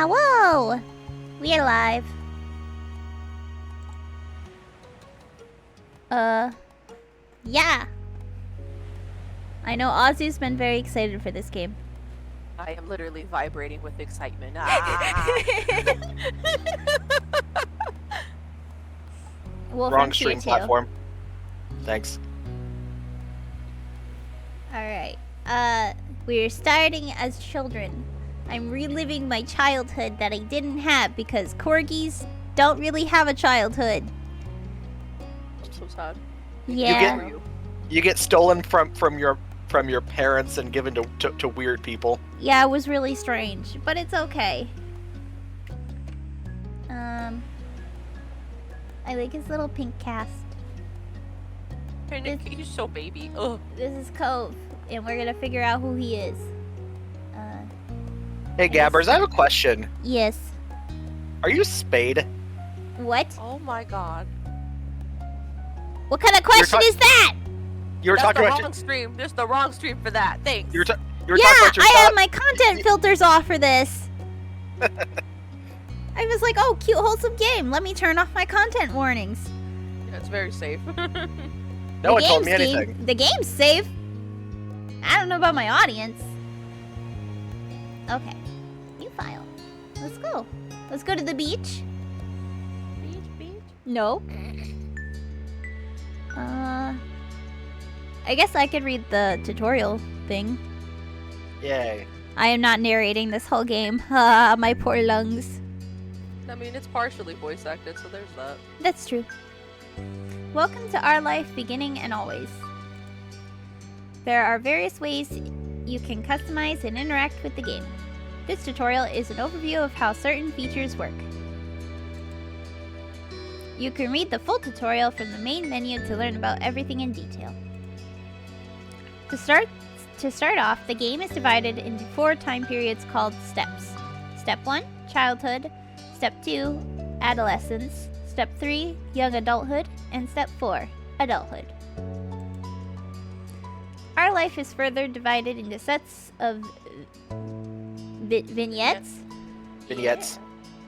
Hello! We are live. Yeah. I know Ozzy's been very excited for this game. I am literally vibrating with excitement. Ah. Wrong stream platform. Thanks. Alright. We're starting as children. I'm reliving my childhood that I didn't have because corgis don't really have a childhood. I'm so sad. Yeah. You get stolen from your parents and given to weird people. Yeah, it was really strange, but it's okay. I like his little pink cast. Hey, Nick, he's so baby. Ugh. This is Cove, and we're gonna figure out who he is. Hey, Gabbers, I have a question. Yes. Are you Spade? What? Oh my god. What kind of question is that? You were That's talking the about wrong stream. There's the wrong stream for that. Thanks. you were Yeah, talking about your I have my content filters off for this. I was like, oh, cute, wholesome game. Let me turn off my content warnings. Yeah, it's very safe. No one told me anything. The game's safe. I don't know about my audience. Okay. New file. Let's go. Let's go to the beach. Beach? No. I guess I could read the tutorial thing. Yay. I am not narrating this whole game. Ah, my poor lungs. I mean, it's partially voice acted, so there's that. That's true. Welcome to Our Life, Beginning and Always. There are various ways you can customize and interact with the game. This tutorial is an overview of how certain features work. You can read the full tutorial from the main menu to learn about everything in detail. To start off, the game is divided into 4 time periods called steps. Step 1, childhood. Step 2, adolescence. Step 3, young adulthood. And Step 4, adulthood. Our life is further divided into sets of vignettes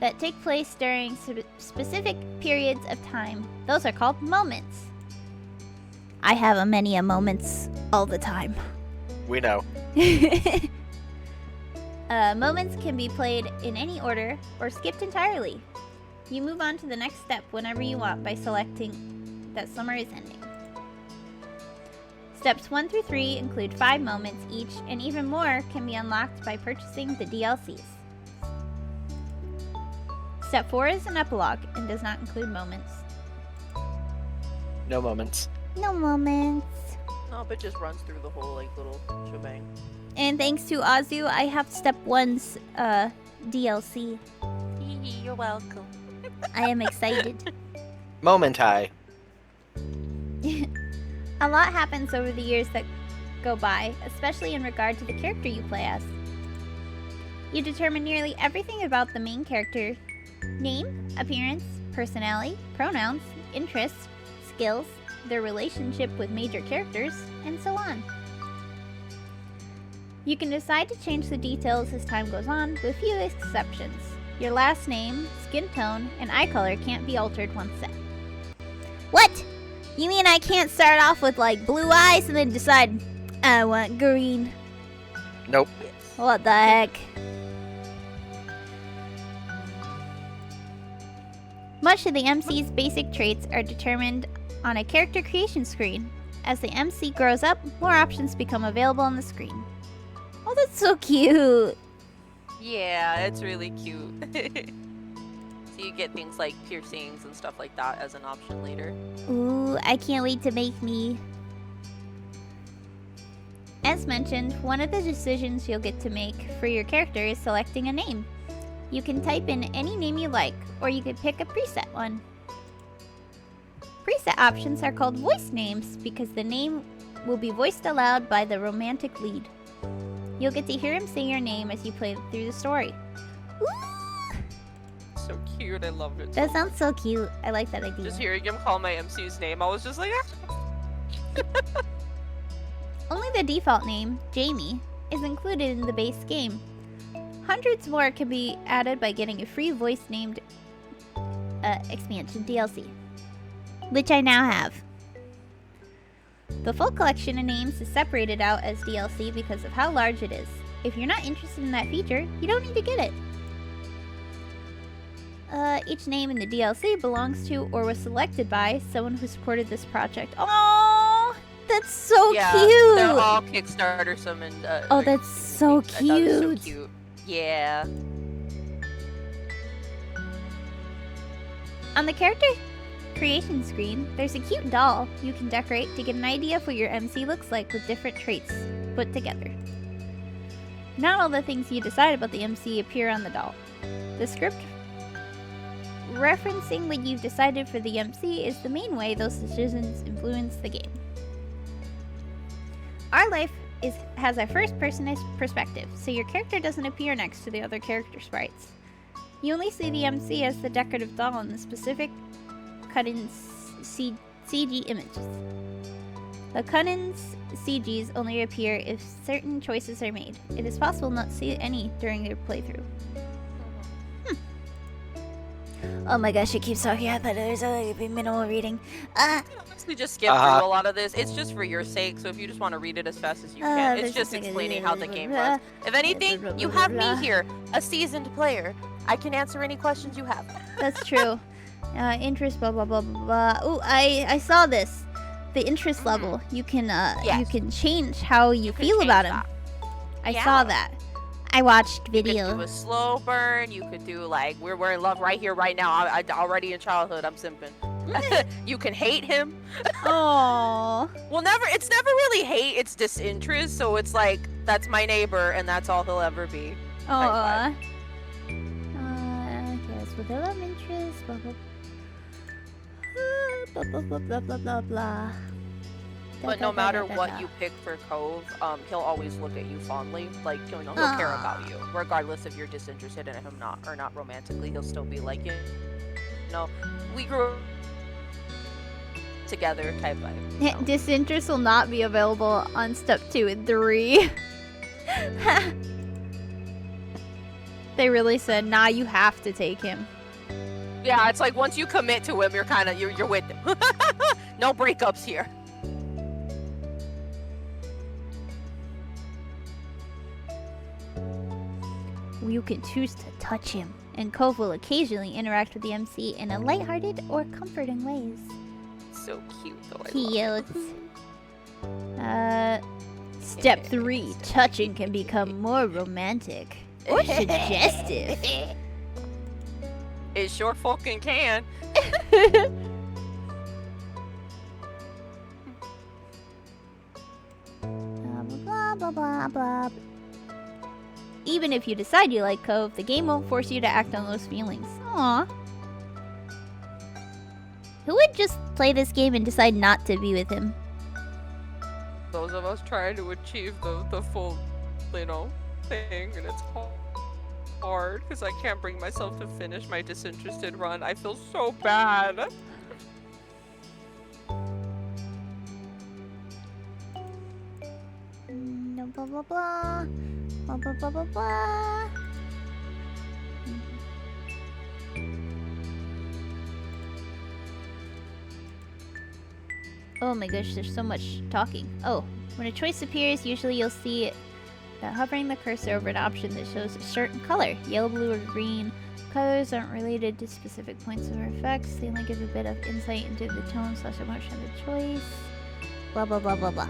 that take place during specific periods of time. Those are called moments. I have a many a moments all the time. We know. Moments can be played in any order or skipped entirely. You move on to the next step whenever you want by selecting that summer is ending. Steps 1 through 3 include 5 moments each, and even more can be unlocked by purchasing the DLCs. Step 4 is an epilogue and does not include moments. No moments. No moments. No, but just runs through the whole, like, little shebang. And thanks to Azu, I have Step 1's DLC. You're welcome. I am excited. Moment high. A lot happens over the years that go by, especially in regard to the character you play as. You determine nearly everything about the main character: name, appearance, personality, pronouns, interests, skills, their relationship with major characters, and so on. You can decide to change the details as time goes on, with few exceptions. Your last name, skin tone, and eye color can't be altered once set. What? You mean I can't start off with, like, blue eyes and then decide, I want green? Nope. What the heck? Much of the MC's basic traits are determined on a character creation screen. As the MC grows up, more options become available on the screen. Oh, that's so cute! Yeah, it's really cute. So you get things like piercings and stuff like that as an option later. Ooh, I can't wait to make me. As mentioned, one of the decisions you'll get to make for your character is selecting a name. You can type in any name you like, or you can pick a preset one. Preset options are called voice names because the name will be voiced aloud by the romantic lead. You'll get to hear him say your name as you play through the story. Ooh! So cute, I loved it. That sounds so cute. I like that idea. Just hearing him call my MC's name, I was just like, ah. Only the default name, Jamie, is included in the base game. Hundreds more can be added by getting a free voice-named expansion DLC, which I now have. The full collection of names is separated out as DLC because of how large it is. If you're not interested in that feature, you don't need to get it. Each name in the DLC belongs to or was selected by someone who supported this project. Oh, that's so Yeah, cute! they're all Kickstarter summoned. Oh, that's so I thought it was so cute. cute. Yeah. On the character creation screen, there's a cute doll you can decorate to get an idea of what your MC looks like with different traits put together. Not all the things you decide about the MC appear on the doll. The script referencing what you've decided for the MC is the main way those decisions influence the game. Our life has a first-person perspective, so your character doesn't appear next to the other character sprites. You only see the MC as the decorative doll in the specific cut-in CG images. The cut-in CGs only appear if certain choices are made. It is possible not to see any during your playthrough. Oh my gosh, it keeps talking. I thought there was only a minimal reading. We just skip through a lot of this. It's just for your sake, so if you just want to read it as fast as you can, it's just explaining how the game runs. If anything, you have me here, a seasoned player. I can answer any questions you have. That's true. Interest, blah blah blah blah blah. Oh, I saw this. The interest level. You can you can change how you feel about him. I saw that. I watched videos. You could do a slow burn. You could do like we're in love right here, right now. I already in childhood. I'm simping. You can hate him. Oh. Well, it's never really hate. It's disinterest. So it's like that's my neighbor, and that's all he'll ever be. Oh. Yes, with the love interest. Blah blah blah blah blah blah blah blah. But no matter what you pick for Cove, he'll always look at you fondly. Like, he'll care about you, regardless if you're disinterested in him not romantically. He'll still be like, we grew up together type vibe. Disinterest will not be available on step 2 and 3. They really said, nah, you have to take him. Yeah, it's like once you commit to him, you're with him. No breakups here. You can choose to touch him, and Cove will occasionally interact with the MC in a lighthearted or comforting ways. So cute, though. Cute. Step 3, touching can become more romantic or suggestive. It sure fucking can. Blah blah blah blah. Even if you decide you like Cove, the game won't force you to act on those feelings. Aww. Who would just play this game and decide not to be with him? Those of us trying to achieve the full, thing, and it's hard because I can't bring myself to finish my disinterested run. I feel so bad. No blah blah blah. Blah blah blah blah blah. Oh my gosh, there's so much talking. Oh, when a choice appears, usually you'll see hovering the cursor over an option that shows a certain color, yellow, blue, or green. Colors aren't related to specific points or effects. They only give a bit of insight into the tone/emotion of the choice. Blah blah blah blah blah.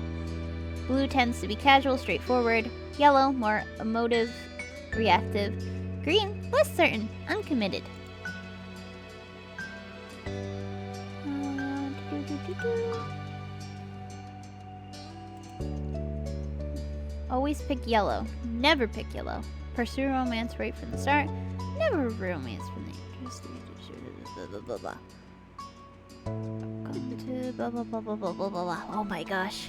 Blue tends to be casual, straightforward. Yellow, more emotive, reactive. Green, less certain, uncommitted. Always pick yellow. Never pick yellow. Pursue romance right from the start. Never romance from the interest. Blah blah blah blah. Come to blah blah blah blah blah blah blah. Oh my gosh.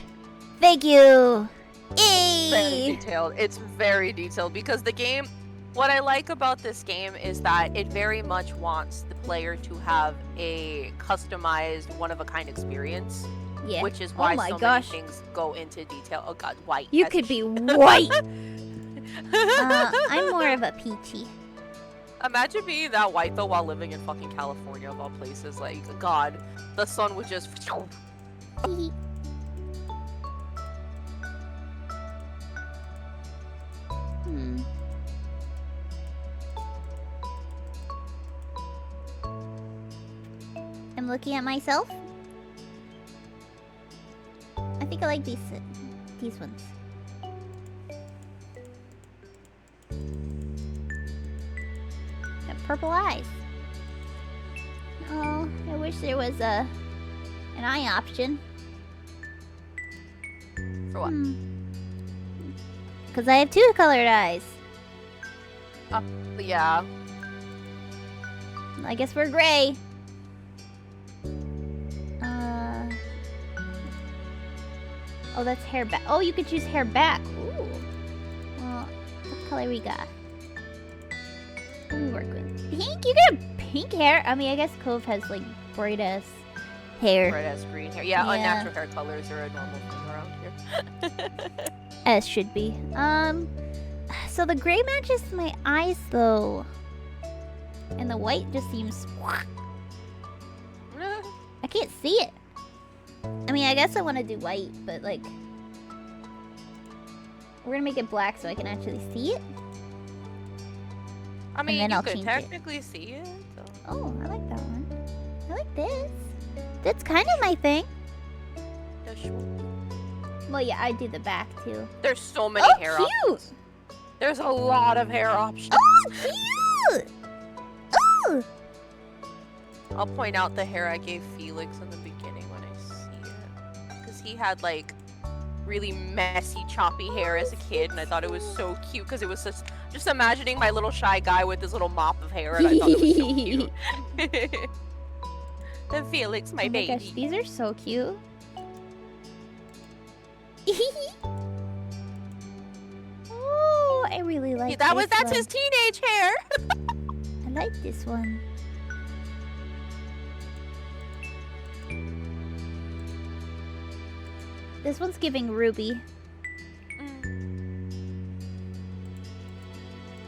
Thank you! Yay! Very detailed. It's very detailed because the game, what I like about this game is that it very much wants the player to have a customized, one-of-a-kind experience. Yeah. Which is why oh my so gosh. many things go into detail. Oh god, white. You could be white! I'm more of a peachy. Imagine being that white though while living in fucking California of all places. Like, God, the sun would just. I'm looking at myself. I think I like these ones. Got purple eyes. Oh, I wish there was an eye option. For what? Because I have 2 colored eyes. Yeah. I guess we're gray. Oh, that's hair back. Oh, you could choose hair back. Ooh. Well, what color we got? What do we work with? Pink? You got pink hair? I mean, I guess Cove has like bright ass hair. Bright ass green hair. Yeah, unnatural hair colors are a normal thing around here. As should be. So the gray matches my eyes though. And the white just seems... I can't see it. I mean, I guess I want to do white, but like... We're gonna make it black so I can actually see it. I mean, and then you I'll could change technically see it. So. Oh, I like that one. I like this. That's kind of my thing. Well, yeah, I do the back too. There's so many hair cute! options. There's a lot of hair options. Oh, cute! Oh! I'll point out the hair I gave Felix in the beginning when I see it. Because he had like really messy, choppy hair as a kid, and I thought it was so cute because it was just imagining my little shy guy with this little mop of hair, and I thought it was so cute. And Felix, my baby. Gosh, these are so cute. Oh, I really like that's his teenage hair. I like this one. This one's giving Ruby.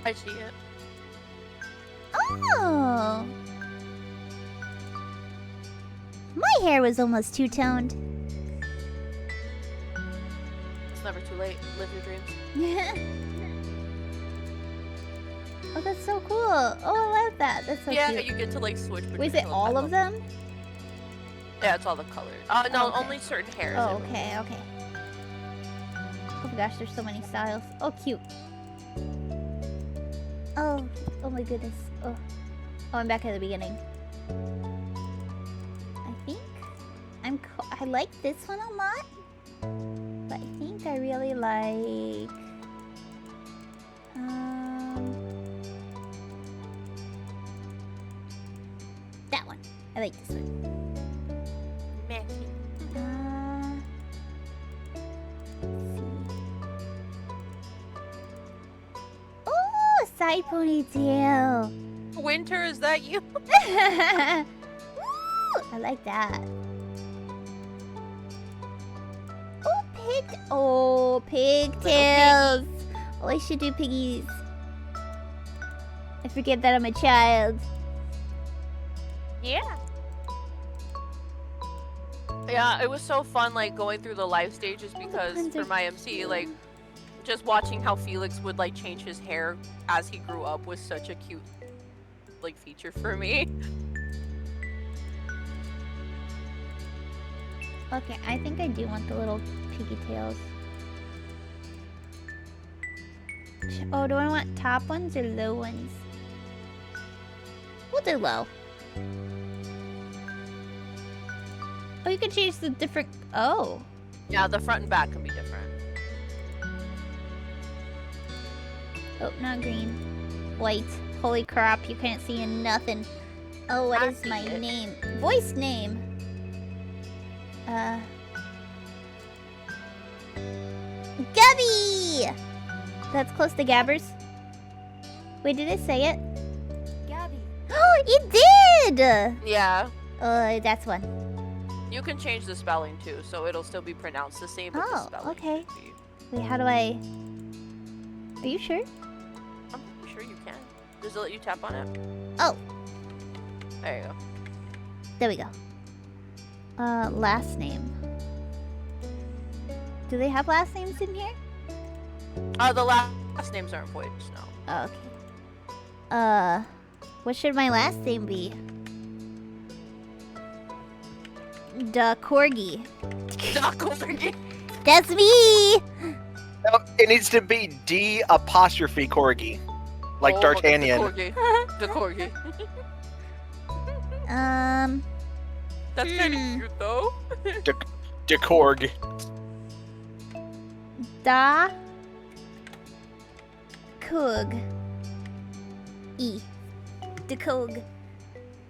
I see it. Oh! My hair was almost two-toned. It's never too late. Live your dreams. Oh, that's so cool. Oh, I love that. That's so yeah, cute. you get to like switch between. Wait, is it all of them? Yeah, it's all the colors. No, okay. only certain hairs. Oh, okay, okay. Oh my gosh, there's so many styles. Oh, cute. Oh my goodness. Oh, I'm back at the beginning. I think I like this one a lot, but I think I really like that one. I like this one. Oh, side ponytail. Winter, is that you? Ooh, I like that. Oh, pigtails. Oh, I should do piggies. I forget that I'm a child. Yeah. Yeah, it was so fun, like, going through the life stages because for my MC, like, just watching how Felix would, like, change his hair as he grew up was such a cute, like, feature for me. Okay, I think I do want the little piggy tails. Oh, do I want top ones or low ones? We'll do low. Oh, you can change the different... Oh. Yeah, the front and back can be different. Oh, not green. White. Holy crap, you can't see nothing. Oh, what is my name? Voice name. Gabby! That's close to Gabbers. Wait, did it say it? Gabby. Oh, it did! Yeah. That's one. You can change the spelling too, so it'll still be pronounced the same, but the spelling okay. should be. Wait, how do I... Are Are you sure? I'm pretty sure you can. Does it let you tap on it? Oh. There you go. There we go. Last name. Do they have last names in here? The last names aren't voiced, no. Oh, okay. What should my last name be? Da Corgi. Da Corgi. That's me! No, it needs to be D apostrophe Corgi. Like D'Artagnan. The Corgi. That's kind of cute, though. De Corg. Da Kug. E. De Kog.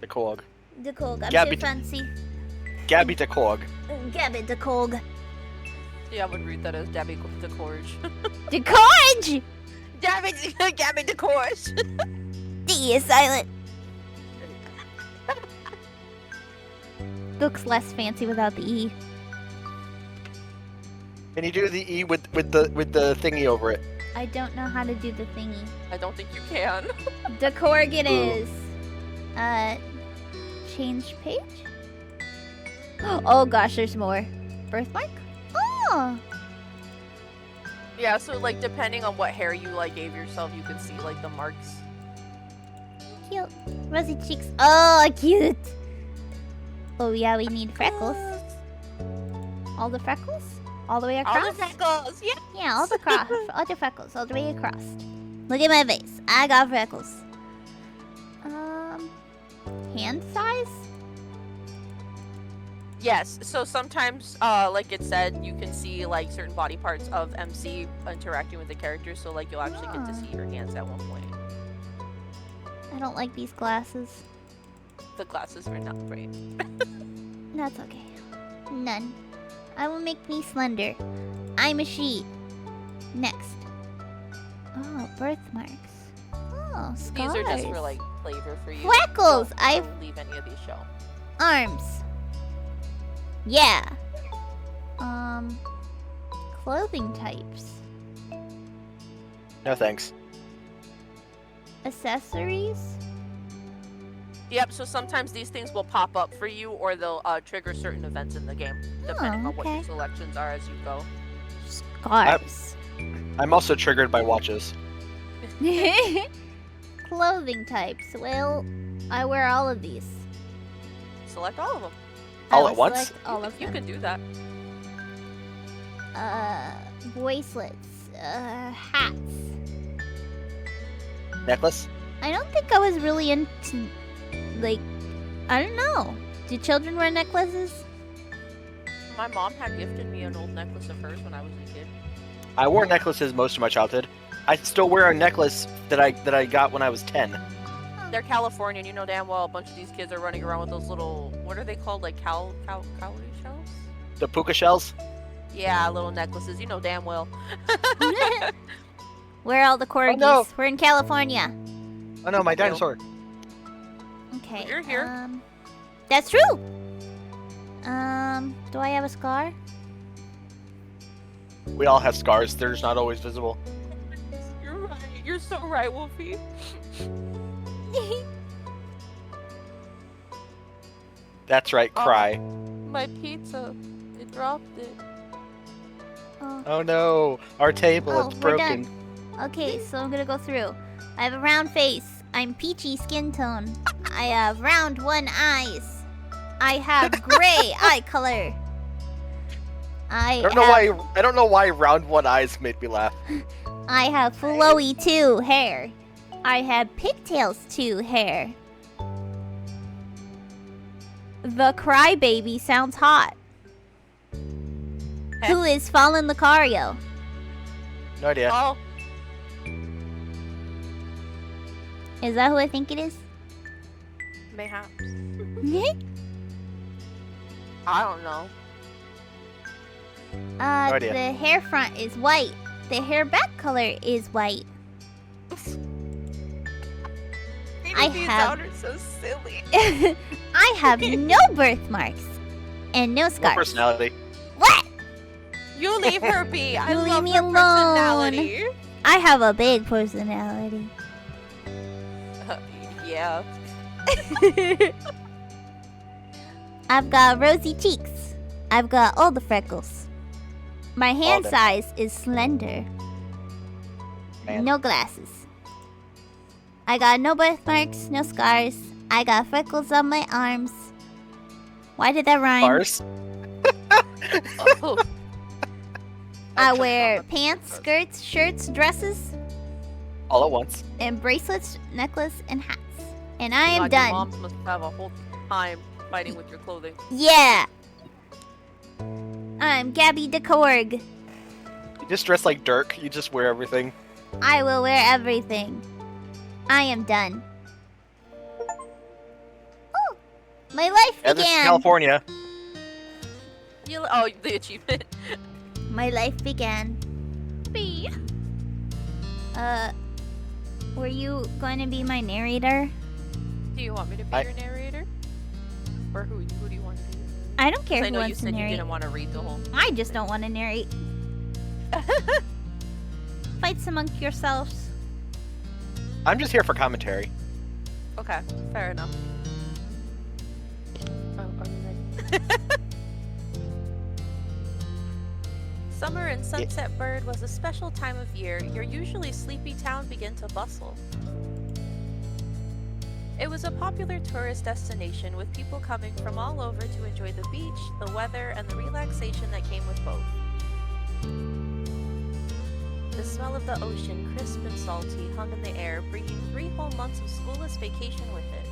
De Corg. De Kog. I'm Gabby too fancy. Gabby de Corg. Gabby De Kog. Yeah, I would read that as Gabby de Corge. De Corge! Gabby de Corge. D is silent. Looks less fancy without the E. Can you do the E with the thingy over it? I don't know how to do the thingy. I don't think you can. De Korg it Ooh. is. Change page? Oh gosh, there's more. Birthmark? Oh! Yeah, so like depending on what hair you like gave yourself, you can see like the marks. Cute. Rosy cheeks. Oh, cute! Oh yeah, we need freckles. All the freckles? All the way across? All the freckles, yeah. Yeah, all the freckles, all the way across. Look at my face. I got freckles. Hand size? Yes, so sometimes, like it said, you can see like certain body parts of MC interacting with the character, so like you'll actually get to see your hands at one point. I don't like these glasses. The glasses were not great. That's okay. None. I will make me slender. I'm a she. Next. Oh, birthmarks. Oh, scars. These are just for like flavor for you. Freckles! Don't leave any of these show. Arms. Yeah. Clothing types. No thanks. Accessories. Yep, so sometimes these things will pop up for you or they'll trigger certain events in the game, depending on what okay. your selections are as you go. Scars. I'm also triggered by watches. Clothing types. Well, I wear all of these. Select all of them. All I at will once? select all of You them. can do that. Bracelets. Hats. Necklace? I don't think I was really into, like, I don't know. Do children wear necklaces? My mom had gifted me an old necklace of hers when I was a kid. I wore necklaces most of my childhood. I still wear a necklace that I got when I was 10. They're Californian, you know damn well a bunch of these kids are running around with those little, what are they called, like cowrie shells? The puka shells? Yeah, little necklaces, you know damn well. Where are all the corgis? no. We're in California. Oh no, my dinosaur. Okay. You're here. That's true. Do I have a scar? We all have scars. They're just not always visible. You're right, you're so right, Wolfie. That's right, cry. My pizza, it dropped it. Oh no, our table, Oh, it's we're broken. done. Okay, so I'm gonna go through. I have a round face. I'm peachy skin tone. I have round one eyes. I have gray eye color. I don't know why round one eyes made me laugh. I have flowy two hair. I have pigtails two hair. The crybaby sounds hot. Who is Fallen Lucario? No idea. Oh, Is that who I think it is? mayhaps. I don't know. No idea. The hair front is white. The hair back color is white. I These have- out are so silly. I have no birthmarks and no No scars. personality. What? You leave her be. I You leave love me her alone. personality. I have a big personality. Yeah. I've got rosy cheeks. I've got all the freckles. My hand them. size is slender. Man. No glasses. I got no birthmarks, no scars. I got freckles on my arms. Why did that rhyme? Bars? Oh. I wear pants, skirts, shirts, dresses, All at once. and bracelets, necklace, and hats. And I am God, done. Your moms must have a whole time fighting with your clothing. Yeah! I'm Gabby DeCorg. You just dress like Dirk. You just wear everything. I will wear everything. I am done. Oh! My life And this is began! California. Oh, the achievement. My life began. Me. Were you going to be my narrator? Do you want me to be your narrator? Or who do you want to be? I don't care I who know you wants to said you narrate. didn't want to read the whole. I just don't want to narrate. Fights amongst yourselves. I'm just here for commentary. Okay, fair enough. Oh, are you ready? Summer in Sunset Bird was a special time of year. Your usually sleepy town began to bustle. It was a popular tourist destination with people coming from all over to enjoy the beach, the weather, and the relaxation that came with both. The smell of the ocean, crisp and salty, hung in the air, bringing 3 whole months of schoolless vacation with it.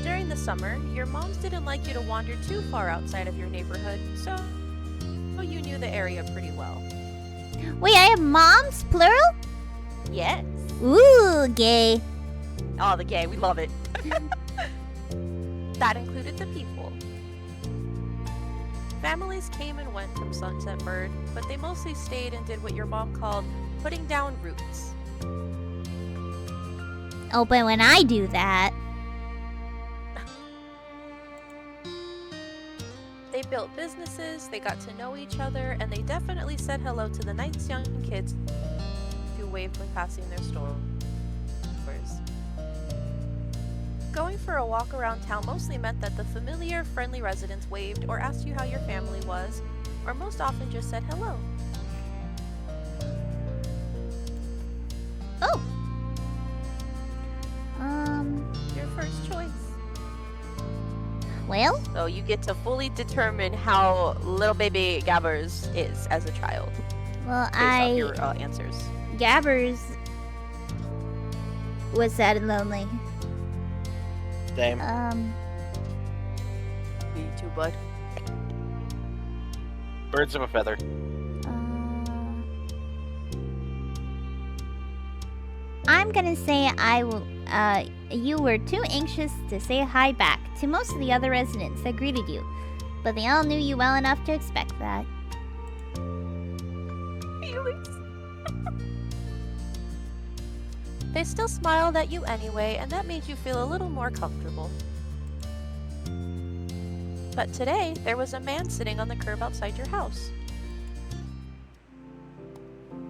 During the summer, your moms didn't like you to wander too far outside of your neighborhood, so you knew the area pretty well. Wait, I have moms? Plural? Yes. Ooh, gay. Oh, the gay, we love it. That included the people. Families came and went from Sunset Bird, but they mostly stayed and did what your mom called putting down roots. Oh, but when I do that... They built businesses, they got to know each other, and they definitely said hello to the nice young kids who waved when passing their stores. Going for a walk around town mostly meant that the familiar, friendly residents waved or asked you how your family was, or most often just said hello. Oh! Your first choice. Well? So you get to fully determine how little baby Gabbers is as a child. Well, Based off your answers. Gabbers was sad and lonely. Same. Me too, bud. Birds of a feather. I'm gonna say you were too anxious to say hi back to most of the other residents that greeted you, but they all knew you well enough to expect that. They still smiled at you anyway, and that made you feel a little more comfortable. But today, there was a man sitting on the curb outside your house.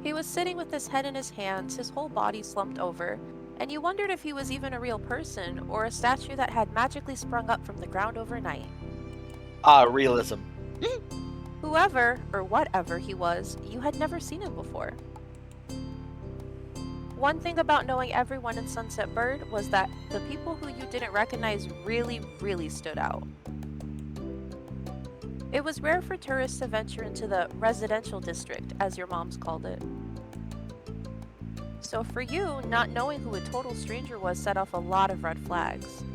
He was sitting with his head in his hands, his whole body slumped over, and you wondered if he was even a real person or a statue that had magically sprung up from the ground overnight. Ah, realism. Whoever, or whatever he was, you had never seen him before. One thing about knowing everyone in Sunset Bird was that the people who you didn't recognize really, really stood out. It was rare for tourists to venture into the residential district, as your moms called it. So for you, not knowing who a total stranger was set off a lot of red flags.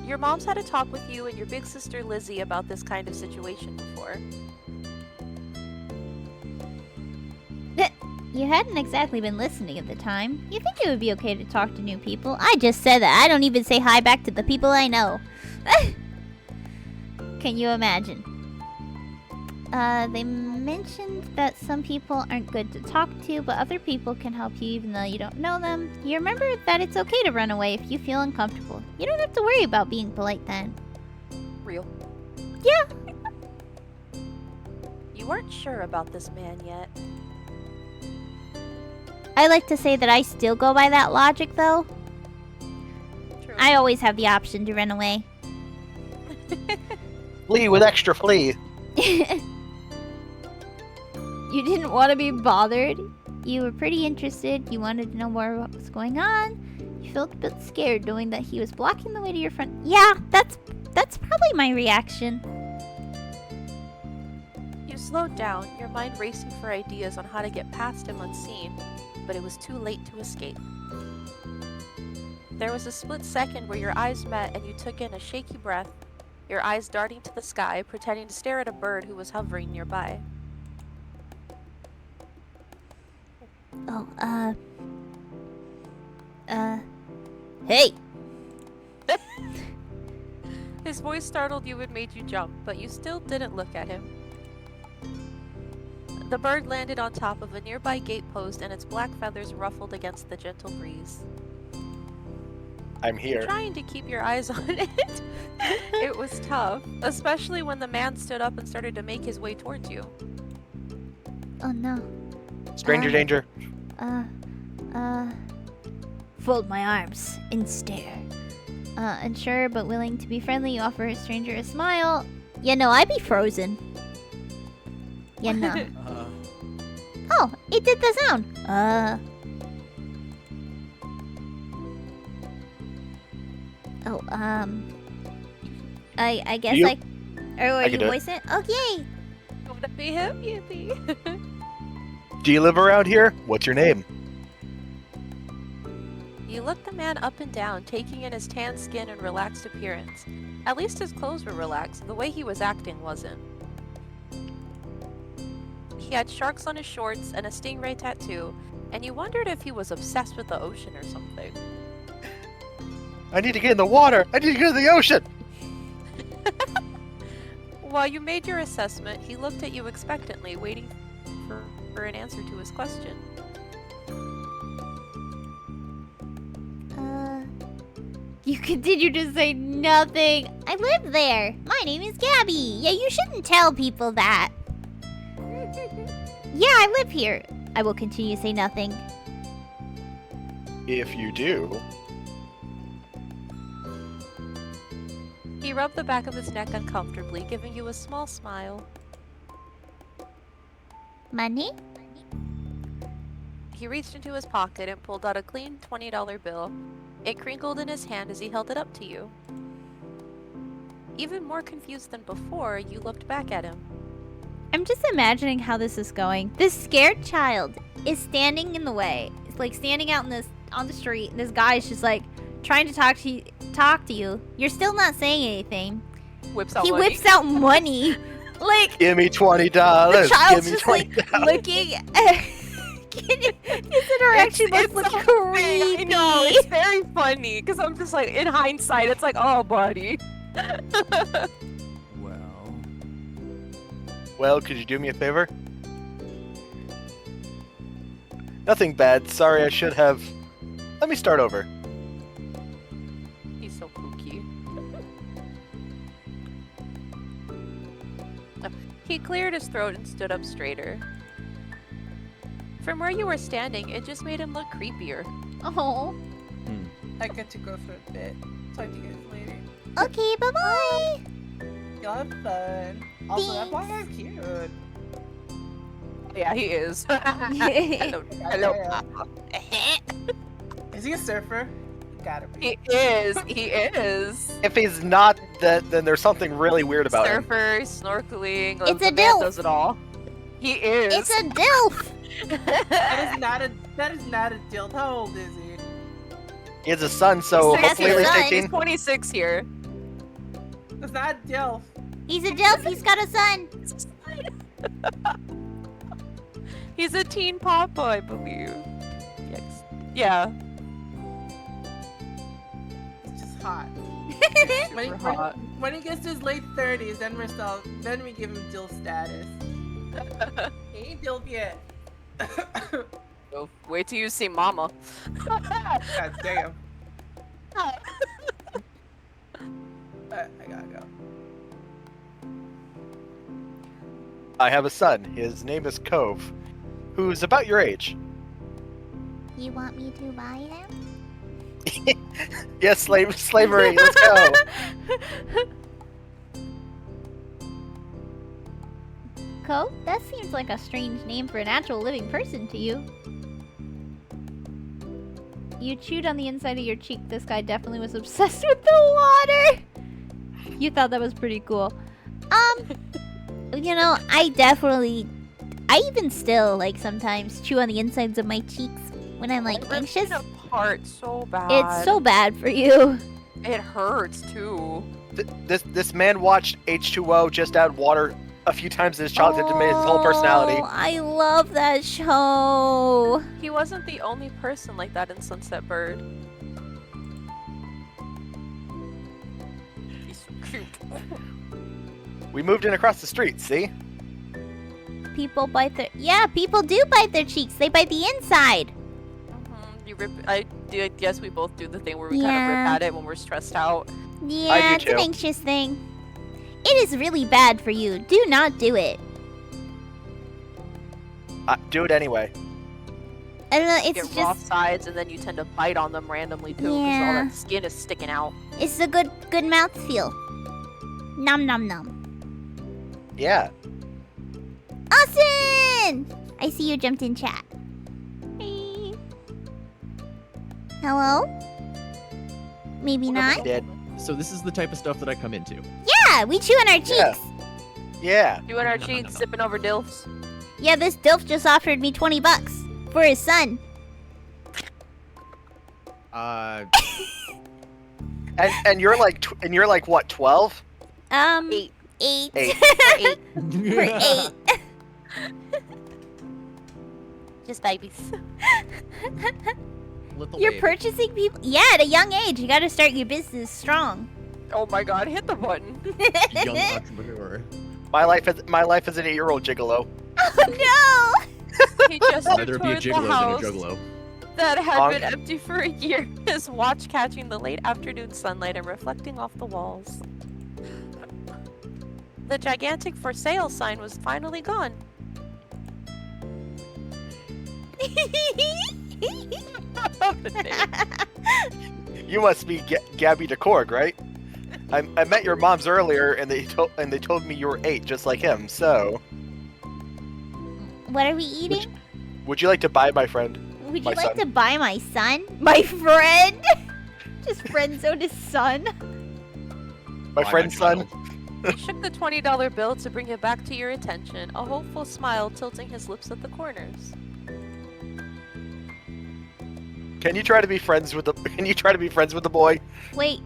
Your moms had a talk with you and your big sister Lizzie about this kind of situation before. You hadn't exactly been listening at the time. You think it would be okay to talk to new people? I just said that. I don't even say hi back to the people I know. Can you imagine? They mentioned that some people aren't good to talk to, but other people can help you even though you don't know them. You remember that it's okay to run away if you feel uncomfortable. You don't have to worry about being polite then. Real. Yeah. You weren't sure about this man yet. I like to say that I still go by that logic, though. True. I always have the option to run away. Flee with extra flee. You didn't want to be bothered. You were pretty interested. You wanted to know more about what was going on. You felt a bit scared knowing that he was blocking the way to your front. Yeah, that's probably my reaction. You slowed down, your mind racing for ideas on how to get past him unseen, but it was too late to escape. There was a split second where your eyes met and you took in a shaky breath, your eyes darting to the sky, pretending to stare at a bird who was hovering nearby. Oh, hey! His voice startled you and made you jump, but you still didn't look at him. The bird landed on top of a nearby gate post and its black feathers ruffled against the gentle breeze. I'm here. Trying to keep your eyes on it. It was tough, especially when the man stood up and started to make his way towards you. Oh no. Stranger danger. Fold my arms and stare. Unsure but willing to be friendly, you offer a stranger a smile. Yeah, no, I'd be frozen. Yeah, no. Oh, it did the sound. Oh, I guess You- I... Or are I you can do it. voicing it? Oh, yay! Gonna be him, yippee. Do you live around here? What's your name? You looked the man up and down, taking in his tan skin and relaxed appearance. At least his clothes were relaxed, the way he was acting wasn't. He had sharks on his shorts and a stingray tattoo, and you wondered if he was obsessed with the ocean or something. I need to get in the water. I need to get in the ocean. While you made your assessment, he looked at you expectantly, waiting for an answer to his question. You continue to say nothing. I live there. My name is Gabby. Yeah, you shouldn't tell people that. Yeah, I live here. I will continue to say nothing. If you do, He rubbed the back of his neck uncomfortably, giving you a small smile. Money? He reached into his pocket and pulled out a clean $20 bill. It crinkled in his hand as he held it up to you. Even more confused than before, you looked back at him. I'm just imagining how this is going. This scared child is standing in the way. It's like standing out on the street, and this guy is just like trying to talk to you. You're still not saying anything. He whips out money. Like give me $20. the child's Give me just $20. like looking at his interaction must look creepy. I know, it's very funny, because I'm just like, in hindsight, it's like, oh, buddy. Well, could you do me a favor? Nothing bad. Sorry, I should have. Let me start over. He's so kooky. He cleared his throat and stood up straighter. From where you were standing, it just made him look creepier. Oh. I get to go for a bit. Talk to you guys later. Okay, bye-bye. Y'all have fun. Also, that black guy's cute. Yeah, he is. Hello, hello. Is he a surfer? Gotta be. He is. He is. If he's not, that then there's something really weird about him. Surfer, snorkeling. It's the a man dilf. does it all. He is. It's a dilf. That is not a dilf. How old is he? He has a son, so He's hopefully at least son. 18. He's 26 here. That's not a dilf. He's a dilf. He's got a son. He's a teen papa, I believe. Yes. Yeah. It's just hot. Super hot. When he gets to his late 30s, then we give him dilf status. He ain't dilf yet. Oh, wait till you see Mama. God damn. I gotta go. I have a son. His name is Cove, who's about your age. You want me to buy him? Yes, slavery. Let's go. Ko, that seems like a strange name for an actual living person to you. You chewed on the inside of your cheek. This guy definitely was obsessed with the water. You thought that was pretty cool. You know, I even still, like, sometimes chew on the insides of my cheeks when I'm, like, anxious. It apart so bad. It's so bad for you. It hurts, too. This man watched H2O just add water a few times in his childhood to make his whole personality. I love that show. He wasn't the only person like that in Sunset Bird. He's so cute. We moved in across the street, see? People bite their... Yeah, people do bite their cheeks. They bite the inside. You rip... I guess we both do the thing where we kind of rip at it when we're stressed out. Yeah, it's an anxious thing. It is really bad for you. Do not do it. Do it anyway. I don't know, You it's get raw just... sides and then you tend to bite on them randomly too because all that skin is sticking out. It's a good mouthfeel. Nom nom nom. Yeah. Austin! I see you jumped in chat. Hey. Hello? Maybe not? Dead. So this is the type of stuff that I come into. Yeah, we chew on our cheeks. Yeah. You and our cheeks sipping over dilfs. Yeah, this DILF just offered me $20 for his son. And you're like what, 12? 8. 8. For 8. Just babies. Little You're baby. purchasing people? Yeah, at a young age. You gotta start your business strong. Oh my god, hit the button. Young entrepreneur. My life as an 8-year-old gigolo. Oh He just Rather be a toured the gigolo house than a juggalo. that had Honk. been empty for a year. His watch catching the late afternoon sunlight and reflecting off the walls. The gigantic for sale sign was finally gone. You must be Gabby DeCorg, right? I met your moms earlier, and they told me you were 8, just like him. So, What are we eating? would you like to buy my friend? Would my you like son. to buy my son? My friend? Just friend zone his son? My Buy friend's son? child. He shook the $20 bill to bring it back to your attention, a hopeful smile tilting his lips at the corners. Can you try to be friends with the boy? Wait,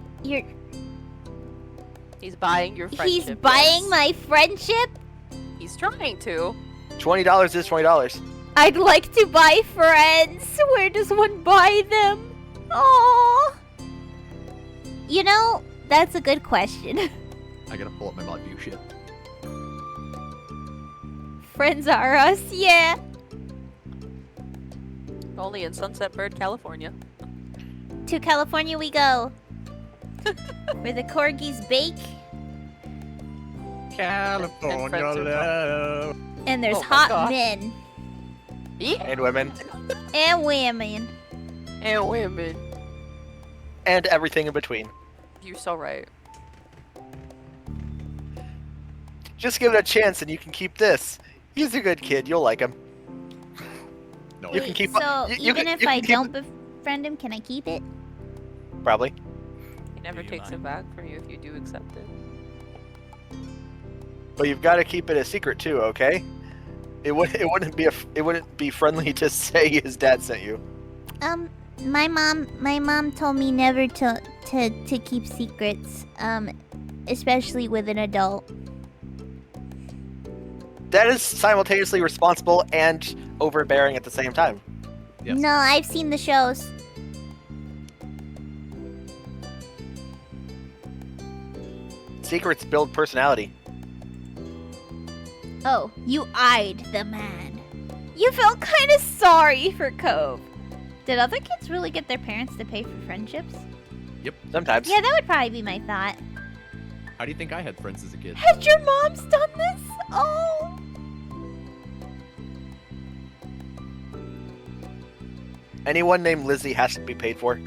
He's buying your friendship. he's buying yes. my friendship? He's trying to. $20 is $20. I'd like to buy friends. Where does one buy them? Oh. You know, that's a good question. I gotta pull up my mod view shit. Friends are us, yeah. Only in Sunset Bird, California. To California we go. Where the corgis bake. California friends are love. And there's Oh my hot God. men. And women. And women. And women. And everything in between. You're so right. Just give it a chance and you can keep this. He's a good kid. You'll like him. No. You can keep- so you even can- if you I can keep don't befriend him, can I keep it? Probably. He never Do you takes it mind? back from you if you do accept it. But you've got to keep it a secret too, okay? It wouldn't be friendly to say his dad sent you. My mom told me never to keep secrets, especially with an adult. That is simultaneously responsible and overbearing at the same time. Yes. No, I've seen the shows. Secrets build personality. Oh, you eyed the man. You felt kind of sorry for Cove. Did other kids really get their parents to pay for friendships? Sometimes. Yeah, that would probably be my thought. How do you think I had friends as a kid? Had your mom's done this? Oh. Anyone named Lizzie has to be paid for.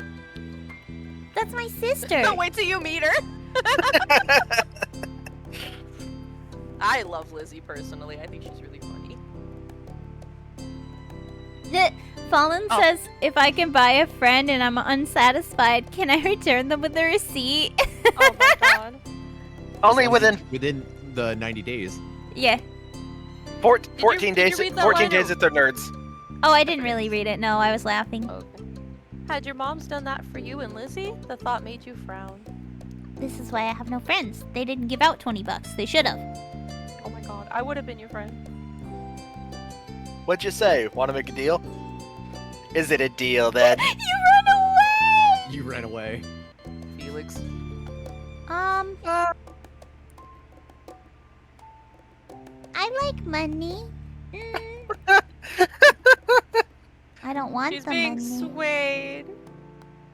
That's my sister. No, wait till you meet her. I love Lizzie personally. I think she's really funny. Fallen Oh. says, if I can buy a friend and I'm unsatisfied, can I return them with a receipt? Oh my god. Only As long within as within the 90 days. Yeah. 14 did you days. read that 14 line, days or- if they're nerds. Oh, I didn't really read it. No, I was laughing. Okay. Had your moms done that for you and Lizzie? The thought made you frown. This is why I have no friends. They didn't give out 20 bucks. They should have. Oh my god, I would have been your friend. What'd you say? Want to make a deal? Is it a deal then? You run away! You ran away. Felix. I like money. I don't want She's the being money. swayed.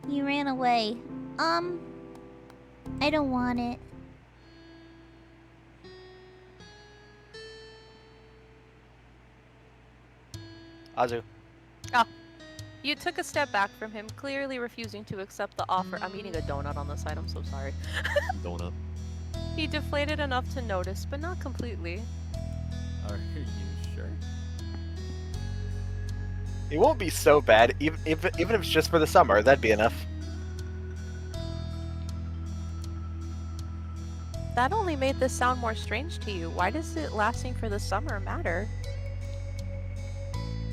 You ran away. I don't want it. Azu. You took a step back from him, clearly refusing to accept the offer. I'm eating a donut on the side, I'm so sorry. Donut. He deflated enough to notice, but not completely. Are you sure? It won't be so bad, even if it's just for the summer. That'd be enough. That only made this sound more strange to you. Why does it lasting for the summer matter?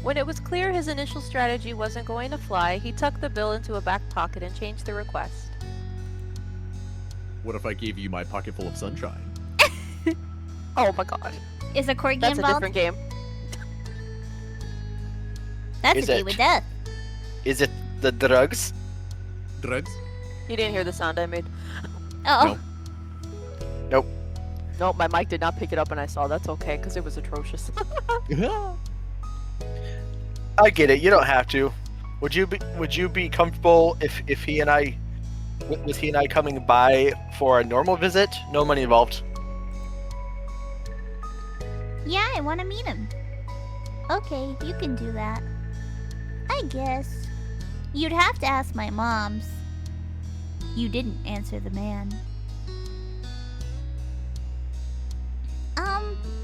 When it was clear his initial strategy wasn't going to fly, he tucked the bill into a back pocket and changed the request. What if I gave you my pocket full of sunshine? Oh my god. Is a corgi That's a involved? different game. That's Is a deal it? with death. Is it the drugs? Drugs? You didn't hear the sound I made. Uh-oh. Nope, my mic did not pick it up and I saw. That's okay, because it was atrocious. I get it. You don't have to. Would you be comfortable if he and I, with he and I coming by for a normal visit? No money involved. Yeah, I want to meet him. Okay, you can do that. I guess. You'd have to ask my mom's. You didn't answer the man.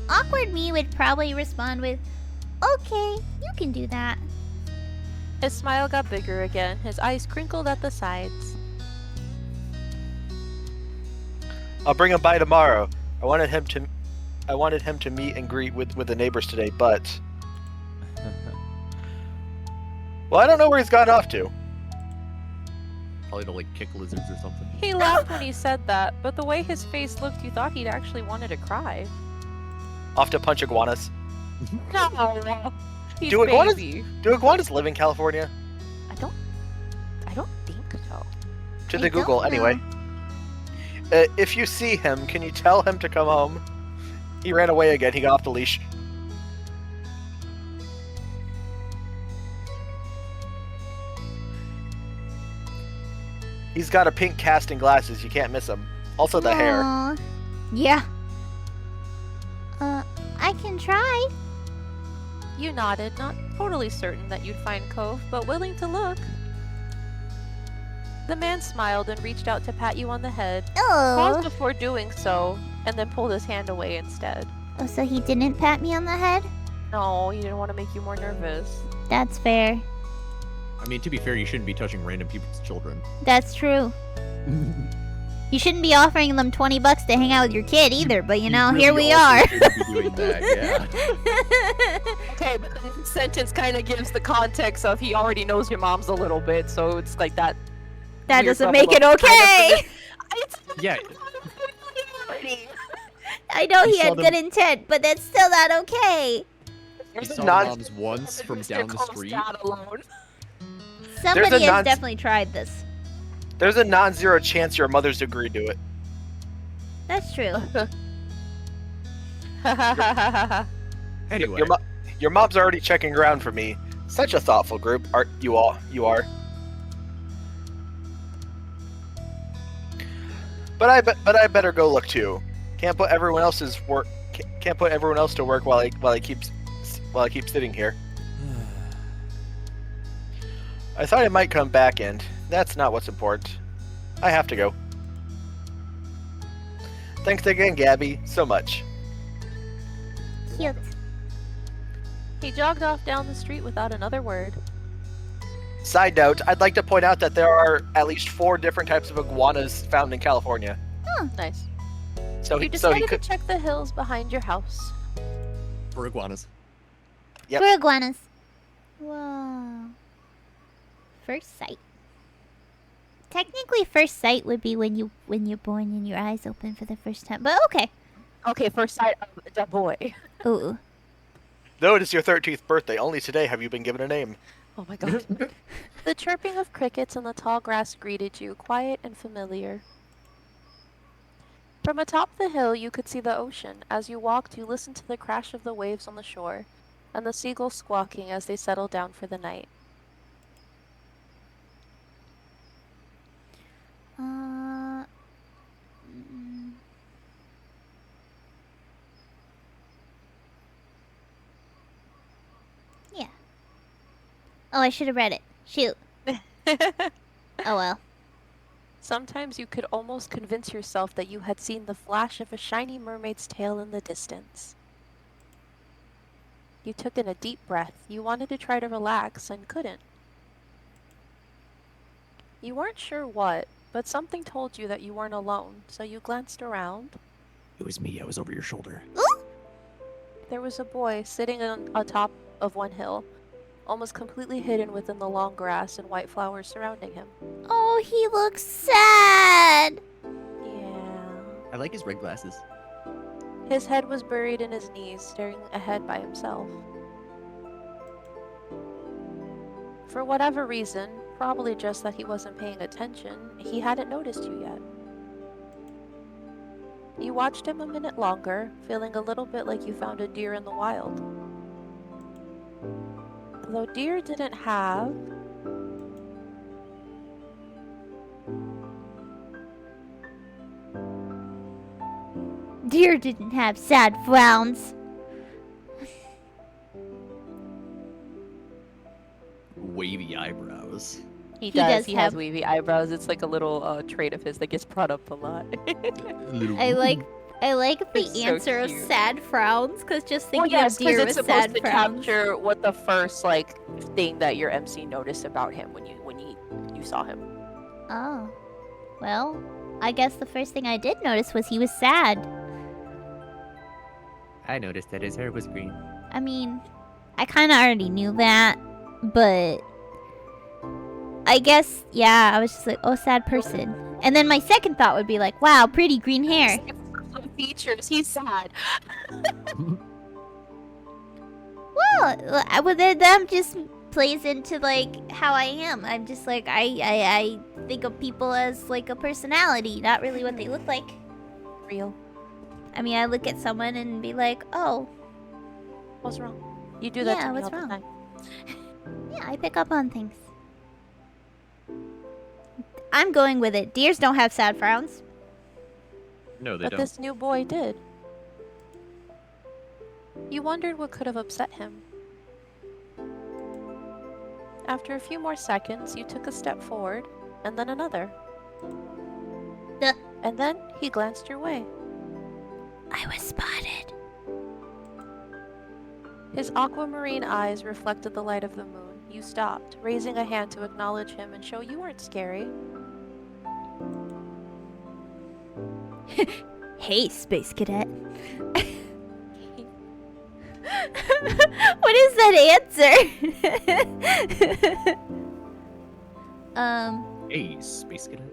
Awkward me would probably respond with, okay, you can do that. His smile got bigger again, his eyes crinkled at the sides. I'll bring him by tomorrow. I wanted him to meet and greet with the neighbors today, but well, I don't know where he's gone off to. Probably to like kick lizards or something. He laughed when he said that, but the way his face looked, you thought he'd actually wanted to cry. Off to punch iguanas. No, he's Do iguanas- baby. Do iguanas live in California? I don't think so. To I the Google, don't anyway. If you see him, can you tell him to come home? He ran away again. He got off the leash. He's got a pink cast and glasses. You can't miss him. Also the hair. Aw. Yeah. I can try. You nodded, not totally certain that you'd find Cove, but willing to look. The man smiled and reached out to pat you on the head, paused Oh. before doing so, and then pulled his hand away instead. Oh, so he didn't pat me on the head? No, he didn't want to make you more nervous. That's fair. I mean, to be fair, you shouldn't be touching random people's children. That's true. You shouldn't be offering them 20 bucks to hang out with your kid either, but you know, really here we also are. shouldn't be doing that, yeah. Okay, but the sentence kind of gives the context of he already knows your mom's a little bit, so it's like that. That weird doesn't level make it of kind of okay. It's Yeah. I know You he saw had them- good intent, but that's still not okay. You There's a saw non- moms once from down the street. Somebody has non- definitely tried this. There's a non-zero chance your mother's agreed to it. That's true. Anyway, Your mom's already checking around for me. Such a thoughtful group. You are. But I better go look too. Can't put everyone else's work. Can't put everyone else to work while I keep sitting here. I thought I might come back, and that's not what's important. I have to go. Thanks again, Gabby, so much. Cute. He jogged off down the street without another word. Side note, I'd like to point out that there are at least 4 different types of iguanas found in California. Nice. So You he decided could. to check the hills behind your house. For iguanas. Yep. For iguanas. Whoa. First sight. Technically, first sight would be when you're born and your eyes open for the first time. But okay. Okay, first sight of the boy. Ooh. Though it is your 13th birthday, only today have you been given a name. Oh my god. The chirping of crickets in the tall grass greeted you, quiet and familiar. From atop the hill, you could see the ocean. As you walked, you listened to the crash of the waves on the shore, and the seagulls squawking as they settled down for the night. Yeah. Oh, I should have read it. Shoot. Oh well. Sometimes you could almost convince yourself that you had seen the flash of a shiny mermaid's tail in the distance. You took in a deep breath. You wanted to try to relax and couldn't. You weren't sure what, but something told you that you weren't alone, so you glanced around. It was me. I was over your shoulder. There was a boy sitting on top of one hill, almost completely hidden within the long grass and white flowers surrounding him. Oh, he looks sad. Yeah. I like his red glasses. His head was buried in his knees, staring ahead by himself. For whatever reason, probably just that he wasn't paying attention, he hadn't noticed you yet. You watched him a minute longer, feeling a little bit like you found a deer in the wild. Though deer didn't have... Deer didn't have sad frowns. Wavy eyebrows. He does does. He has have- wavy eyebrows. It's like a little trait of his that gets brought up a lot. I like the It's so answer of cute. sad frowns, because just Well, thinking yes, of because deer it's with supposed sad to frowns. capture what the first thing that your MC noticed about him when you saw him. Oh. Well, I guess the first thing I did notice was he was sad. I noticed that his hair was green. I mean, I kind of already knew that, but I guess, yeah, I was just like, oh, sad person. And then my second thought would be like, wow, pretty green hair. Features. He's sad. Well, with them just plays into like how I am. I'm just like I think of people as like a personality, not really what they look like. Real. I mean, I look at someone and be like, oh, What's wrong? You do that Yeah, to me what's all wrong? the time. yeah, I pick up on things. I'm going with it. Deers don't have sad frowns. No, they But don't. this new boy did. You wondered what could have upset him. After a few more seconds, you took a step forward, and then another. Duh. And then he glanced your way. I was spotted. His aquamarine eyes reflected the light of the moon. You stopped, raising a hand to acknowledge him and show you weren't scary. Hey, Space Cadet. What is that answer? Hey, Space Cadet.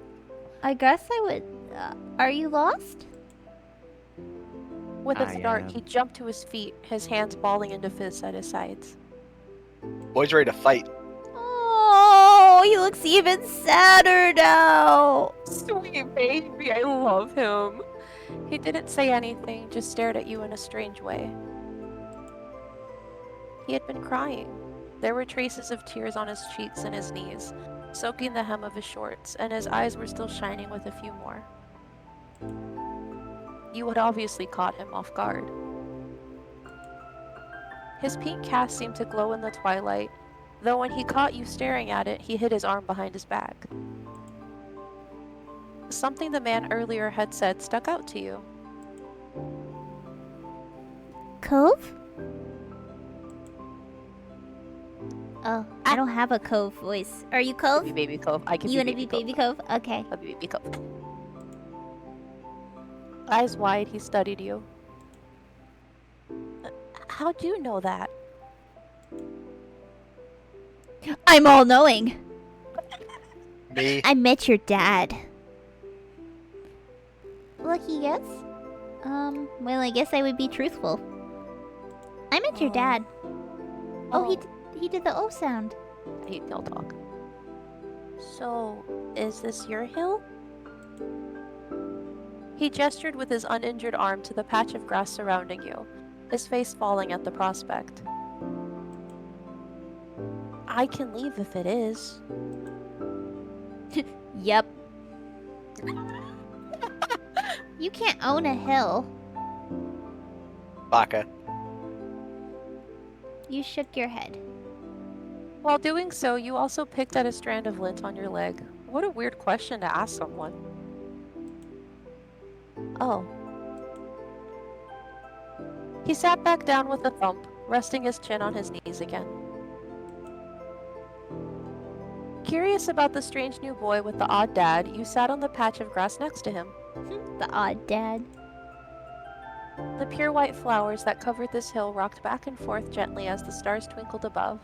I guess I would. Are you lost? With a I, start, he jumped to his feet, his hands balling into fists at his sides. Boy's ready to fight. Oh, he looks even sadder now. Sweet baby, I love him. He didn't say anything, just stared at you in a strange way. He had been crying. There were traces of tears on his cheeks and his knees, soaking the hem of his shorts, and his eyes were still shining with a few more. You had obviously caught him off guard. His pink cast seemed to glow in the twilight, Though when he caught you staring at it, he hid his arm behind his back. Something the man earlier had said stuck out to you. Cove? Oh, I don't have a Cove voice. Are you Cove? Be Baby Cove. I can You be wanna be Cove. Baby Cove? Okay. I'll be Baby Cove. Eyes wide, he studied you. How'd you know that? I'm all knowing. Me. I met your dad. Lucky guess? Well, I guess I would be truthful. I met your dad. Oh, he did the O sound. I hate hill talk. So, is this your hill? He gestured with his uninjured arm to the patch of grass surrounding you, his face falling at the prospect. I can leave if it is. Yep. You can't own a hill. Baka. You shook your head. While doing so, you also picked at a strand of lint on your leg. What a weird question to ask someone. Oh. He sat back down with a thump, resting his chin on his knees again. Curious about the strange new boy with the odd dad, you sat on the patch of grass next to him. The odd dad. The pure white flowers that covered this hill rocked back and forth gently as the stars twinkled above.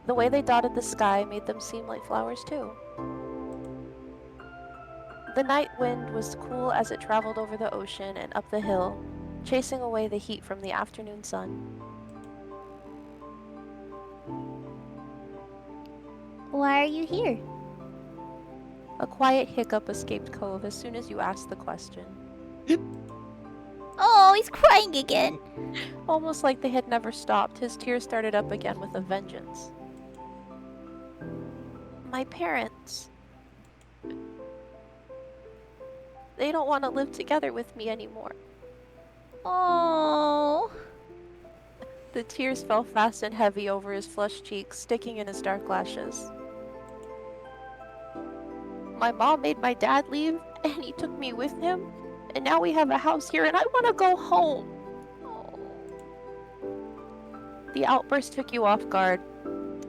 The way they dotted the sky made them seem like flowers too. The night wind was cool as it traveled over the ocean and up the hill, chasing away the heat from the afternoon sun. Why are you here? A quiet hiccup escaped Cove as soon as you asked the question. Oh, he's crying again. Almost like they had never stopped, his tears started up again with a vengeance. My parents. They don't want to live together with me anymore. Oh. The tears fell fast and heavy over his flushed cheeks, sticking in his dark lashes. My mom made my dad leave, and he took me with him, and now we have a house here, and I want to go home. Oh. The outburst took you off guard.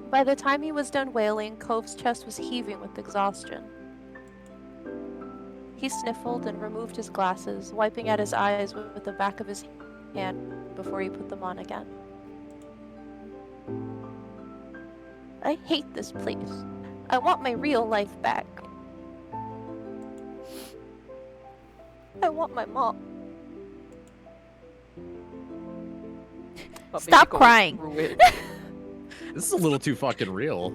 By the time he was done wailing, Cove's chest was heaving with exhaustion. He sniffled and removed his glasses, wiping at his eyes with the back of his hand before he put them on again. I hate this place. I want my real life back. I want my mom. Stop crying. This is a little too fucking real.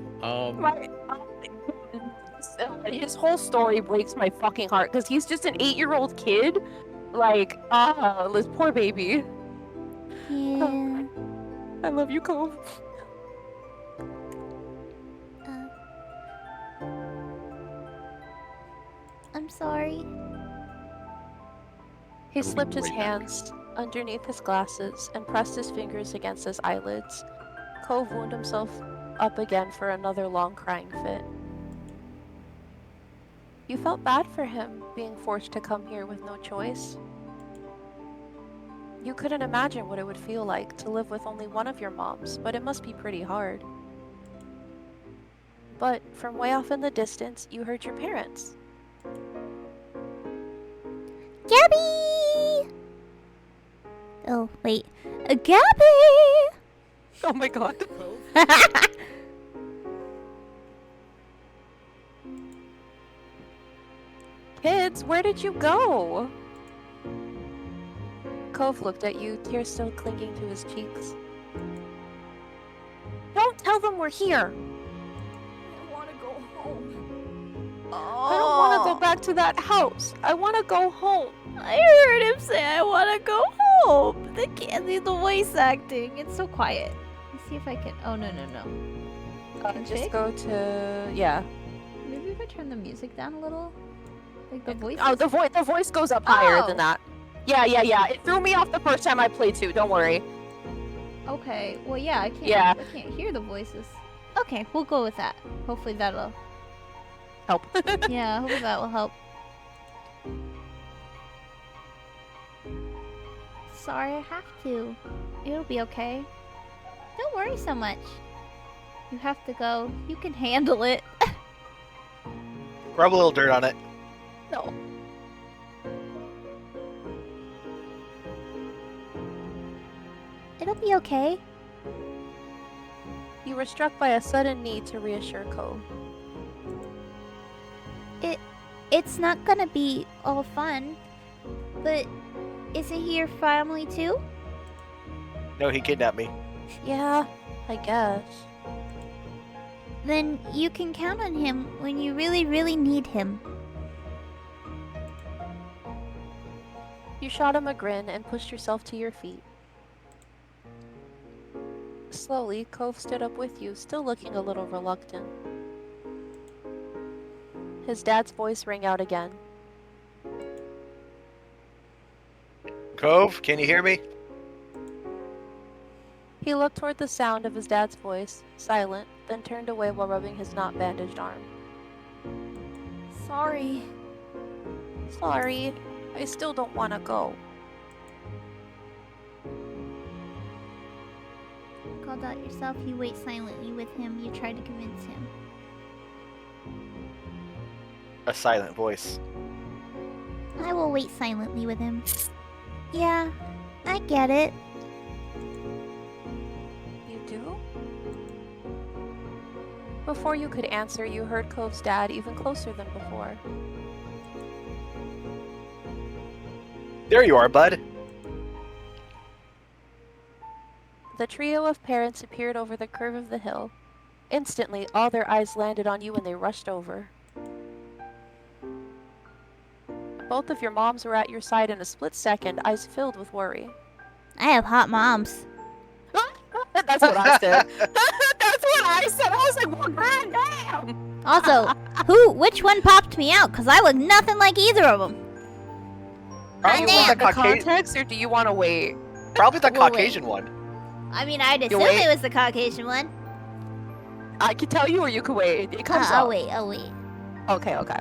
His whole story breaks my fucking heart because he's just an 8-year-old kid. Like, this poor baby. Yeah. I love you, Cove. I'm sorry. He slipped his hands underneath his glasses and pressed his fingers against his eyelids. Cove wound himself up again for another long crying fit. You felt bad for him, being forced to come here with no choice. You couldn't imagine what it would feel like to live with only one of your moms, but it must be pretty hard. But from way off in the distance, you heard your parents. Gabby! Oh, wait. Gabby! Oh my god. Kids, where did you go? Cove looked at you, tears still clinging to his cheeks. Don't tell them we're here! I want to go home. I don't want to go back to that house. I want to go home. I heard him say I want to go home. The voice acting. It's so quiet. Let's see if I can. Oh, no. Just go to... yeah. Maybe if I turn the music down a little? Like the voice? Oh, the voice goes up higher than that. Yeah. It threw me off the first time I played too. Don't worry. Okay. Well, yeah, I can't. Yeah. I can't hear the voices. Okay, we'll go with that. Hopefully that'll... Help. Yeah, hopefully that will help. Sorry, I have to. It'll be okay. Don't worry so much. You have to go. You can handle it. Rub a little dirt on it. No. It'll be okay. You were struck by a sudden need to reassure Cove. It's not gonna be all fun. But isn't he your family too? No, he kidnapped me. Yeah, I guess. Then you can count on him when you really, really need him. You shot him a grin and pushed yourself to your feet. Slowly, Cove stood up with you, still looking a little reluctant. His dad's voice rang out again. Cove, can you hear me? He looked toward the sound of his dad's voice, silent, then turned away while rubbing his not bandaged arm. Sorry. Sorry, I still don't want to go. Called out yourself, you wait silently with him. You try to convince him. A silent voice. I will wait silently with him. Yeah, I get it. You do? Before you could answer, you heard Cove's dad even closer than before. There you are, bud. The trio of parents appeared over the curve of the hill. Instantly, all their eyes landed on you and they rushed over. Both of your moms were at your side in a split second, eyes filled with worry. I have hot moms. That's what I said. That's what I said. I was like, well, goddamn. Also, which one popped me out? Cause I look nothing like either of them. Probably Do you want the the Caucasian. context or do you want to wait? Probably the We'll wait. Caucasian one. I mean, I'd assume wait? it was the Caucasian one. I can tell you or you can wait. It comes I'll up. wait, I'll wait. Okay, okay.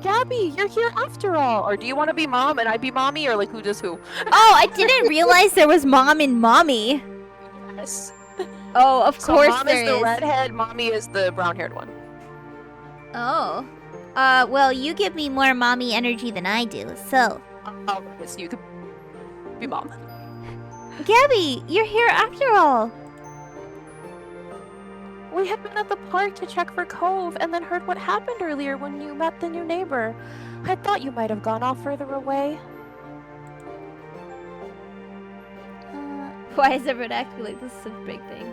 Gabby, you're here after all. Or do you want to be mom and I be mommy, or like who does who? Oh, I didn't realize there was mom and mommy. Yes. Oh, of So course mom there is the is. redhead, mommy is the brown-haired one. Oh. Well, you give me more mommy energy than I do, so. Oh, yes, you could be mom. Gabby, you're here after all. We had been at the park to check for Cove and then heard what happened earlier when you met the new neighbor. I thought you might have gone off further away. Why is everyone acting like this is a big thing?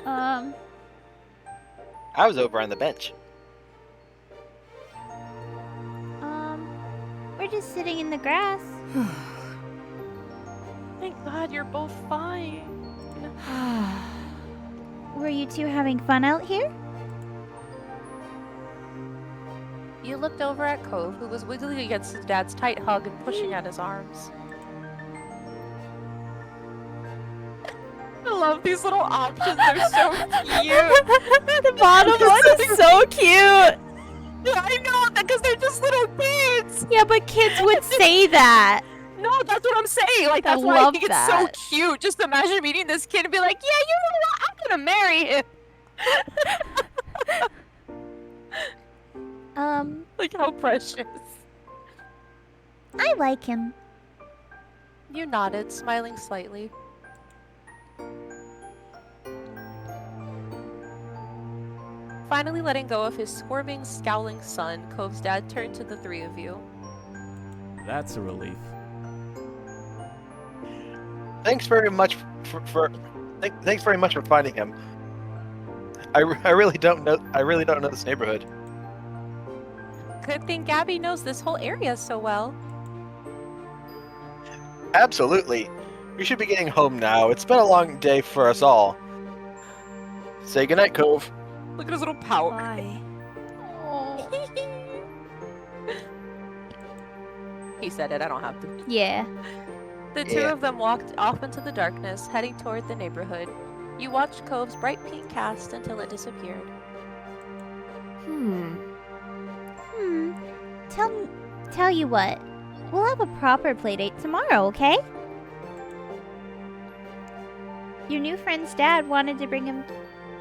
I was over on the bench. We're just sitting in the grass. Thank God you're both fine. Were you two having fun out here? You looked over at Cove, who was wiggling against his dad's tight hug and pushing at his arms. I love these little options, they're so cute! The bottom one is so cute! I know, because they're just little kids! Yeah, but kids would say that. No, that's what I'm saying. Like, I that's why I love think that. it's so cute. Just imagine meeting this kid and be like, yeah, you know what? I'm gonna marry him. Like, how precious. I like him. You nodded, smiling slightly. Finally letting go of his squirming, scowling son, Cove's dad turned to the three of you. That's a relief. Thanks very much thanks very much for finding him. I really don't know this neighborhood. Good thing Gabby knows this whole area so well. Absolutely. We should be getting home now. It's been a long day for us all. Say goodnight, Cove. Look at his little pout. Bye. He said it, I don't have to. Yeah. The two Yeah. of them walked off into the darkness, heading toward the neighborhood. You watched Cove's bright pink cast until it disappeared. Hmm. Tell you what. We'll have a proper playdate tomorrow, okay? Your new friend's dad wanted to bring him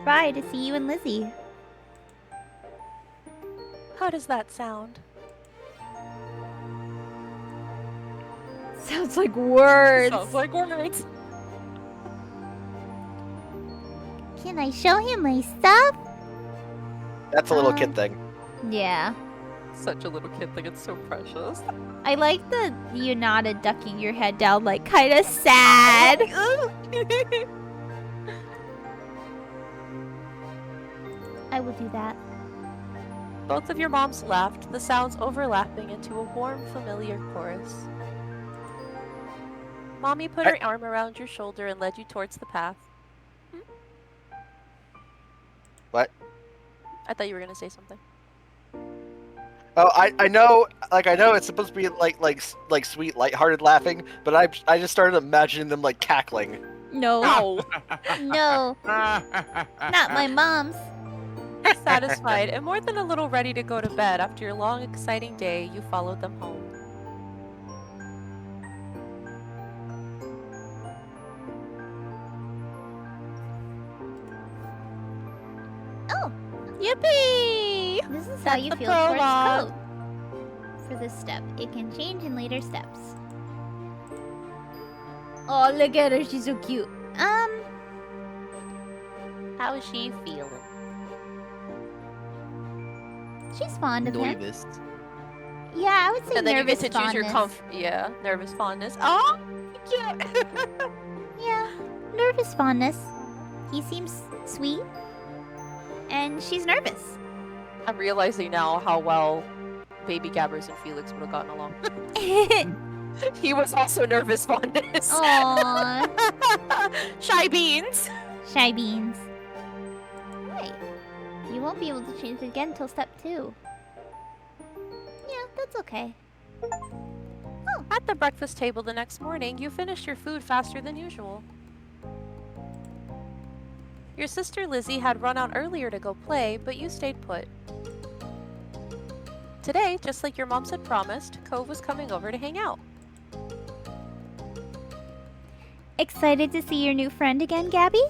by to see you and Lizzie. How does that sound? Sounds like words. Sounds like words. Can I show him my stuff? That's a little kid thing. Yeah. Such a little kid thing, it's so precious. I like the you nodded ducking your head down like kinda sad. I will do that. Both of your moms laughed, the sounds overlapping into a warm, familiar chorus. Mommy put her arm around your shoulder and led you towards the path. What? I thought you were gonna say something. Oh, I know, like I know it's supposed to be like sweet, lighthearted laughing, but I just started imagining them like cackling. No. No. Not my mom's. Satisfied and more than a little ready to go to bed after your long, exciting day, you followed them home. Oh, yippee! This is how That's you the feel towards prologue. code. For this step, it can change in later steps. Oh, look at her, she's so cute. How is she feeling? She's fond of him. Nervous. Yeah, I would say And then you nervous get to choose your fondness. nervous fondness. Oh, cute. Yeah, nervous fondness. He seems sweet. And she's nervous. I'm realizing now how well baby Gabbers and Felix would have gotten along. He was also nervous fondness. Aww. Shy beans. Shy beans. Right. You won't be able to change it again until step 2. Yeah, that's okay. At the breakfast table the next morning, you finished your food faster than usual. Your sister Lizzie had run out earlier to go play, but you stayed put. Today, just like your moms had promised, Cove was coming over to hang out. Excited to see your new friend again, Gabby?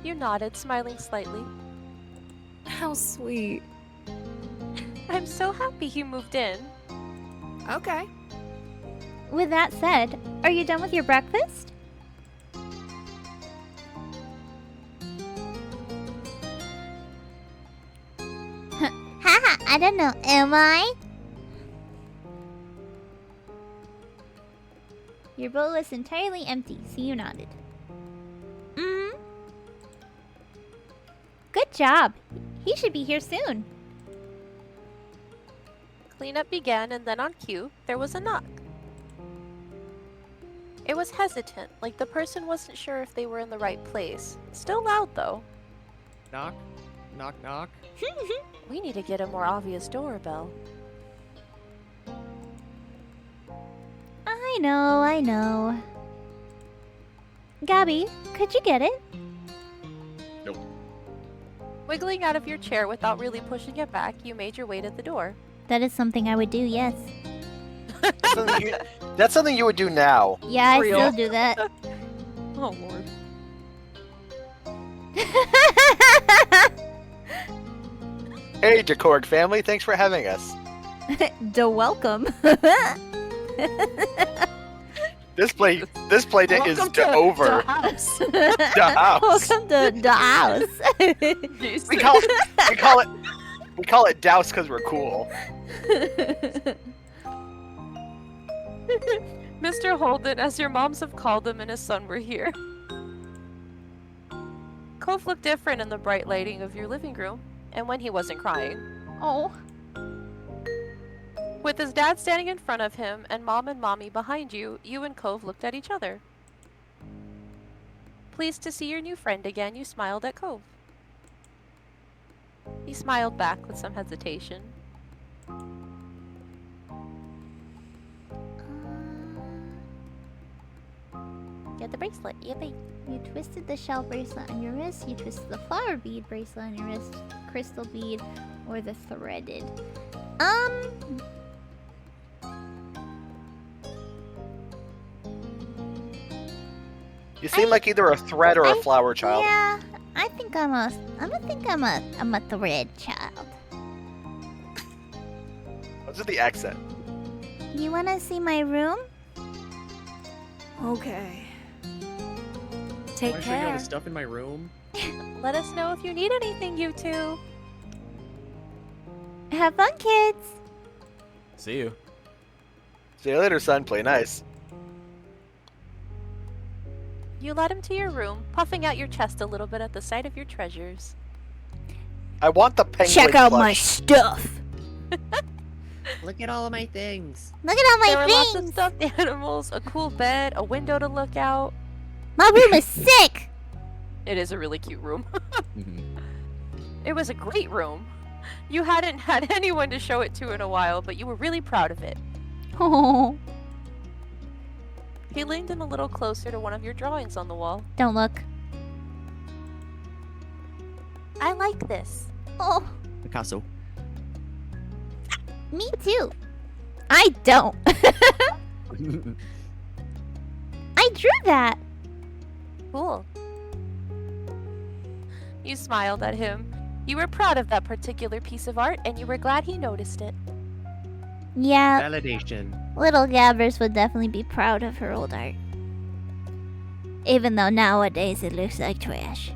You nodded, smiling slightly. How sweet. I'm so happy you moved in. Okay. With that said, are you done with your breakfast? Haha, I don't know, am I? Your bowl was entirely empty, so you nodded. Mm-hmm. Good job. He should be here soon. Cleanup began, and then on cue, there was a knock. It was hesitant, like the person wasn't sure if they were in the right place. Still loud, though. Knock, knock, knock. We need to get a more obvious doorbell. I know. Gabby, could you get it? Nope. Wiggling out of your chair without really pushing it back, you made your way to the door. That is something I would do, yes. That's something you would do now. Yeah, I Real. still do that. Oh, Lord. Hey, Decorg family, thanks for having us. The welcome. This play date is over. The house. The house. Welcome to the house. We call it douse because we're cool. Mr. Holden, as your moms have called him, and his son were here. Cove looked different in the bright lighting of your living room, and when he wasn't crying. Oh. With his dad standing in front of him and Mom and Mommy behind you, you and Cove looked at each other. Pleased to see your new friend again, you smiled at Cove. He smiled back with some hesitation. Get the bracelet. Yippee. You twisted the shell bracelet on your wrist. You twisted the flower bead bracelet on your wrist. Crystal bead or the threaded. You seem like either a thread or a flower child. Yeah, I think I'm a thread child. What's with the accent? You wanna see my room? Okay. I Take want to show you all care. the stuff in my room. Let us know if you need anything, you two. Have fun, kids. See you. See you later, son. Play nice. You led him to your room, puffing out your chest a little bit at the sight of your treasures. I want the penguin Check out my plush. stuff. Look at all of my things. Look at all There my were lots of things. stuffed animals, a cool bed, a window to look out. My room is sick. It is a really cute room. Mhm. It was a great room. You hadn't had anyone to show it to in a while, but you were really proud of it. Oh, He leaned in a little closer to one of your drawings on the wall. don't look. I like this. Oh, Picasso. me too. I don't. I drew that. Cool. You smiled at him. You were proud of that particular piece of art, and you were glad he noticed it. Yeah, Validation. little Gabbers would definitely be proud of her old art. Even though nowadays it looks like trash.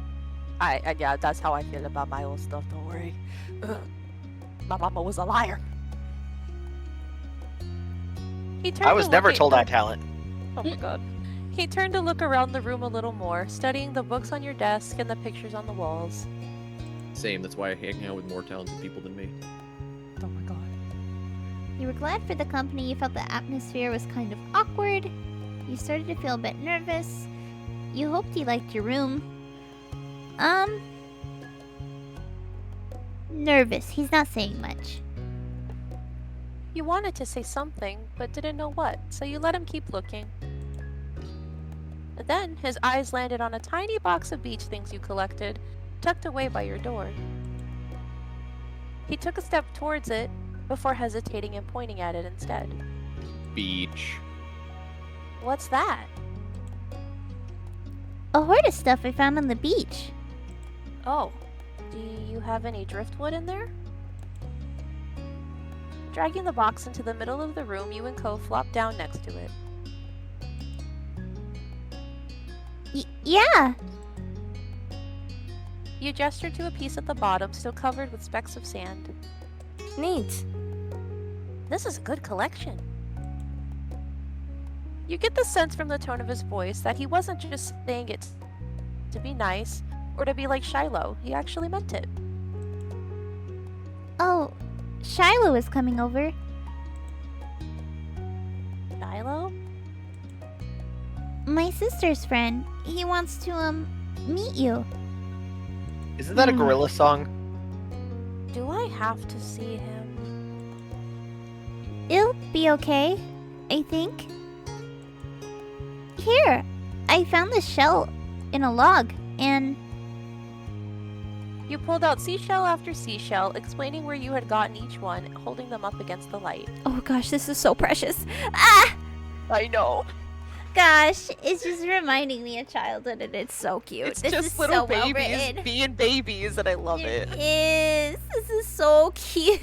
Yeah, that's how I feel about my old stuff. Don't worry. Ugh. My mama was a liar. He turned I was to never look at told you- that talent. Oh my god. He turned to look around the room a little more, studying the books on your desk and the pictures on the walls. Same. That's why I hang out with more talented people than me. Oh my god. You were glad for the company. You felt the atmosphere was kind of awkward. You started to feel a bit nervous. You hoped he liked your room. Nervous. He's not saying much. You wanted to say something, but didn't know what, so you let him keep looking. And then his eyes landed on a tiny box of beach things you collected, tucked away by your door. He took a step towards it before hesitating and pointing at it instead. Beach. What's that? A hoard of stuff I found on the beach. Oh, do you have any driftwood in there? Dragging the box into the middle of the room, you and Co flopped down next to it. Yeah. You gestured to a piece at the bottom, still covered with specks of sand. Neat. This is a good collection. You get the sense from the tone of his voice that he wasn't just saying it to be nice or to be like Shiloh. He actually meant it. Oh, Shiloh is coming over. Shiloh? My sister's friend. He wants to, meet you. Isn't that a gorilla song? Do I have to see him? It'll be okay, I think. Here, I found this shell in a log, and You pulled out seashell after seashell, explaining where you had gotten each one, holding them up against the light. oh gosh, this is so precious. Ah! I know. Gosh, it's just reminding me of childhood, and it's so cute. It's this just is little so well babies written. being babies, and I love It it. is. This is so cute.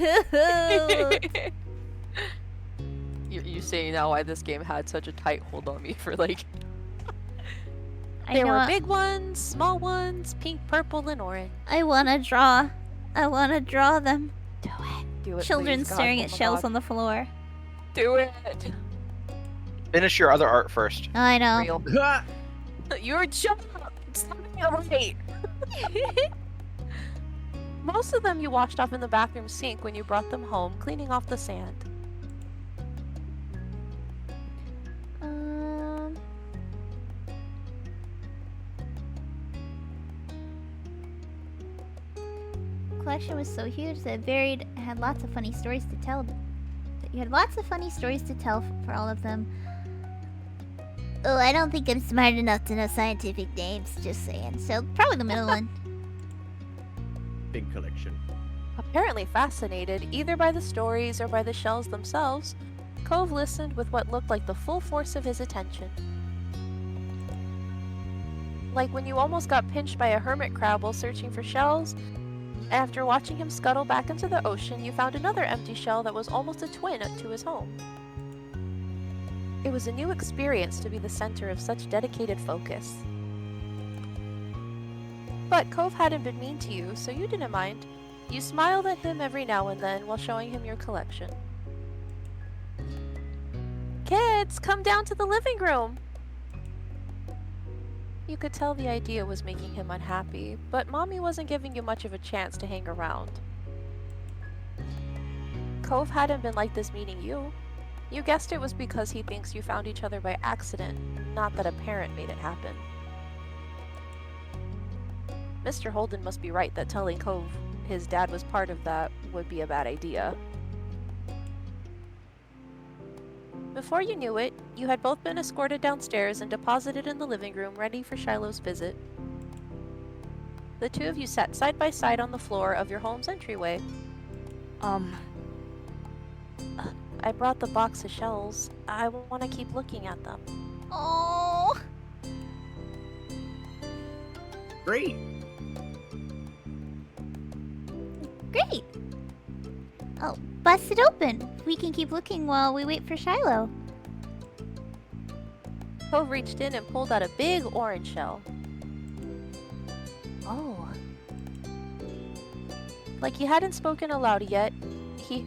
You see now why this game had such a tight hold on me for like. There were know. big ones, small ones, pink, purple, and orange. I wanna draw. I wanna draw them. Do it. Do it, Children please, God. staring Oh at my shells God. on the floor. Do it. Finish your other art first. I know. Real. Your job. Stop it right. Most of them you washed off in the bathroom sink when you brought them home, cleaning off the sand. Collection was so huge that it varied. It had lots of funny stories to tell. You had lots of funny stories to tell for all of them. Oh, I don't think I'm smart enough to know scientific names, just saying. So, probably the middle one. Big collection. Apparently fascinated either by the stories or by the shells themselves, Cove listened with what looked like the full force of his attention. Like when you almost got pinched by a hermit crab while searching for shells, and after watching him scuttle back into the ocean, you found another empty shell that was almost a twin to his home. It was a new experience to be the center of such dedicated focus. But Cove hadn't been mean to you, so you didn't mind. You smiled at him every now and then while showing him your collection. Kids, come down to the living room! You could tell the idea was making him unhappy, but Mommy wasn't giving you much of a chance to hang around. Cove hadn't been like this meeting you. You guessed it was because he thinks you found each other by accident, not that a parent made it happen. Mr. Holden must be right that telling Cove his dad was part of that would be a bad idea. Before you knew it, you had both been escorted downstairs and deposited in the living room ready for Shiloh's visit. The two of you sat side by side on the floor of your home's entryway. I brought the box of shells. I want to keep looking at them. Oh. Great. Great. Oh, bust it open. We can keep looking while we wait for Shiloh. Cove reached in and pulled out a big orange shell. Oh. Like he hadn't spoken aloud yet, he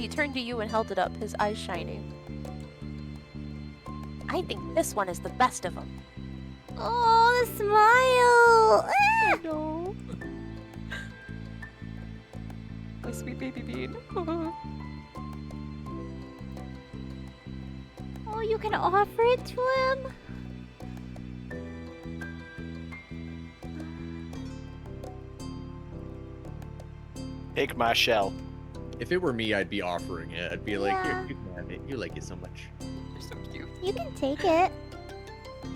turned to you and held it up, his eyes shining. I think this one is the best of them. Oh, the smile! I know. My sweet baby bean. Oh, you can offer it to him? Take my shell. If it were me, I'd be offering it. I'd be like, Yeah. here, you can have it. You like it so much. You're so cute. You can take it.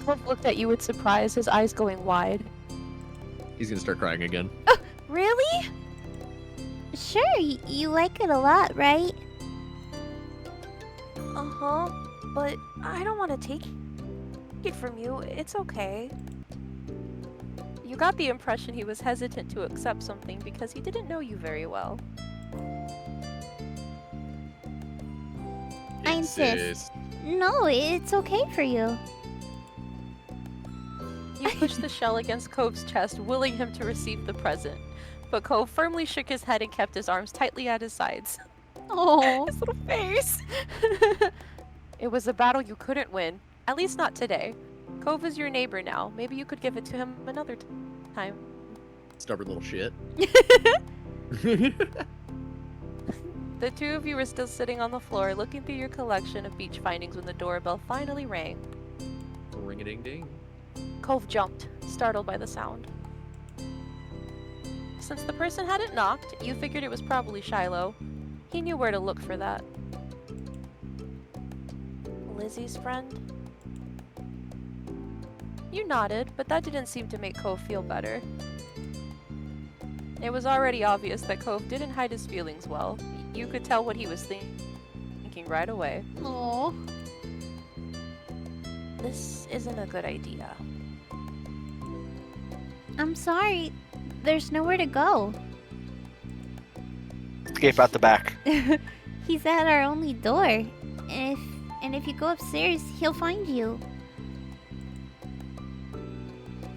Cove looked at you with surprise, his eyes going wide. He's gonna start crying again. Really? Sure, you like it a lot, right? Uh-huh. But I don't want to take it from you. It's okay. You got the impression he was hesitant to accept something because he didn't know you very well. I insist. No, it's okay for you. You pushed the shell against Cove's chest, willing him to receive the present. But Cove firmly shook his head and kept his arms tightly at his sides. Oh. His little face! It was a battle you couldn't win. At least not today. Cove is your neighbor now. Maybe you could give it to him another time. Stubborn little shit. The two of you were still sitting on the floor, looking through your collection of beach findings when the doorbell finally rang. Ring-a-ding-ding. Cove jumped, startled by the sound. Since the person hadn't knocked, you figured it was probably Shiloh. He knew where to look for that. Lizzie's friend? You nodded, but that didn't seem to make Cove feel better. It was already obvious that Cove didn't hide his feelings well. You could tell what he was thinking right away. Oh. This isn't a good idea. I'm sorry. There's nowhere to go. Escape out the back. He's at our only door. And if you go upstairs, he'll find you.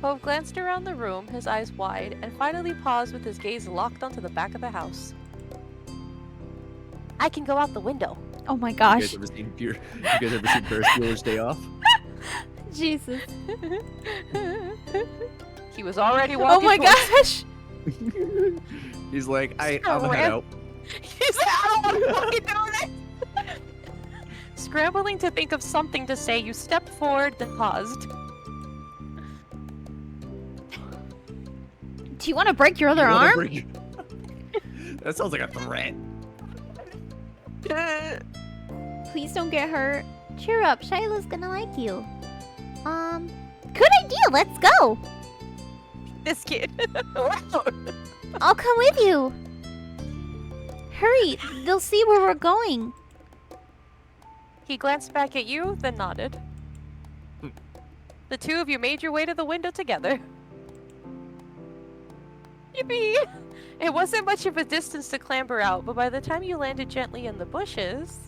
Cove glanced around the room, his eyes wide, and finally paused with his gaze locked onto the back of the house. I can go out the window. Oh my You gosh. guys ever seen Ferris Bueller's Day Off? Jesus. He was already Oh walking my towards- gosh. He's like, I'm So gonna head out. He's like, I don't want to fucking do this! Scrambling to think of something to say, you stepped forward, then paused. Do you want to break your other You wanna arm? bring- That sounds like a threat. Please don't get hurt. Cheer up. Shiloh's gonna like you. Good idea. Let's go. This kid. I'll come with you. Hurry. They'll see where we're going. He glanced back at you, then nodded. The two of you made your way to the window together. Yippee! It wasn't much of a distance to clamber out, but by the time you landed gently in the bushes,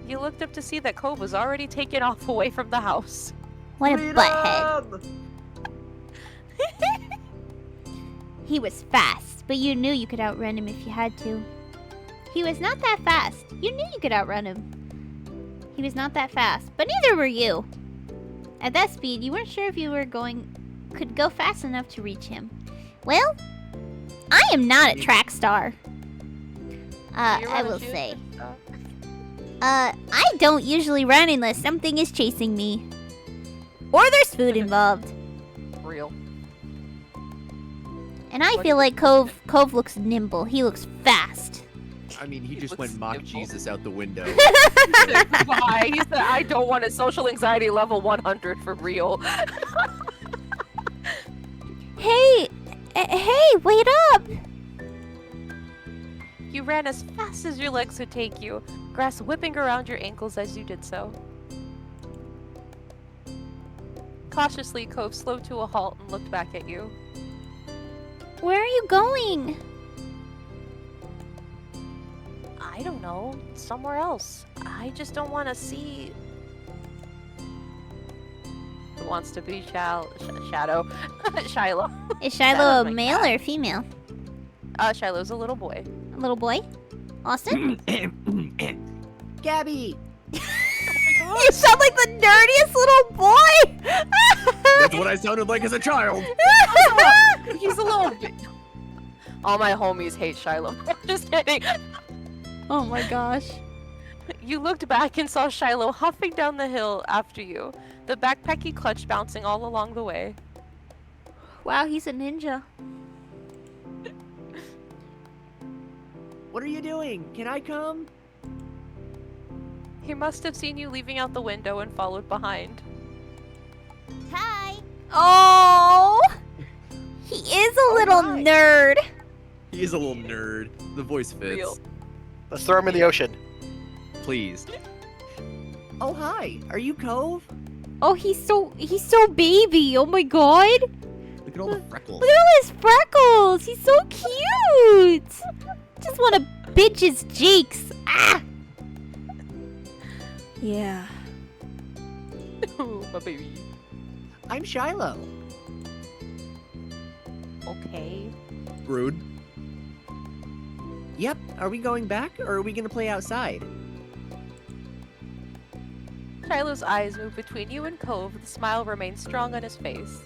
you looked up to see that Cove was already taken off away from the house. What a butthead. He was fast, but you knew you could outrun him if you had to. He was not that fast. You knew you could outrun him. He was not that fast, but neither were you. At that speed, you weren't sure if you could go fast enough to reach him. Well, I am not a track star. I will say. I don't usually run unless something is chasing me. Or there's food involved. Real. And I feel like Cove looks nimble. He looks fast. I mean, he just went mock Jesus out the window. Bye. He said, I don't want a social anxiety level 100 for real. Hey, wait up! You ran as fast as your legs would take you, grass whipping around your ankles as you did so. Cautiously, Cove slowed to a halt and looked back at you. Where are you going? I don't know. Somewhere else. I just don't want to see... Who wants to be Shadow? Shiloh. Is Shiloh a male or female? Shiloh's a little boy. A little boy? Austin? Gabby! You sound like the nerdiest little boy! That's what I sounded like as a child. He's a little bit... All my homies hate Shiloh. Just kidding. Oh my gosh. You looked back and saw Shiloh huffing down the hill after you, the backpack he clutched bouncing all along the way. Wow, he's a ninja. What are you doing? Can I come? He must have seen you leaving out the window and followed behind. Hi. Oh! He is a little hi. nerd. He is a little nerd. The voice fits. Real. Let's throw him in the ocean. Please. Oh, hi. Are you Cove? Oh, he's so baby. Oh my god. Look at all the freckles. Look at all his freckles. He's so cute. Just want to bitch his cheeks. Ah. Yeah. Oh, my baby. I'm Shiloh. Okay. Rude. Yep. Are we going back, or are we gonna play outside? Shiloh's eyes moved between you and Cove. The smile remained strong on his face.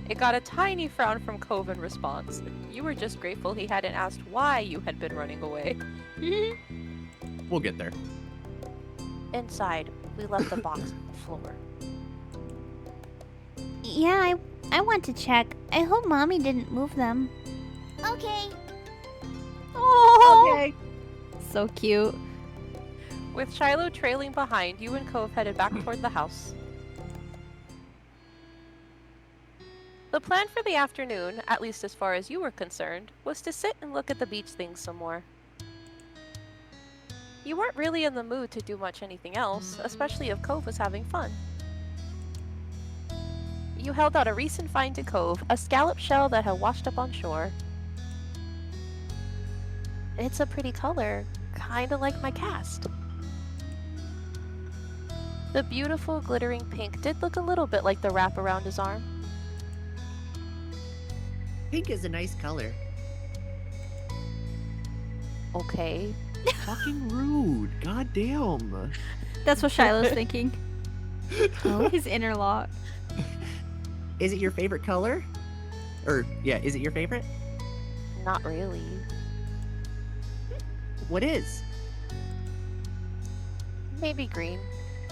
It got a tiny frown from Cove in response. You were just grateful he hadn't asked why you had been running away. We'll get there. Inside, we left the box on the floor. Yeah, I want to check. I hope Mommy didn't move them. Okay. Oh. Okay. So cute. With Shiloh trailing behind, you and Cove headed back toward the house. The plan for the afternoon, at least as far as you were concerned, was to sit and look at the beach things some more. You weren't really in the mood to do much anything else, especially if Cove was having fun. You held out a recent find to Cove, a scallop shell that had washed up on shore. It's a pretty color, kinda like my cast. The beautiful glittering pink did look a little bit like the wrap around his arm. Pink is a nice color. Okay. Fucking rude. God damn. That's what Shiloh's thinking. Oh, his inner lock. Is it your favorite color? Or, yeah, is it your favorite? Not really. What is? Maybe green.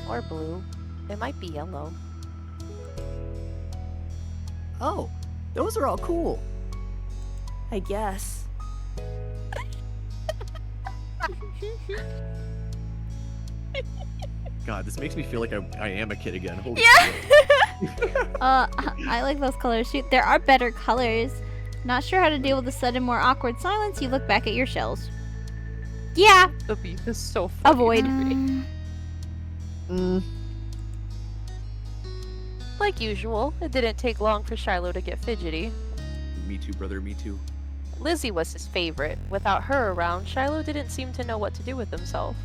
Or blue. It might be yellow. Oh, those are all cool. I guess. God, this makes me feel like I am a kid again. Holy Yeah. shit. I like those colors too. There are better colors. Not sure how to deal with the sudden, more awkward silence. You look back at your shells. Yeah. The beef is so funny. Avoid. Like usual, it didn't take long for Shiloh to get fidgety. Me too, brother. Me too. Lizzie was his favorite. Without her around, Shiloh didn't seem to know what to do with himself.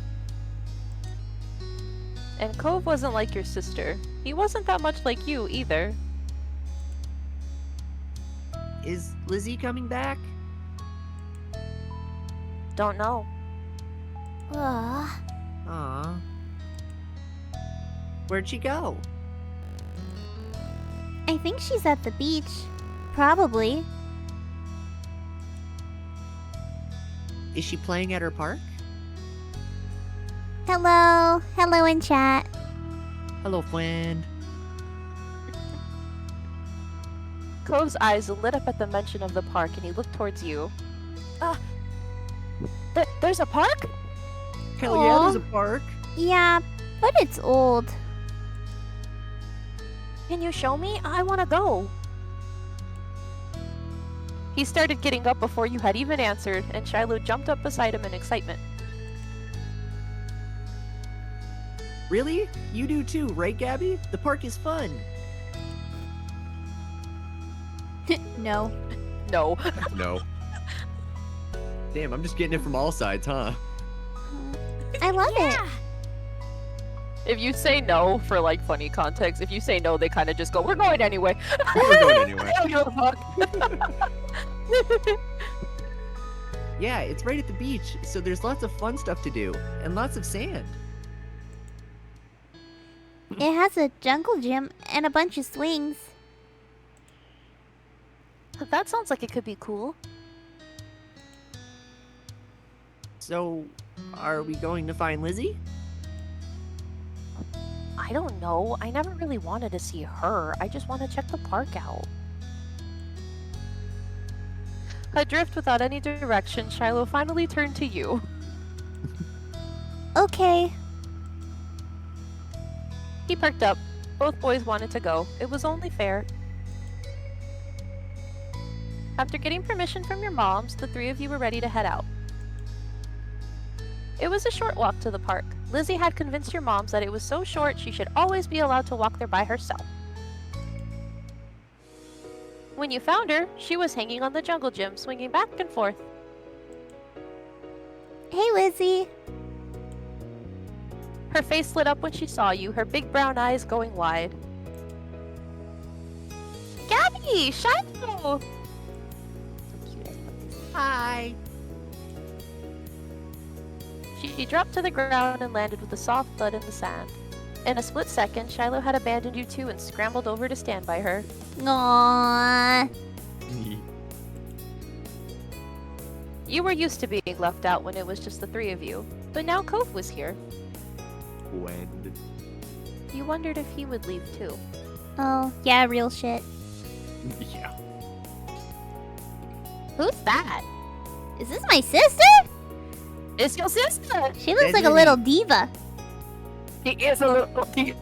And Cove wasn't like your sister. He wasn't that much like you, either. Is Lizzie coming back? Don't know. Ugh. Aw. Where'd she go? I think she's at the beach. Probably. Is she playing at her park? Hello. Hello in chat. Hello, friend. Cove's eyes lit up at the mention of the park, and he looked towards you. There's a park? Hell yeah, there's a park. Yeah, but it's old. Can you show me? I want to go. He started getting up before you had even answered, and Shiloh jumped up beside him in excitement. Really? You do too, right, Gabby? The park is fun. No. No. No. Damn, I'm just getting it from all sides, huh? I love it. If you say no for like funny context, if you say no, they kind of just go, "We're going anyway." We're going anyway. I don't give a fuck. Yeah, it's right at the beach, so there's lots of fun stuff to do, and lots of sand. It has a jungle gym and a bunch of swings. That sounds like it could be cool. So, are we going to find Lizzie? I don't know. I never really wanted to see her. I just want to check the park out. Adrift without any direction, Shiloh finally turned to you. Okay. He perked up. Both boys wanted to go. It was only fair. After getting permission from your moms, the three of you were ready to head out. It was a short walk to the park. Lizzie had convinced your moms that it was so short she should always be allowed to walk there by herself. When you found her, she was hanging on the jungle gym, swinging back and forth. Hey, Lizzie. Her face lit up when she saw you, her big brown eyes going wide. Gabby! Shiloh! Hi. She dropped to the ground and landed with a soft thud in the sand. In a split second, Shiloh had abandoned you two and scrambled over to stand by her. Aww. You were used to being left out when it was just the three of you, but now Cove was here. When? You wondered if he would leave too. Oh, yeah, real shit. Yeah. Who's that? Is this my sister? It's your sister! She looks like a little diva. She is a little diva.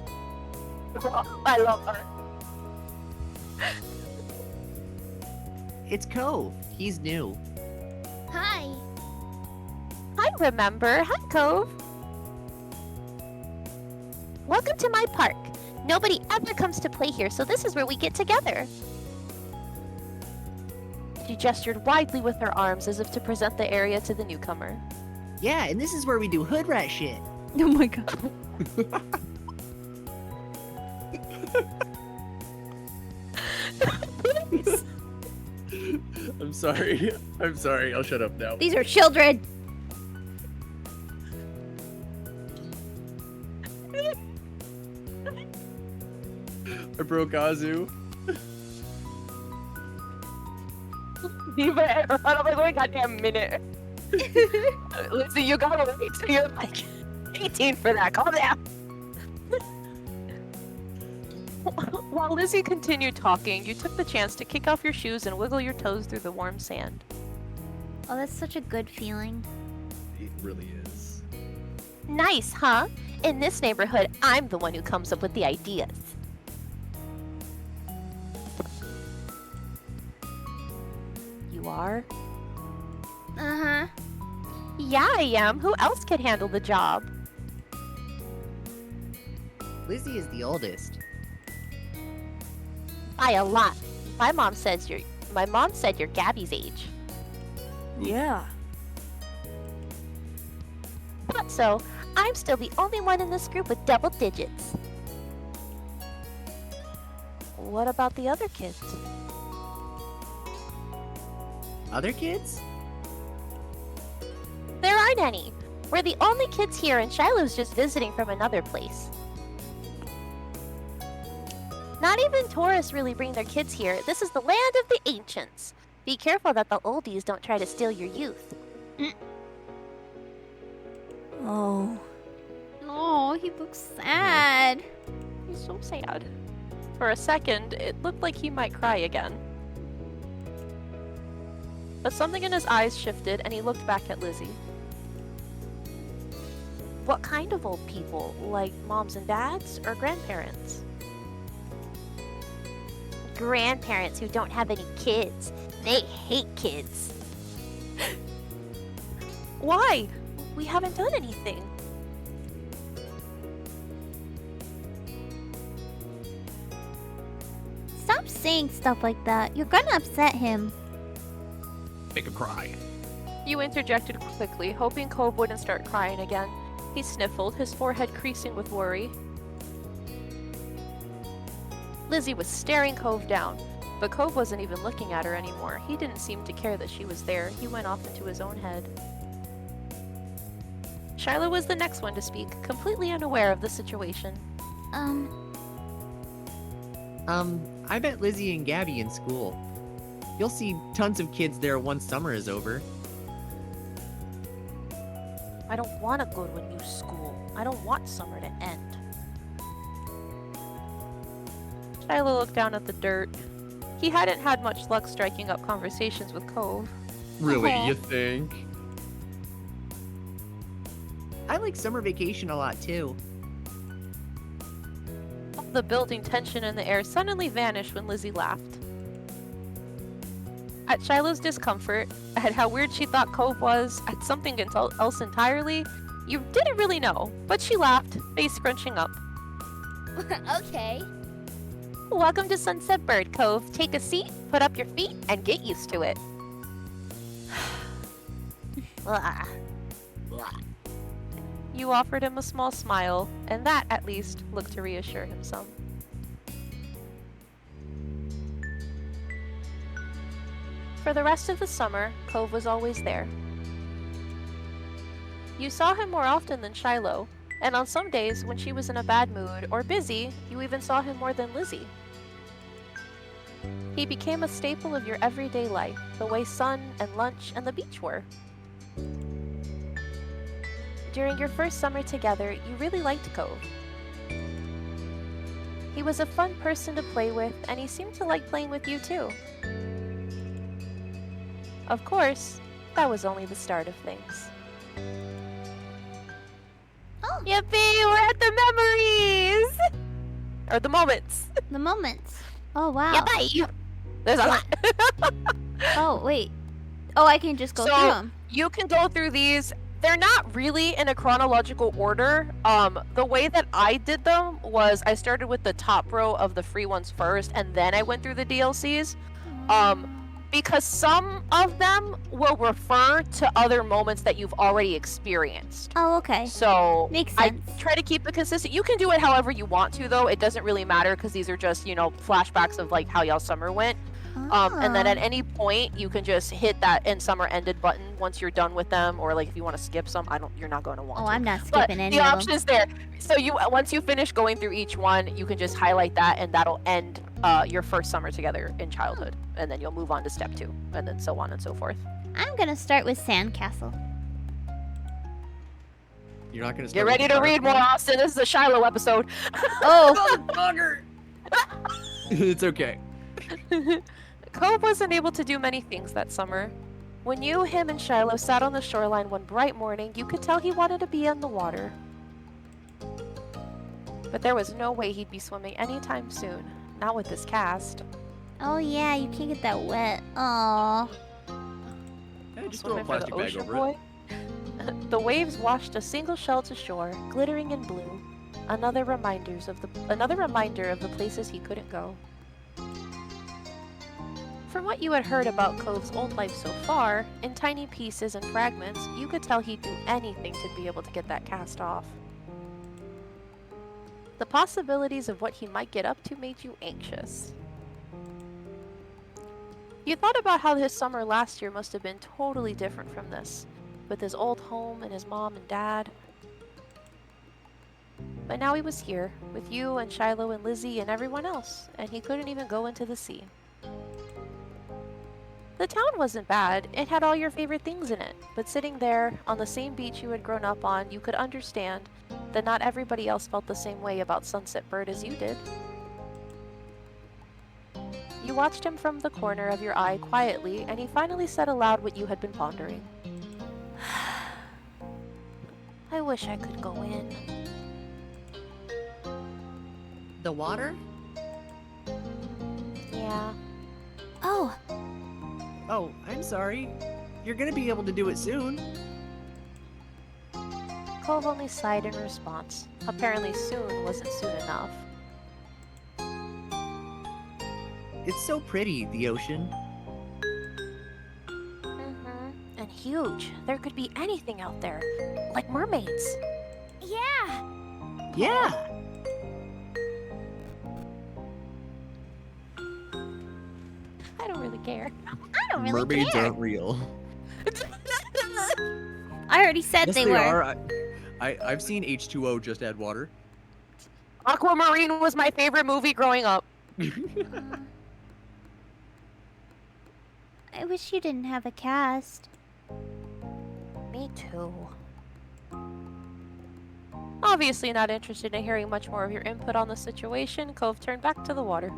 I love her. It's Cove. He's new. Hi. I remember. Hi, Cove. Welcome to my park. Nobody ever comes to play here, so this is where we get together. She gestured widely with her arms as if to present the area to the newcomer. Yeah, and this is where we do hood rat shit. Oh my god. I'm sorry. I'm sorry. I'll shut up now. These are children. I broke Azu. Diva, I don't like a goddamn minute. Lizzie, you gotta wait till you're like 18 for that. Calm down. While Lizzie continued talking, you took the chance to kick off your shoes and wiggle your toes through the warm sand. Oh, that's such a good feeling. It really is. Nice, huh? In this neighborhood, I'm the one who comes up with the ideas. You are? Uh-huh. Yeah, I am. Who else could handle the job? Lizzie is the oldest. By a lot. My mom said you're Gabby's age. Yeah. But so, I'm still the only one in this group with double digits. What about the other kids? Other kids? There aren't any. We're the only kids here, and Shiloh's just visiting from another place. Not even tourists really bring their kids here. This is the land of the ancients. Be careful that the oldies don't try to steal your youth. Oh. Oh, he looks sad. He's so sad. For a second, it looked like he might cry again. But something in his eyes shifted, and he looked back at Lizzie. What kind of old people? Like moms and dads, or grandparents? Grandparents who don't have any kids. They hate kids. Why? We haven't done anything. Stop saying stuff like that. You're gonna upset him. Make him cry. You interjected quickly, hoping Cove wouldn't start crying again. He sniffled, his forehead creasing with worry. Lizzie was staring Cove down, but Cove wasn't even looking at her anymore. He didn't seem to care that she was there. He went off into his own head. Shiloh was the next one to speak, completely unaware of the situation. I met Lizzie and Gabby in school. You'll see tons of kids there once summer is over. I don't want to go to a new school. I don't want summer to end. Shiloh looked down at the dirt. He hadn't had much luck striking up conversations with Cove. Really, Uh-huh. you think? I like summer vacation a lot too. The building tension in the air suddenly vanished when Lizzie laughed. At Shiloh's discomfort, at how weird she thought Cove was, at something else entirely, you didn't really know, but she laughed, face scrunching up. Okay. Welcome to Sunset Bird Cove. Take a seat, put up your feet, and get used to it. Blah. Blah. You offered him a small smile, and that, at least, looked to reassure him some. For the rest of the summer, Cove was always there. You saw him more often than Shiloh, and on some days when she was in a bad mood or busy, you even saw him more than Lizzie. He became a staple of your everyday life, the way sun and lunch and the beach were. During your first summer together, you really liked Cove. He was a fun person to play with, and he seemed to like playing with you too. Of course, that was only the start of things. Oh. Yippee! We're at the memories! Or the moments. The moments. Oh, wow. Yippee! There's a lot. Oh, wait. Oh, I can just go So- through them. You can go through these. They're not really in a chronological order. The way that I did them was I started with the top row of the free ones first, and then I went through the DLCs. Because some of them will refer to other moments that you've already experienced. Oh, okay. So Makes I sense. try to keep it consistent. You can do it however you want to, though. It doesn't really matter because these are just, flashbacks of like how y'all summer went. And then at any point, you can just hit that "end summer ended" button once you're done with them, or like if you want to skip some, you're not going to want Oh, to. I'm not But skipping any the of them. option is there. So once you finish going through each one, you can just highlight that, and that'll end your first summer together in childhood, and then you'll move on to step 2, and then so on and so forth. I'm gonna start with Sandcastle. You're not gonna Get ready to read more, Austin. This is a Shiloh episode. Oh, It's okay. Cove wasn't able to do many things that summer. When you, him, and Shiloh sat on the shoreline one bright morning, you could tell he wanted to be in the water. But there was no way he'd be swimming anytime soon. Not with this cast. Oh yeah, you can't get that wet. Aww. Yeah, just throw a Swimming for the plastic bag ocean over boy. The waves washed a single shell to shore, glittering in blue. Another reminder of the places he couldn't go. From what you had heard about Cove's old life so far, in tiny pieces and fragments, you could tell he'd do anything to be able to get that cast off. The possibilities of what he might get up to made you anxious. You thought about how his summer last year must have been totally different from this, with his old home and his mom and dad. But now he was here, with you and Shiloh and Lizzie and everyone else, and he couldn't even go into the sea. The town wasn't bad, it had all your favorite things in it, but sitting there, on the same beach you had grown up on, you could understand that not everybody else felt the same way about Sunset Bird as you did. You watched him from the corner of your eye quietly, and he finally said aloud what you had been pondering. I wish I could go in. The water? Yeah. Oh, Oh, I'm sorry. You're gonna be able to do it soon. Cove only sighed in response. Apparently soon wasn't soon enough. It's so pretty, the ocean. And huge. There could be anything out there. Like mermaids. yeah. Yeah! I don't really care. I don't really Mermaids care. aren't real. I already said Yes, they they were. are. I've seen H2O just add water. Aquamarine was my favorite movie growing up. I wish you didn't have a cast. Me too. Obviously not interested in hearing much more of your input on the situation, Cove turned back to the water.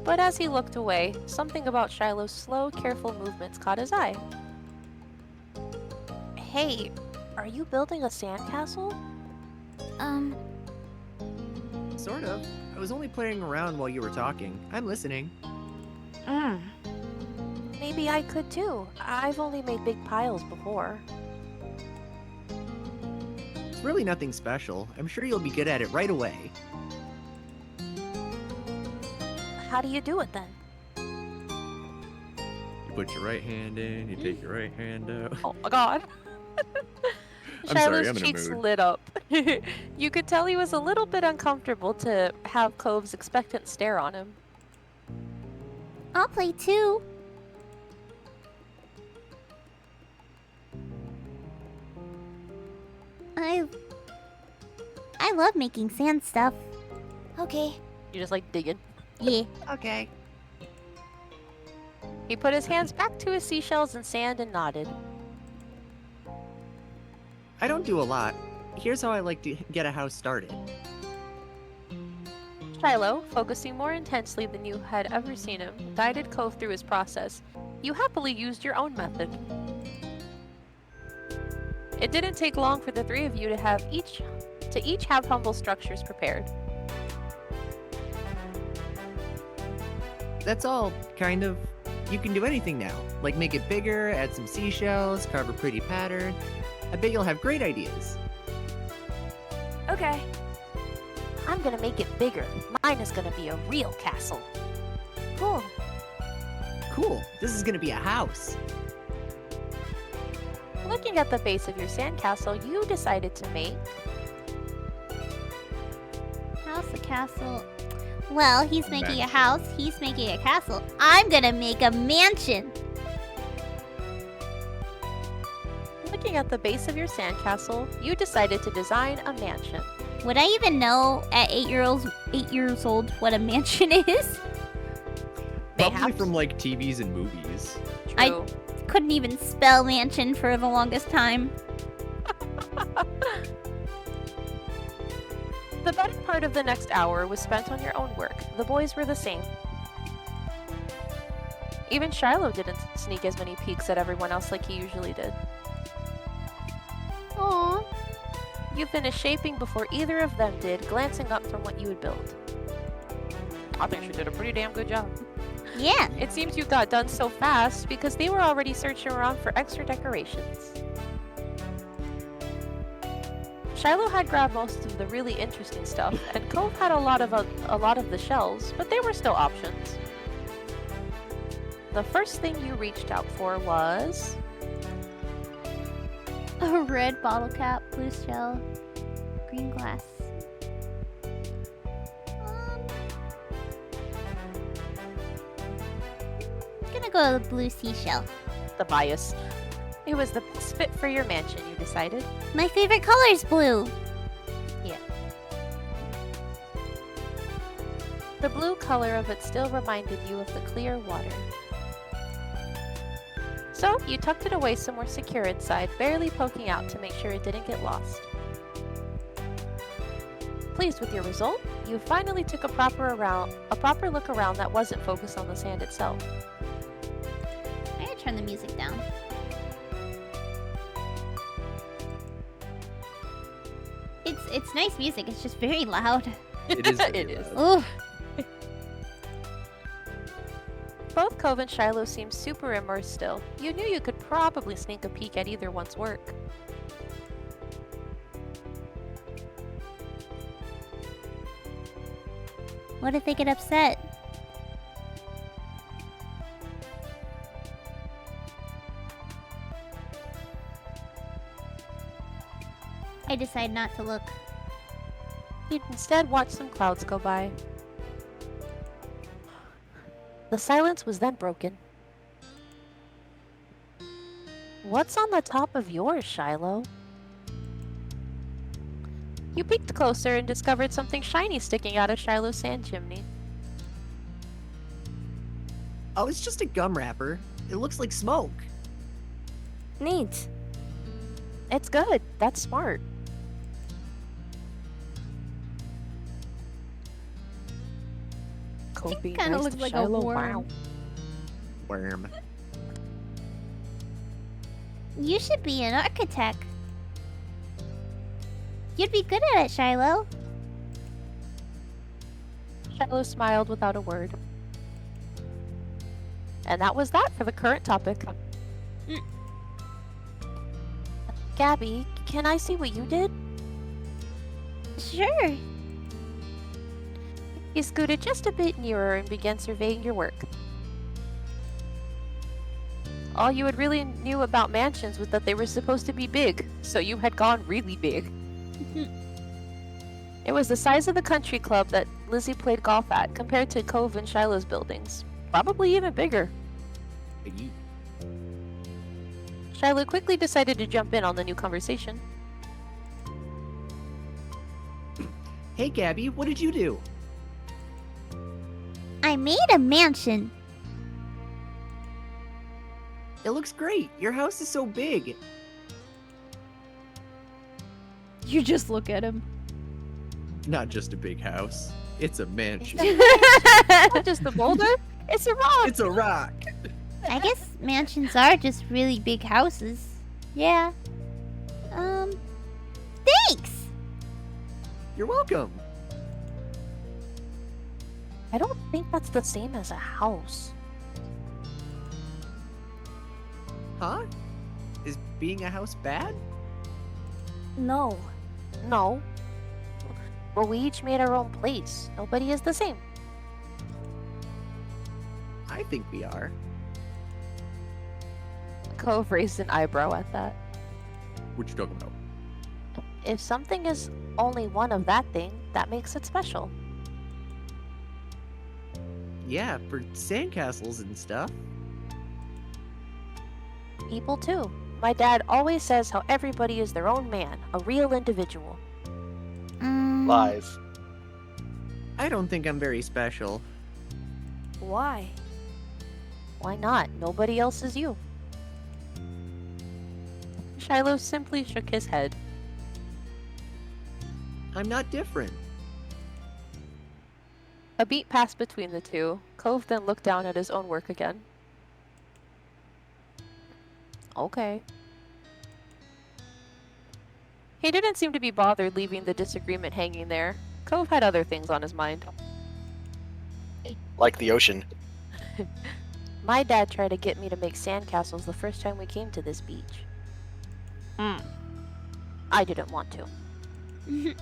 But as he looked away, something about Shiloh's slow, careful movements caught his eye. Hey, are you building a sandcastle? Sort of. I was only playing around while you were talking. I'm listening. Maybe I could too. I've only made big piles before. It's really nothing special. I'm sure you'll be good at it right away. How do you do it then? You put your right hand in, you take your right hand out. Oh my god. I'm sorry, Shiloh's I'm in a cheeks mood. lit up. You could tell he was a little bit uncomfortable to have Cove's expectant stare on him. I'll play too. I love making sand stuff. Okay. You're just like digging. Yeah. Okay. He put his hands back to his seashells and sand and nodded. I don't do a lot. Here's how I like to get a house started. Shiloh, focusing more intensely than you had ever seen him, guided Cove through his process. You happily used your own method. It didn't take long for the three of you to each have humble structures prepared. That's all, kind of. You can do anything now, like make it bigger, add some seashells, carve a pretty pattern. I bet you'll have great ideas. Okay. I'm gonna make it bigger. Mine is gonna be a real castle. Cool. Cool, this is gonna be a house. Looking at the base of your sandcastle, you decided to make House, a castle. Well, he's making a house. He's making a castle. I'm gonna make a mansion. Looking at the base of your sandcastle, you decided to design a mansion. Would I even know at 8 years old what a mansion is? Probably Mayhaps. from like TVs and movies. I- True. Couldn't even spell mansion for the longest time. The better part of the next hour was spent on your own work. The boys were the same. Even Shiloh didn't sneak as many peeks at everyone else like he usually did. Aw. You finished shaping before either of them did, glancing up from what you had built. I think she did a pretty damn good job. Yeah. It seems you got done so fast because they were already searching around for extra decorations. Shiloh had grabbed most of the really interesting stuff, and Cove had a lot of the shells, but they were still options. The first thing you reached out for was A red bottle cap, blue shell, green glass. Gonna go with the blue seashell. the bias. It was the best fit for your mansion, you decided. My favorite color is blue. The blue color of it still reminded you of the clear water. So, you tucked it away somewhere secure inside, barely poking out to make sure it didn't get lost. Pleased with your result, you finally took a proper look around that wasn't focused on the sand itself. I'm gonna turn the music down. It's nice music, it's just very loud. It is. It is. Ooh. Both Cove and Shiloh seemed super immersed still. You knew you could probably sneak a peek at either one's work. What if they get upset? I decide not to look. You'd instead watch some clouds go by. The silence was then broken. What's on the top of yours, Shiloh? You peeked closer and discovered something shiny sticking out of Shiloh's sand chimney. Oh, it's just a gum wrapper. It looks like smoke. Neat. It's good. That's smart. Cove being kinda nice looks to like a Shiloh. worm. Wow. Worm. You should be an architect. You'd be good at it, Shiloh. Shiloh smiled without a word. And that was that for the current topic. Gabby, can I see what you did? Sure. He scooted just a bit nearer and began surveying your work. All you had really knew about mansions was that they were supposed to be big, so you had gone really big. It was the size of the country club that Lizzie played golf at compared to Cove and Shiloh's buildings. Probably even bigger. Shiloh quickly decided to jump in on the new conversation. Hey, Gabby, what did you do? I made a mansion. It looks great. Your house is so big. You just look at him. Not just a big house. It's a mansion. Not just a boulder, it's a rock! It's a rock. I guess mansions are just really big houses. Yeah. Thanks! You're welcome. I don't think that's the same as a house. Huh? Is being a house bad? No. No. Well, we each made our own place. Nobody is the same. I think we are. Cove raised an eyebrow at that. What you talking about? If something is only one of that thing, that makes it special. Yeah, for sandcastles and stuff. People too. My dad always says how everybody is their own man, a real individual. Lies. I don't think I'm very special. Why? Why not? Nobody else is you. Shiloh simply shook his head. I'm not different. A beat passed between the two. Cove then looked down at his own work again. Okay. He didn't seem to be bothered leaving the disagreement hanging there. Cove had other things on his mind. Like the ocean. My dad tried to get me to make sandcastles the first time we came to this beach. I didn't want to.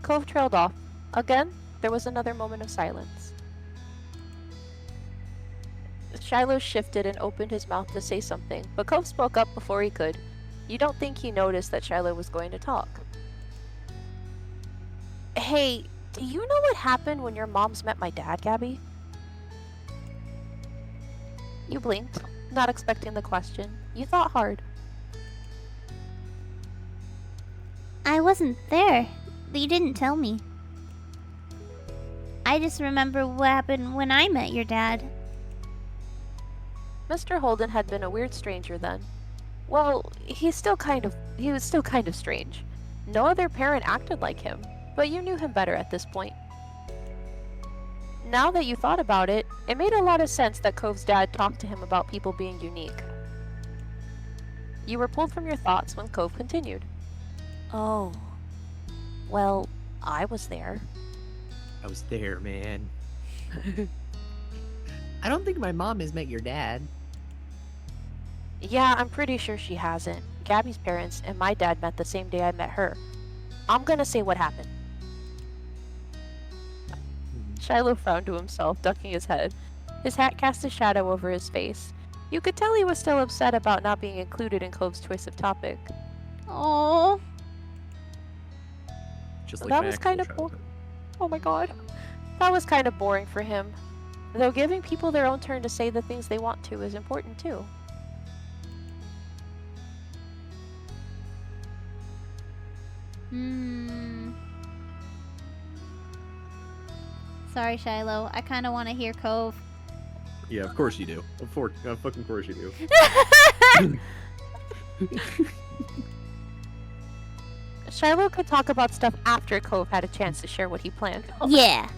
Cove trailed off. Again, there was another moment of silence. Shiloh shifted and opened his mouth to say something, but Cove spoke up before he could. You don't think he noticed that Shiloh was going to talk. Hey, do you know what happened when your moms met my dad, Gabby? You blinked, not expecting the question. You thought hard. I wasn't there. You didn't tell me. I just remember what happened when I met your dad. Mr. Holden had been a weird stranger then. Well, he was still kind of strange. No other parent acted like him, but you knew him better at this point. Now that you thought about it, it made a lot of sense that Cove's dad talked to him about people being unique. You were pulled from your thoughts when Cove continued. Oh. Well, I was there. I was there, man. I don't think my mom has met your dad. Yeah, I'm pretty sure she hasn't. Gabby's parents and my dad met the same day I met her. I'm gonna say what happened. Shiloh frowned to himself, ducking his head. His hat cast a shadow over his face. You could tell he was still upset about not being included in Cove's choice of topic. Oh. Just like That my was actual kind of childhood. Oh my god. That was kind of boring for him. Though giving people their own turn to say the things they want to is important too. Sorry, Shiloh. I kind of want to hear Cove. Yeah, of course you do. Of fucking course you do. Shiloh could talk about stuff after Cove had a chance to share what he planned. Yeah.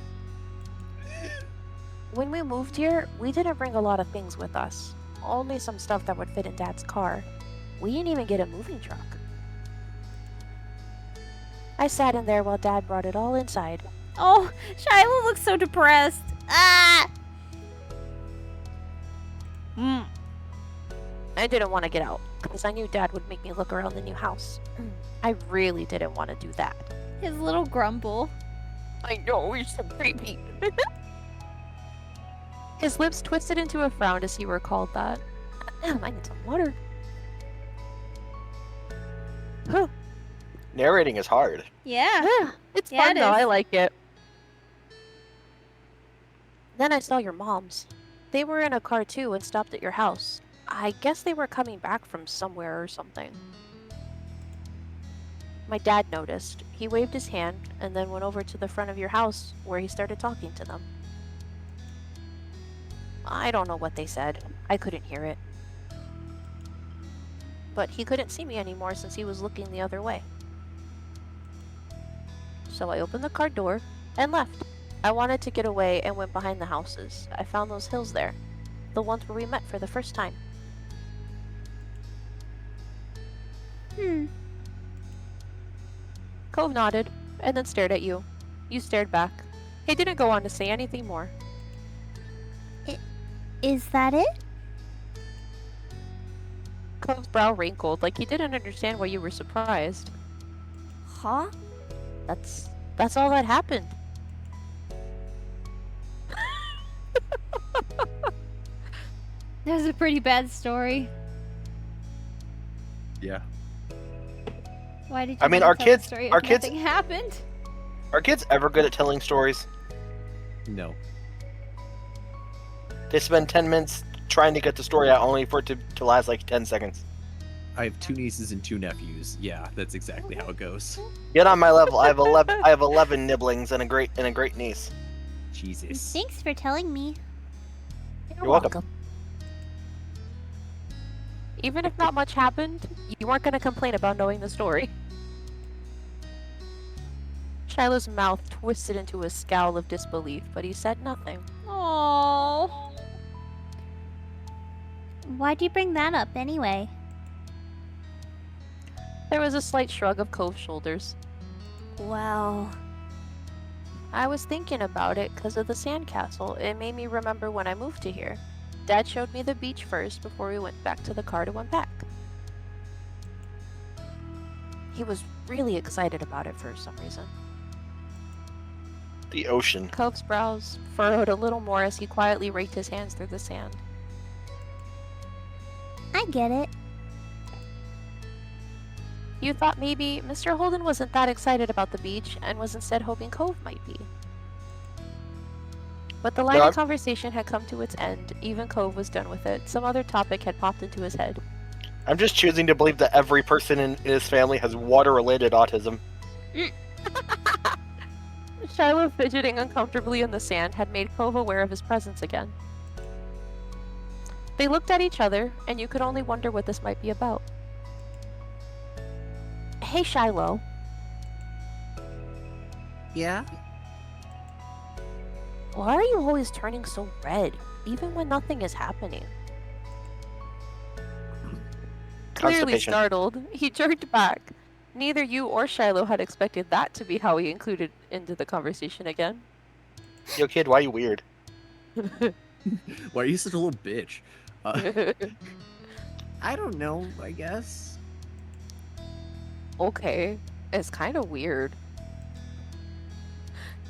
When we moved here, we didn't bring a lot of things with us. Only some stuff that would fit in Dad's car. We didn't even get a moving truck. I sat in there while Dad brought it all inside. Oh, Shiloh looks so depressed. Ah! I didn't want to get out, because I knew Dad would make me look around the new house. I really didn't want to do that. His little grumble. I know, he's so creepy. His lips twisted into a frown as he recalled that. I need some water. Narrating is hard. Yeah. It's Yeah, fun it though, is. I like it. Then I saw your moms. They were in a car too and stopped at your house. I guess they were coming back from somewhere or something. My dad noticed. He waved his hand and then went over to the front of your house where he started talking to them. I don't know what they said. I couldn't hear it. But he couldn't see me anymore since he was looking the other way. So I opened the car door and left. I wanted to get away and went behind the houses. I found those hills there. The ones where we met for the first time. Cove nodded, and then stared at you. You stared back. He didn't go on to say anything more. Is that it? Cove's brow wrinkled, like he didn't understand why you were surprised. Huh? That's all that happened. That was a pretty bad story. Yeah. Why did you I mean, wanna our tell the kids- story if our kids- nothing happened? Are kids ever good at telling stories? No. They spend 10 minutes trying to get the story out only for it to last like 10 seconds. I have 2 nieces and 2 nephews. Yeah, that's exactly how it goes. Get on my level. I have 11 nibblings and a great niece. Jesus. Thanks for telling me. You're welcome. Even if not much happened, you weren't going to complain about knowing the story. Shiloh's mouth twisted into a scowl of disbelief, but he said nothing. Oh. Why'd you bring that up anyway? There was a slight shrug of Cove's shoulders. Well, I was thinking about it because of the sandcastle. It made me remember when I moved to here. Dad showed me the beach first before we went back to the car to unpack. He was really excited about it for some reason. The ocean. Cove's brows furrowed a little more as he quietly raked his hands through the sand. I get it. You thought maybe Mr. Holden wasn't that excited about the beach and was instead hoping Cove might be. But the line No, of conversation had come to its end. Even Cove was done with it. Some other topic had popped into his head. I'm just choosing to believe that every person in his family has water-related autism. Shiloh fidgeting uncomfortably in the sand had made Cove aware of his presence again. They looked at each other, and you could only wonder what this might be about. Hey, Shiloh. Yeah? Why are you always turning so red, even when nothing is happening? Clearly Constipation. startled, he jerked back. Neither you or Shiloh had expected that to be how he included into the conversation again. Yo, kid, why are you weird? Why are you such a little bitch? I don't know, I guess. Okay, it's kind of weird.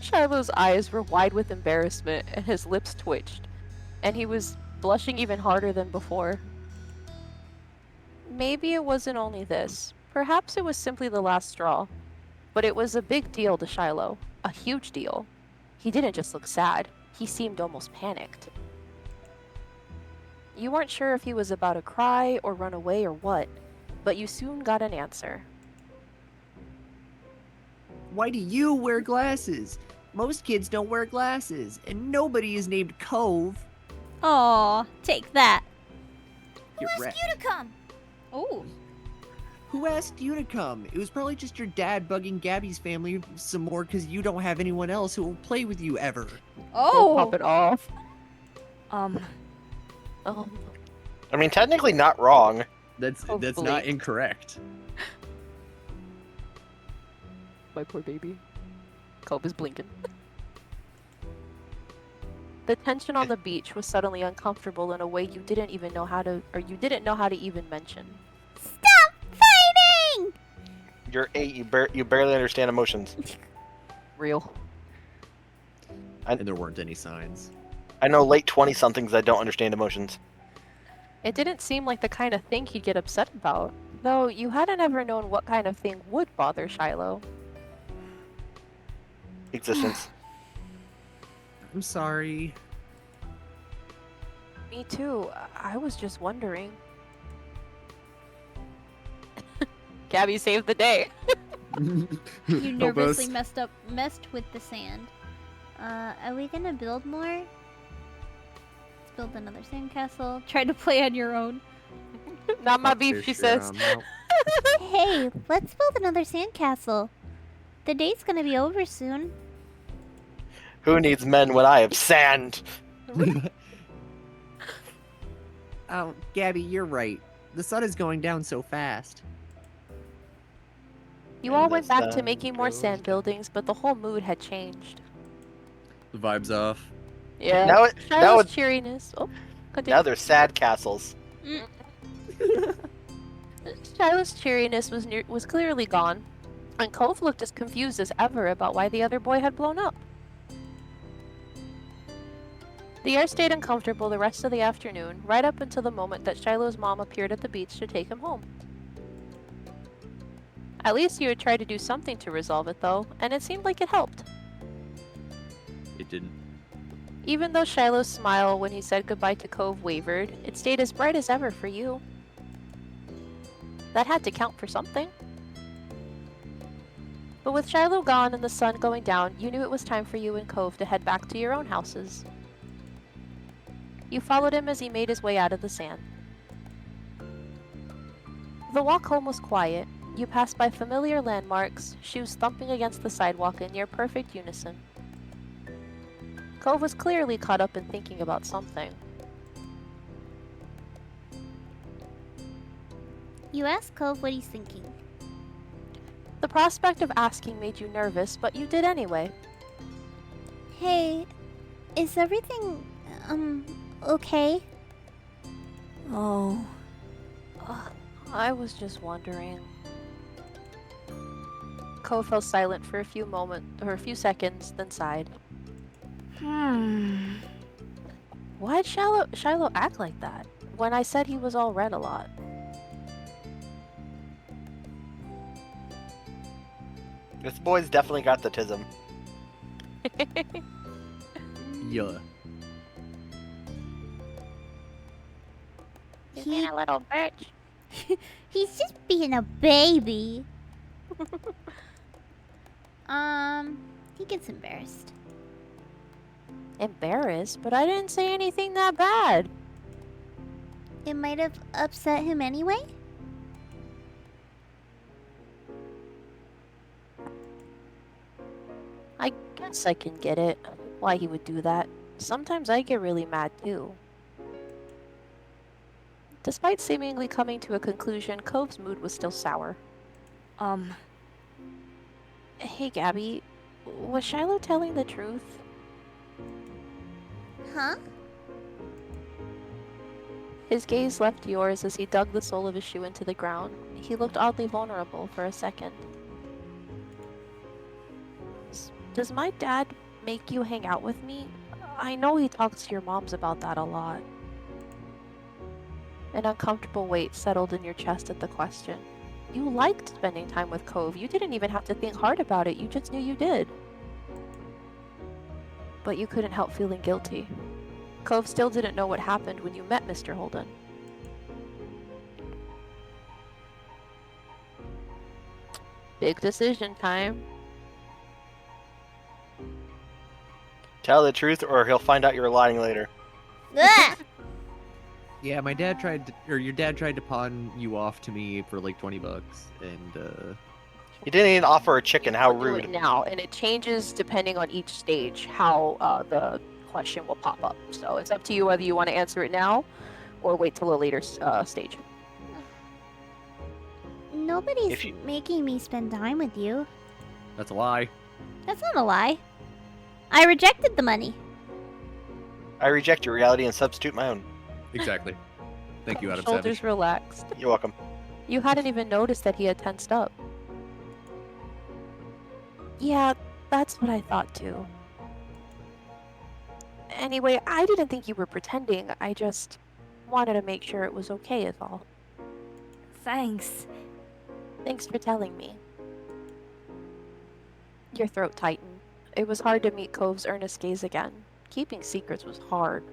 Shiloh's eyes were wide with embarrassment and his lips twitched, and he was blushing even harder than before. Maybe it wasn't only this. Perhaps it was simply the last straw. But it was a big deal to Shiloh. A huge deal. He didn't just look sad. He seemed almost panicked. You weren't sure if he was about to cry or run away or what, but you soon got an answer. Why do you wear glasses? Most kids don't wear glasses, and nobody is named Cove. Aw, take that. Get wrecked. You to come. Oh. Who asked you to come? It was probably just your dad bugging Gabby's family some more because you don't have anyone else who will play with you ever. Pop it off. um, I mean, technically not wrong. That's Hopefully. not incorrect. My poor baby. Cove is blinking. The tension on the beach was suddenly uncomfortable in a way you didn't know how to even mention. Stop fighting! You're 8. You barely understand emotions. Real. And there weren't any signs. I know late 20-somethings that don't understand emotions. It didn't seem like the kind of thing he'd get upset about, though you hadn't ever known what kind of thing would bother Shiloh. Existence. I'm sorry. Me too. I was just wondering. Gabby saved the day. You Help us. nervously messed with the sand. Are we gonna build more? Let's build another sandcastle. Try to play on your own. Not my Not beef, too she sure says. on that. Hey, let's build another sandcastle. The day's gonna be over soon. Who needs men when I have sand? Oh, Gabby, you're right. The sun is going down so fast. You all And went the back to sun making more goes sand down. buildings, but the whole mood had changed. The vibe's off. Yeah. Now Shiloh's cheeriness. Oh, continue. now they're sad castles. Shiloh's cheeriness was clearly gone, and Cove looked as confused as ever about why the other boy had blown up. The air stayed uncomfortable the rest of the afternoon, right up until the moment that Shiloh's mom appeared at the beach to take him home. At least you had tried to do something to resolve it, though, and it seemed like it helped. It didn't. Even though Shiloh's smile when he said goodbye to Cove wavered, it stayed as bright as ever for you. That had to count for something. But with Shiloh gone and the sun going down, you knew it was time for you and Cove to head back to your own houses. You followed him as he made his way out of the sand. The walk home was quiet. You passed by familiar landmarks, shoes thumping against the sidewalk in near perfect unison. Cove was clearly caught up in thinking about something. You ask Cove what he's thinking. The prospect of asking made you nervous, but you did anyway. Hey, is everything, okay? Oh. I was just wondering. Ko fell silent for a few seconds, then sighed. Why'd Shiloh act like that when I said he was all red a lot? This boy's definitely got the tism. Yeah. He's being a little bitch. He's just being a baby. He gets embarrassed. Embarrassed, but I didn't say anything that bad. It might have upset him anyway? I guess I can get it, why he would do that. Sometimes I get really mad too. Despite seemingly coming to a conclusion, Cove's mood was still sour. Hey Gabby, was Shiloh telling the truth? Huh? His gaze left yours as he dug the sole of his shoe into the ground. He looked oddly vulnerable for a second. Does my dad make you hang out with me? I know he talks to your moms about that a lot. An uncomfortable weight settled in your chest at the question. You liked spending time with Cove. You didn't even have to think hard about it. You just knew you did. But you couldn't help feeling guilty. Cove still didn't know what happened when you met Mr. Holden. Big decision time. Tell the truth, or he'll find out you're lying later. Ugh! Yeah, my dad tried to, or your dad tried to pawn you off to me for like $20, and He didn't even offer a chicken. How We'll do it rude. now, and it changes depending on each stage how the question will pop up. So it's up to you whether you want to answer it now or wait till a later stage. Nobody's If you- making me spend time with you. that's a lie. That's not a lie. I rejected the money. I reject your reality and substitute my own. Exactly. Thank you, Adam Shoulders Savage. relaxed. You're welcome. You hadn't even noticed that he had tensed up. Yeah, that's what I thought too. Anyway, I didn't think you were pretending. I just wanted to make sure it was okay is all. Thanks. Thanks for telling me. Your throat tightened. It was hard to meet Cove's earnest gaze again. Keeping secrets was hard.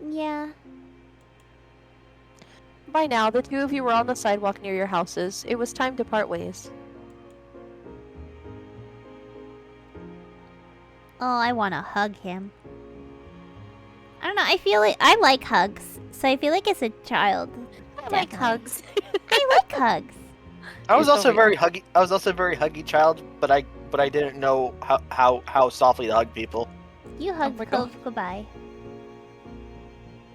Yeah. By now, the two of you were on the sidewalk near your houses. It was time to part ways. Oh, I want to hug him. I don't know. I feel like I like hugs, so I feel like as a child, I like definitely. hugs. I like hugs. I was You're also so very huggy. I was also a very huggy child, but I didn't know how softly to hug people. You hugged my God. Cove goodbye.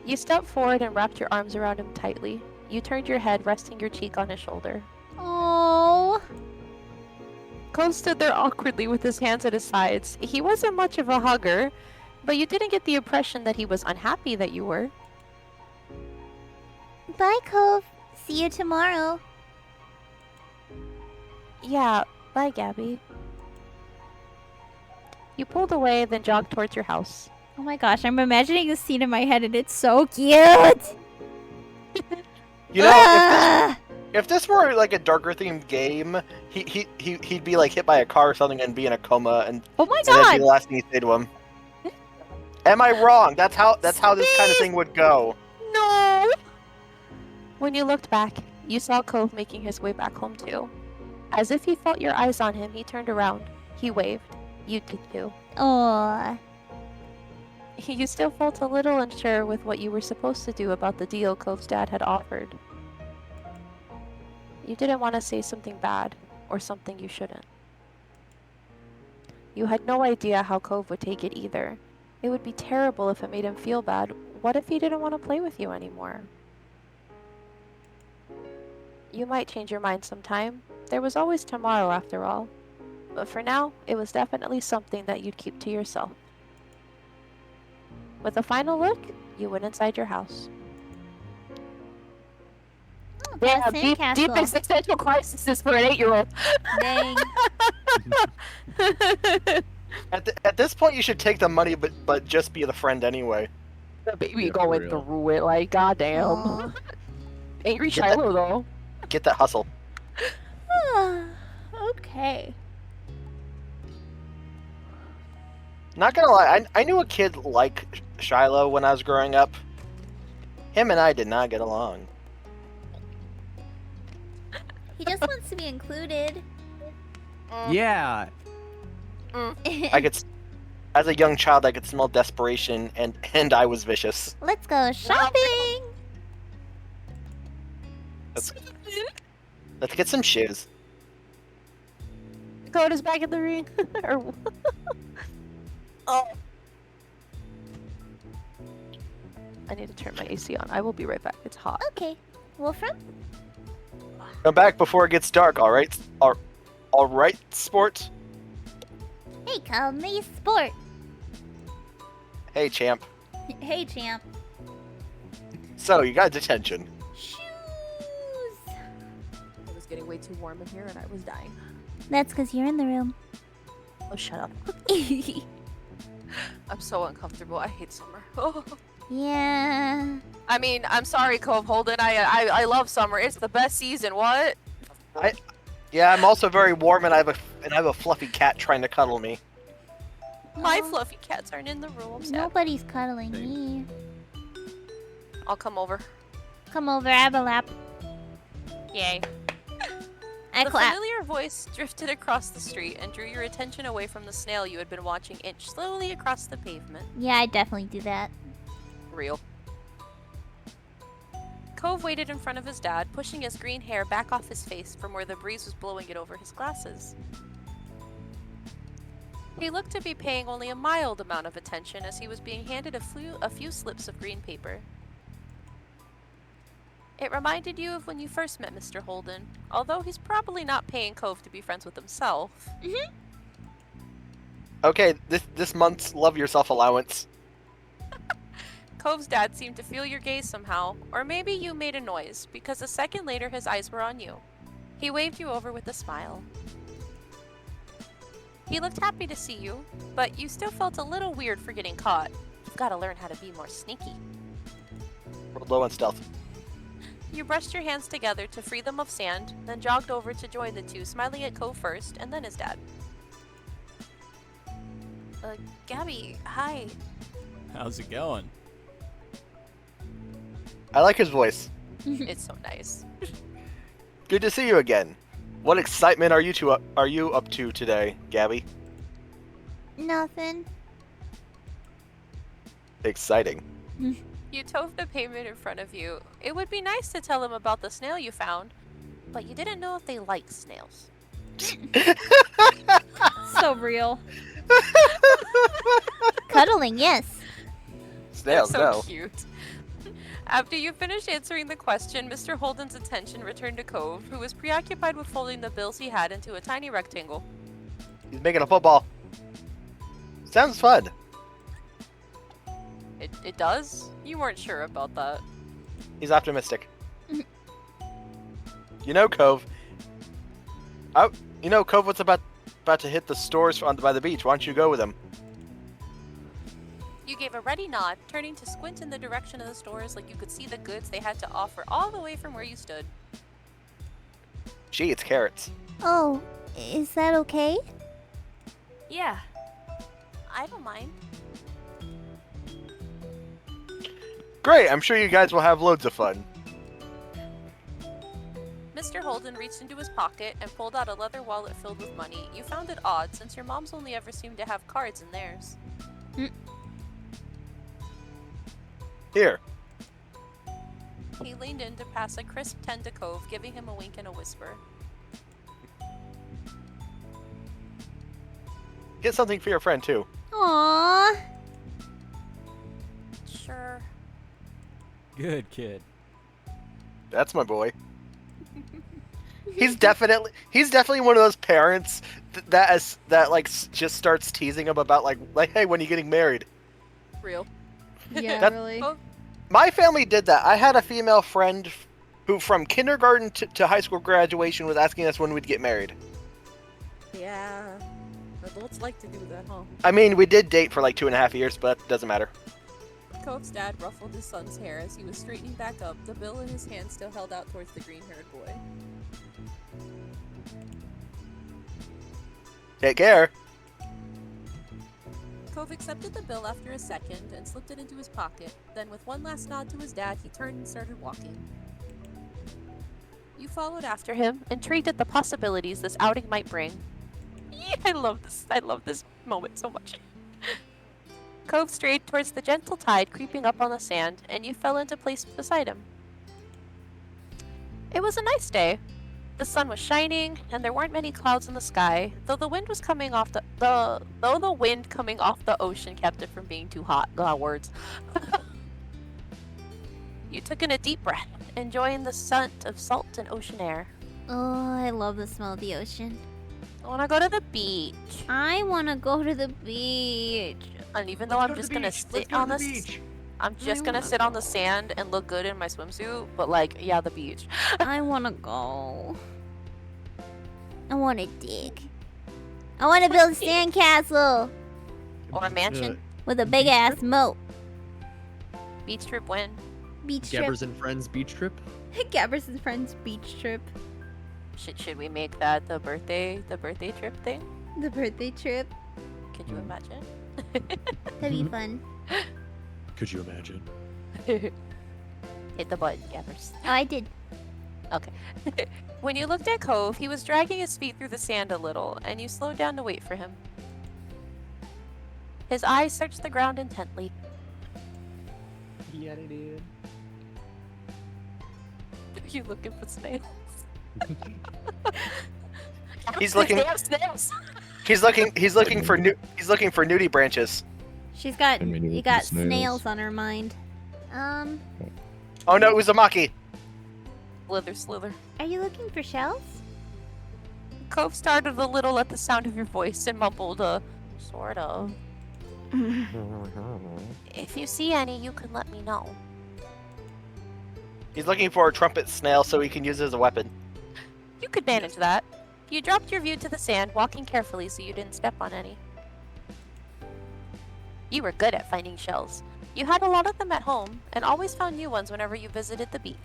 You stepped forward and wrapped your arms around him tightly. You turned your head, resting your cheek on his shoulder. Oh. Cove stood there awkwardly with his hands at his sides. He wasn't much of a hugger, but you didn't get the impression that he was unhappy that you were. Bye, Cove. See you tomorrow. Yeah, bye, Gabby. You pulled away, then jogged towards your house. Oh my gosh, I'm imagining this scene in my head and it's so cute. You know, Ah! if this were like a darker themed game, he'd be like hit by a car or something and be in a coma, and Oh my that'd be god. the last thing you say to him. Am I wrong? That's how this kind of thing would go. No! When you looked back, you saw Cove making his way back home too. As if he felt your eyes on him, he turned around. He waved. You did too. Oh. You still felt a little unsure with what you were supposed to do about the deal Cove's dad had offered. You didn't want to say something bad, or something you shouldn't. You had no idea how Cove would take it either. It would be terrible if it made him feel bad. What if he didn't want to play with you anymore? You might change your mind sometime. There was always tomorrow after all. But for now, it was definitely something that you'd keep to yourself. With a final look, you went inside your house. Oh, Yeah, past deep sandcastle. existential crisis for an 8-year-old. Dang. At this point, you should take the money, but just be the friend anyway. The baby Yeah, for going real. through it, like, goddamn. Aw. Angry Get that- Shiloh, though. Get that hustle. Okay. Not gonna lie, I knew a kid like Shiloh when I was growing up. Him and I did not get along. He just wants to be included. Yeah. I could, as a young child, I could smell desperation, and I was vicious. Let's go shopping. Let's get some shoes. Dakota's back in the ring. Or- oh. I need to turn my AC on. I will be right back. It's hot. Okay. Wolfram? Come back before it gets dark, all right? All right, sport. Hey, call me Sport. Hey, champ. Hey, champ. So you got detention. Shoes. It was getting way too warm in here and I was dying. That's because you're in the room. Oh, shut up. Yeah. I'm so uncomfortable. I hate summer. Oh. I mean, I'm sorry, Cove Holden. I love summer. It's the best season. What? Yeah, I'm also very warm, and I have a fluffy cat trying to cuddle me. My Oh. fluffy cats aren't in the room. I'm sad. Nobody's cuddling me. I'll come over. Come over, I have a lap. Yay. I The clap. familiar voice drifted across the street and drew your attention away from the snail you had been watching inch slowly across the pavement. Yeah, I definitely do that. Real. Cove waited in front of his dad, pushing his green hair back off his face from where the breeze was blowing it over his glasses. He looked to be paying only a mild amount of attention as he was being handed a few slips of green paper. It reminded you of when you first met Mr. Holden, although he's probably not paying Cove to be friends with himself. Okay, this month's love yourself allowance. Cove's dad seemed to feel your gaze somehow, or maybe you made a noise, because a second later his eyes were on you. He waved you over with a smile. He looked happy to see you, but you still felt a little weird for getting caught. You've got to learn how to be more sneaky. Rolled low on stealth. You brushed your hands together to free them of sand, then jogged over to join the two, smiling at Cove first, and then his dad. Gabby, hi. How's it going? I like his voice. It's so nice. Good to see you again. What excitement are you up to today, Gabby? Nothing. Exciting. You toved the pavement in front of you. It would be nice to tell him about the snail you found, but you didn't know if they liked snails. So real. Cuddling, yes. Snails, They're so no. cute. After you finished answering the question, Mr. Holden's attention returned to Cove, who was preoccupied with folding the bills he had into a tiny rectangle. He's making a football. Sounds fun. It does? You weren't sure about that. He's optimistic. You know, Cove. Cove what's about to hit the stores by the beach. Why don't you go with him? You gave a ready nod, turning to squint in the direction of the stores like you could see the goods they had to offer all the way from where you stood. Gee, it's carrots. Oh, is that okay? Yeah. I don't mind. Great, I'm sure you guys will have loads of fun. Mr. Holden reached into his pocket and pulled out a leather wallet filled with money. You found it odd, since your mom's only ever seemed to have cards in theirs. Here. He leaned in to pass a crisp 10 to Cove, giving him a wink and a whisper. Get something for your friend, too. Aww. Sure. Good kid. That's my boy. He's definitely one of those parents just starts teasing him about like hey, when are you getting married? Real. Yeah, That- really. Oh, My family did that. I had a female friend who, from kindergarten to high school graduation, was asking us when we'd get married. yeah. Adults like to do that, huh? I mean, we did date for like 2.5 years, but that doesn't matter. Cove's dad ruffled his son's hair as he was straightening back up, the bill in his hand still held out towards the green-haired boy. Take care. Cove accepted the bill after a second and slipped it into his pocket. Then, with one last nod to his dad, he turned and started walking. You followed after him, intrigued at the possibilities this outing might bring. I love this moment so much. Cove strayed towards the gentle tide creeping up on the sand, and you fell into place beside him. It was a nice day. The sun was shining, and there weren't many clouds in the sky, though the wind was coming off the wind coming off the ocean kept it from being too hot. Words. You took in a deep breath, enjoying the scent of salt and ocean air. Oh, I love the smell of the ocean. I want to go to the beach. I want to go to the beach. And even though I'm just gonna sit on the I'm just gonna sit on the sand and look good in my swimsuit, but like, yeah, the beach. I want to go. I want to dig. I want to build a sandcastle Or a mansion. with a big ass moat. Beach trip win. Beach trip. Gabbers and Friends beach trip. Gabbers and Friends beach trip. Should we make that the birthday trip thing? The birthday trip. Could you imagine? That'd be fun. Could you imagine? Hit the button, Gabbers. Oh, I did. Okay. When you looked at Cove, he was dragging his feet through the sand a little, and you slowed down to wait for him. His eyes searched the ground intently. Yeah, they did. You looking for snails? He's looking. Snails. He's looking for nudie branches. She's got. And when you You look got at snails. snails on her mind. Oh no, Uzumaki. Slither. Are you looking for shells? Cove started a little at the sound of your voice and mumbled, sort of. If you see any, you can let me know. He's looking for a trumpet snail so he can use it as a weapon. You could manage that. You dropped your view to the sand, walking carefully so you didn't step on any. You were good at finding shells. You had a lot of them at home, and always found new ones whenever you visited the beach.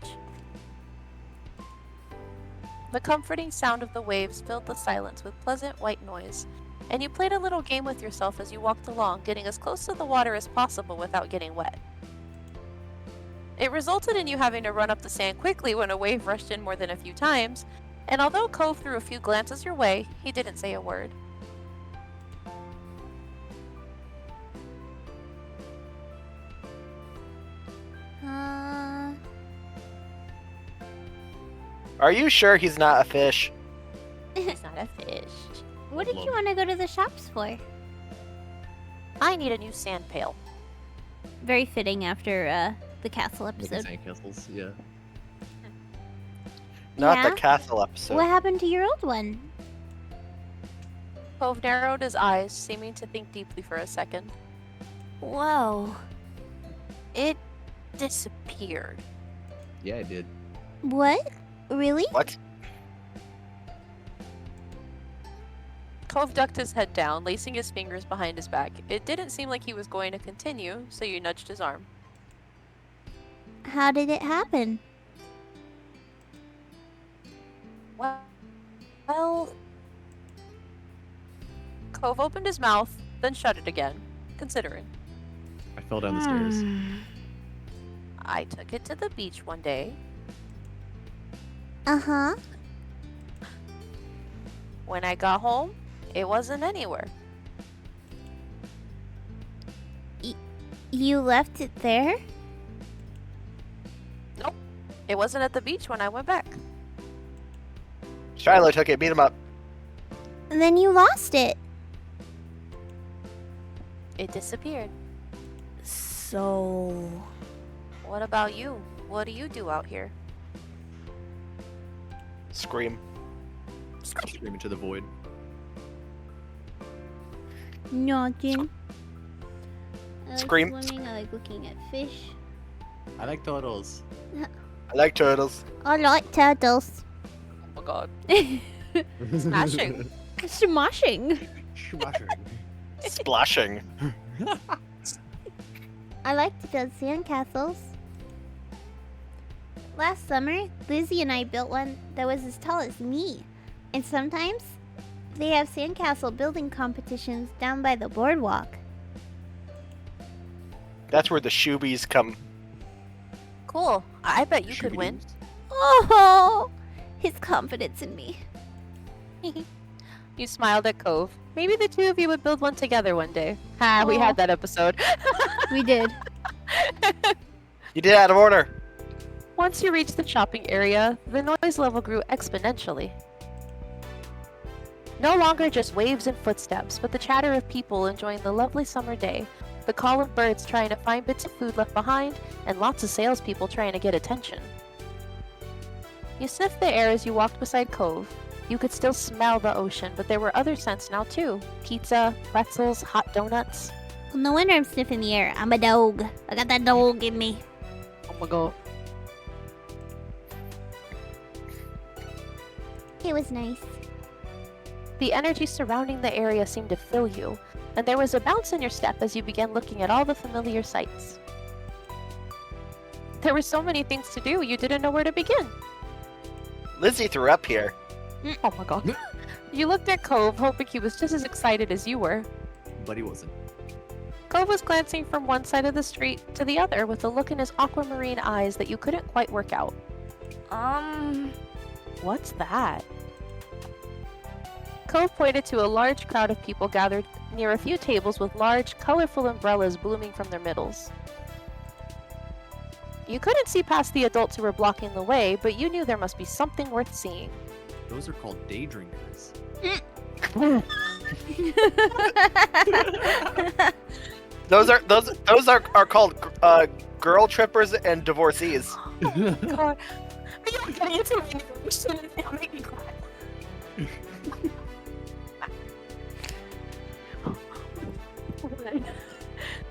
The comforting sound of the waves filled the silence with pleasant white noise, and you played a little game with yourself as you walked along, getting as close to the water as possible without getting wet. It resulted in you having to run up the sand quickly when a wave rushed in more than a few times, and although Cove threw a few glances your way, he didn't say a word. Are you sure he's not a fish? He's not a fish. What did you want to go to the shops for? I need a new sand pail. Very fitting after the castle Making episode. sandcastles, yeah. Not Yeah? the castle episode. What happened to your old one? Cove narrowed his eyes, seeming to think deeply for a second. Whoa. It disappeared. Yeah, I did. What? Really? What? Cove ducked his head down, lacing his fingers behind his back. It didn't seem like he was going to continue, so you nudged his arm. How did it happen? Well... Cove opened his mouth, then shut it again, considering. I fell down the stairs. Hmm. I took it to the beach one day. Uh-huh. When I got home, it wasn't anywhere. You left it there? Nope. It wasn't at the beach when I went back. Shiloh took it. Beat him up. And then you lost it. It disappeared. So... What about you? What do you do out here? Scream. Scream into the void. Nothing. I like Scream. swimming. I like looking at fish. I like turtles. I like turtles. I like turtles. Oh my god. Smashing. Smashing. Smashing. Splashing. I like to build sandcastles. Last summer, Lizzie and I built one that was as tall as me. And sometimes, they have sandcastle building competitions down by the boardwalk. That's where the shoobies come. Cool. I bet you could win. Oh, his confidence in me. You smiled at Cove. Maybe the two of you would build one together one day. Ha, we had that episode. We did. You did out of order. Once you reached the shopping area, the noise level grew exponentially. No longer just waves and footsteps, but the chatter of people enjoying the lovely summer day, the call of birds trying to find bits of food left behind, and lots of salespeople trying to get attention. You sniffed the air as you walked beside Cove. You could still smell the ocean, but there were other scents now too. Pizza, pretzels, hot donuts. Well, no wonder I'm sniffing the air. I'm a dog. I got that dog in me. Oh my god. It was nice. The energy surrounding the area seemed to fill you, and there was a bounce in your step as you began looking at all the familiar sights. There were so many things to do, you didn't know where to begin. Lizzie threw up here. Oh my god. You looked at Cove, hoping he was just as excited as you were. But he wasn't. Cove was glancing from one side of the street to the other with a look in his aquamarine eyes that you couldn't quite work out. What's that? Cove pointed to a large crowd of people gathered near a few tables with large, colorful umbrellas blooming from their middles. You couldn't see past the adults who were blocking the way, but you knew there must be something worth seeing. Those are called day drinkers. Those are called girl trippers and divorcees. God. Are you getting into my information and now make me cry?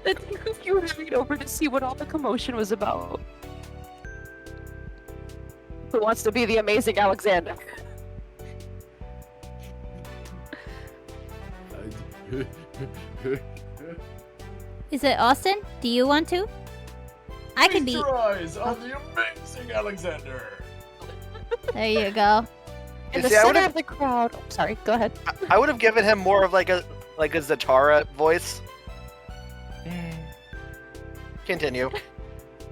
The two of you hurried over to see what all the commotion was about. Who wants to be the amazing Alexander? Is it Austin? Do you want to? I could be. Feast your eyes on the amazing Alexander. There you go. In You the see, I center would've- of the crowd. Oh, sorry, go ahead. I would have given him more of like a Zatara voice. Continue.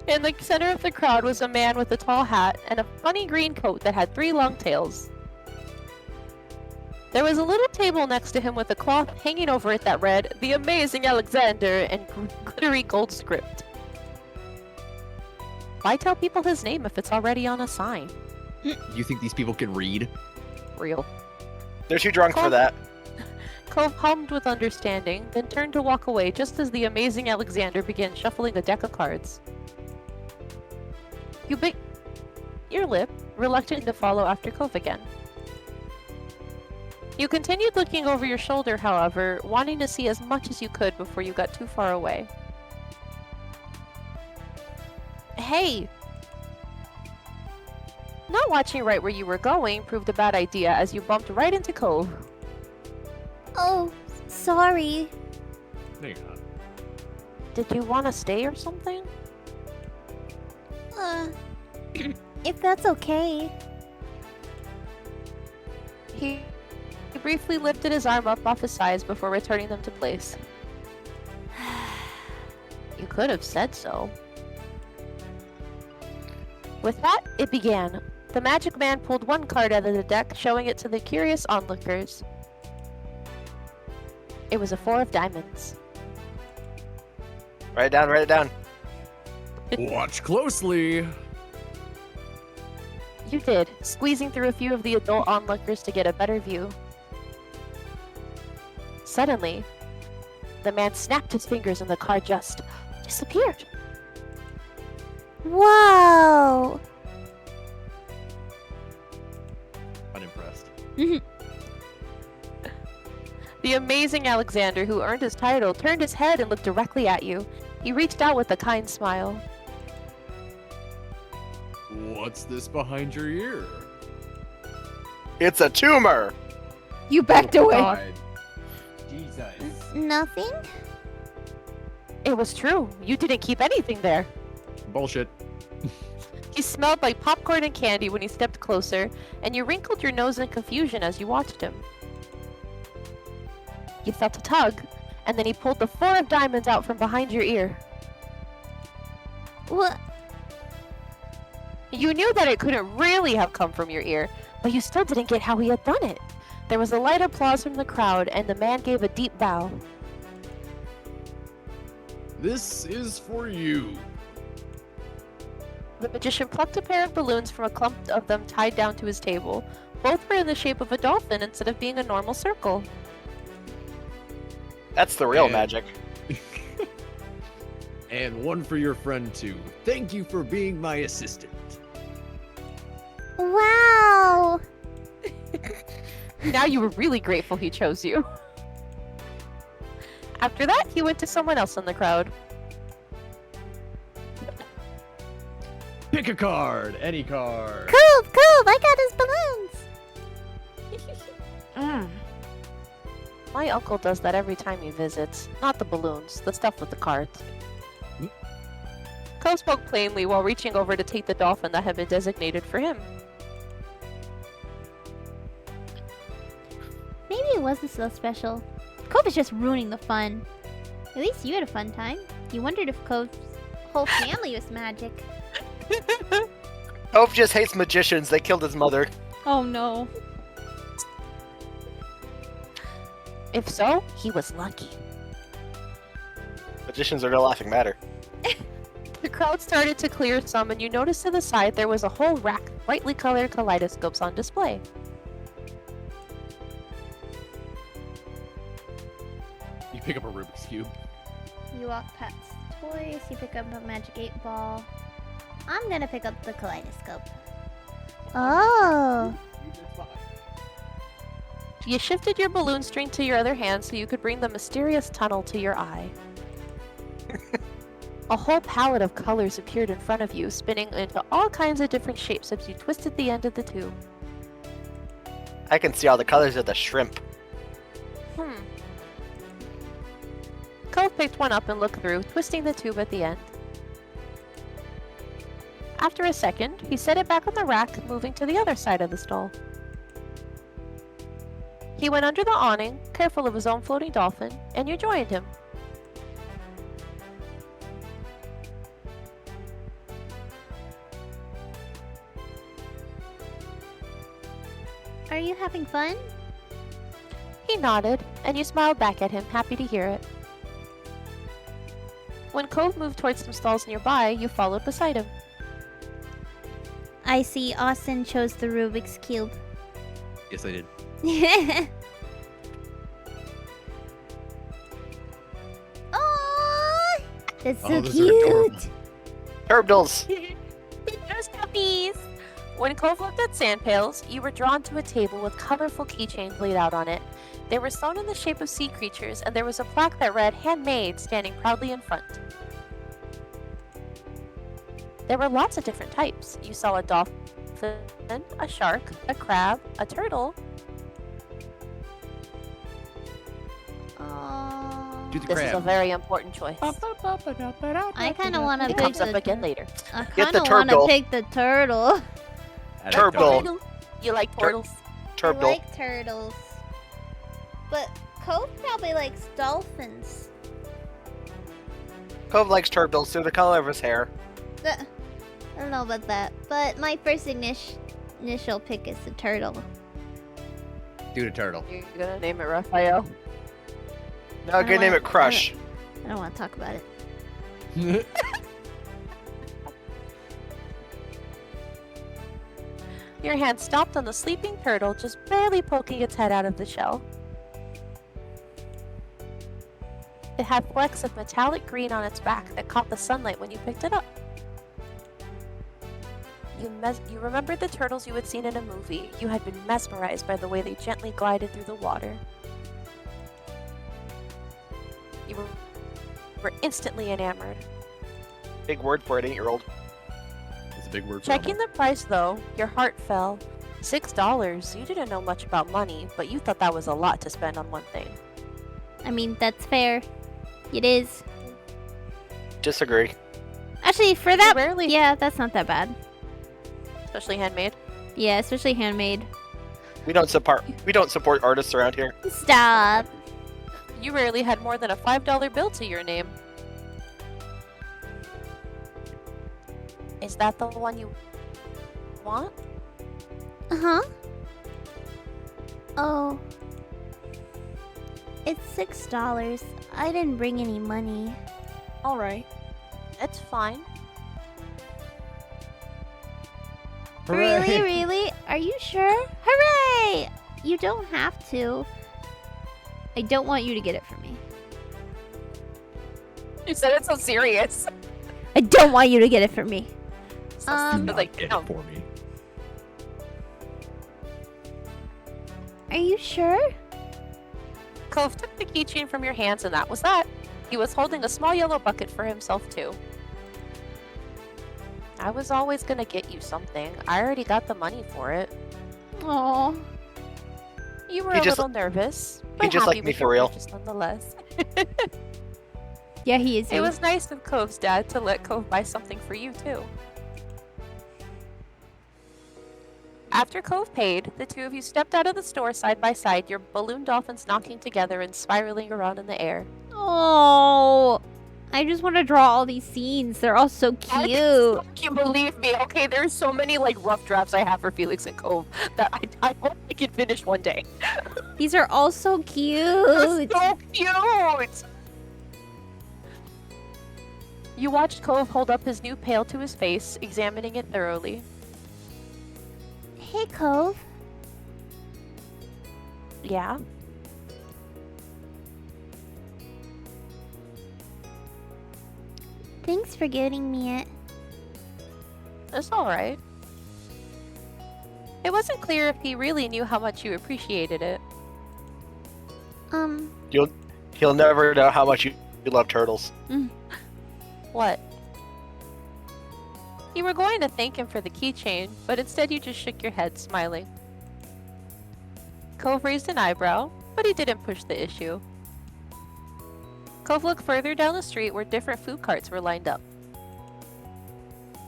In the center of the crowd was a man with a tall hat and a funny green coat that had 3 long tails. There was a little table next to him with a cloth hanging over it that read, "The Amazing Alexander," in glittery gold script. Why tell people his name if it's already on a sign? You think these people can read? Real. They're too drunk for that. Cove hummed with understanding, then turned to walk away just as the Amazing Alexander began shuffling a deck of cards. You bit your lip, reluctant to follow after Cove again. You continued looking over your shoulder, however, wanting to see as much as you could before you got too far away. Hey! Not watching right where you were going proved a bad idea as you bumped right into Cove. Oh, sorry. No, you're not. Did you want to stay or something? If that's okay. He briefly lifted his arm up off his sides before returning them to place. You could have said so. With that, it began. The magic man pulled one card out of the deck, showing it to the curious onlookers. It was a 4 of diamonds. Write it down. Watch closely. You did, squeezing through a few of the adult onlookers to get a better view. Suddenly, the man snapped his fingers and the card just disappeared. Whoa! Unimpressed. The amazing Alexander, who earned his title, turned his head and looked directly at you. He reached out with a kind smile. What's this behind your ear? It's a tumor. You backed away. God. Jesus. Nothing? It was true. You didn't keep anything there. Bullshit. He smelled like popcorn and candy when he stepped closer, and you wrinkled your nose in confusion as you watched him. You felt a tug, and then he pulled the 4 of diamonds out from behind your ear. What? You knew that it couldn't really have come from your ear, but you still didn't get how he had done it. There was a light applause from the crowd, and the man gave a deep bow. This is for you. The magician plucked a pair of balloons from a clump of them tied down to his table. Both were in the shape of a dolphin instead of being a normal circle. That's the real And- magic. And one for your friend too. Thank you for being my assistant. Wow. Now you were really grateful he chose you. After that, he went to someone else in the crowd. Pick a card, any card. Cool, I got his balloons. My uncle does that every time he visits. Not the balloons, the stuff with the cards. Cole spoke plainly while reaching over to take the dolphin that had been designated for him. Maybe it wasn't so special. Cove is just ruining the fun. At least you had a fun time. You wondered if Cove's whole family was magic. Hope just hates magicians. They killed his mother. Oh no. If so, he was lucky. Magicians are no laughing matter. The crowd started to clear some, and you noticed to the side there was a whole rack of brightly colored kaleidoscopes on display. You pick up a Rubik's Cube. You walk past toys, you pick up a magic 8-ball. I'm gonna pick up the kaleidoscope. Oh. You shifted your balloon string to your other hand so you could bring the mysterious tunnel to your eye. A whole palette of colors appeared in front of you, spinning into all kinds of different shapes as you twisted the end of the tube. I can see all the colors of the shrimp. Cove picked one up and looked through, twisting the tube at the end. After a second, he set it back on the rack, moving to the other side of the stall. He went under the awning, careful of his own floating dolphin, and you joined him. Are you having fun? He nodded, and you smiled back at him, happy to hear it. When Cove moved towards some stalls nearby, you followed beside him. I see Austin chose the Rubik's Cube. Yes, I did. Aww! That's so Oh, those are cute. adorable. Turtles. There's puppies! When Cove looked at sand pails, you were drawn to a table with colorful keychains laid out on it. They were sewn in the shape of sea creatures, and there was a plaque that read, "Handmade," standing proudly in front. There were lots of different types. You saw a dolphin, a shark, a crab, a turtle. Aww. Do the This is a crab. very important choice. I kind of want to It pick comes up the. again later. I Get kind the of want to turtle. pick the turtle. I like Turtle. turtles. You like turtles? Turtle. I like turtles. But Cove probably likes dolphins. Cove likes turtles through the color of his hair. I don't know about that. But my first initial pick is the turtle. Do the turtle. You're gonna name it Raphael. No, I good name want- it Crush. I don't want to talk about it. Your hand stopped on the sleeping turtle, just barely poking its head out of the shell. It had flecks of metallic green on its back that caught the sunlight when you picked it up. You remembered the turtles you had seen in a movie. You had been mesmerized by the way they gently glided through the water. You were instantly enamored. Big word for an 8-year-old. It's a big word. Checking the price, though, your heart fell. $6. You didn't know much about money, but you thought that was a lot to spend on one thing. I mean, that's fair. It is. Disagree. Actually, for that, rarely- yeah, that's not that bad. Especially handmade. Yeah, especially handmade. We don't support artists around here. Stop. You rarely had more than a $5 bill to your name. Is that the one you want? Uh-huh. Oh. It's $6. I didn't bring any money. Alright. It's fine. Really, really? Are you sure? Hooray! You don't have to. I don't want you to get it for me. You said it so serious. I don't want you to get it for me. Like, Get no. it for me. Are you sure? Cove took the keychain from your hands and that was that. He was holding a small yellow bucket for himself too. I was always gonna get you something. I already got the money for it. Oh. You were He a just- little nervous, but just happy liked me with for your real. purchase nonetheless. Yeah, he is. It was nice of Cove's dad to let Cove buy something for you too. After Cove paid, the two of you stepped out of the store side by side, your balloon dolphins knocking together and spiraling around in the air. Oh. I just want to draw all these scenes. They're all so cute. You believe me? Okay, there's so many like rough drafts I have for Felix and Cove that I hope I can finish one day. These are all so They're cute. so cute! You watched Cove hold up his new pail to his face, examining it thoroughly. Hey, Cove. Yeah? Thanks for getting me it. It's alright. It wasn't clear if he really knew how much you appreciated it. He'll never know how much you love turtles. What? You were going to thank him for the keychain, but instead you just shook your head, smiling. Cove raised an eyebrow, but he didn't push the issue. Cove looked further down the street where different food carts were lined up.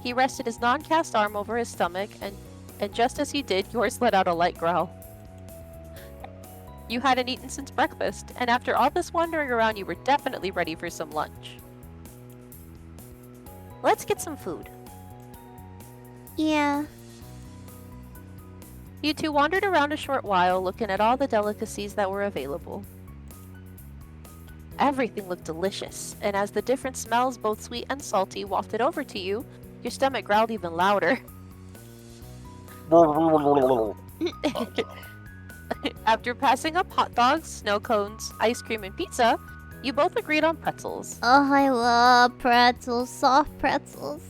He rested his non-cast arm over his stomach, and just as he did, yours let out a light growl. You hadn't eaten since breakfast, and after all this wandering around, you were definitely ready for some lunch. Let's get some food. Yeah. You two wandered around a short while, looking at all the delicacies that were available. Everything looked delicious, and as the different smells, both sweet and salty, wafted over to you, your stomach growled even louder. After passing up hot dogs, snow cones, ice cream, and pizza, you both agreed on pretzels. Oh, I love pretzels. Soft pretzels.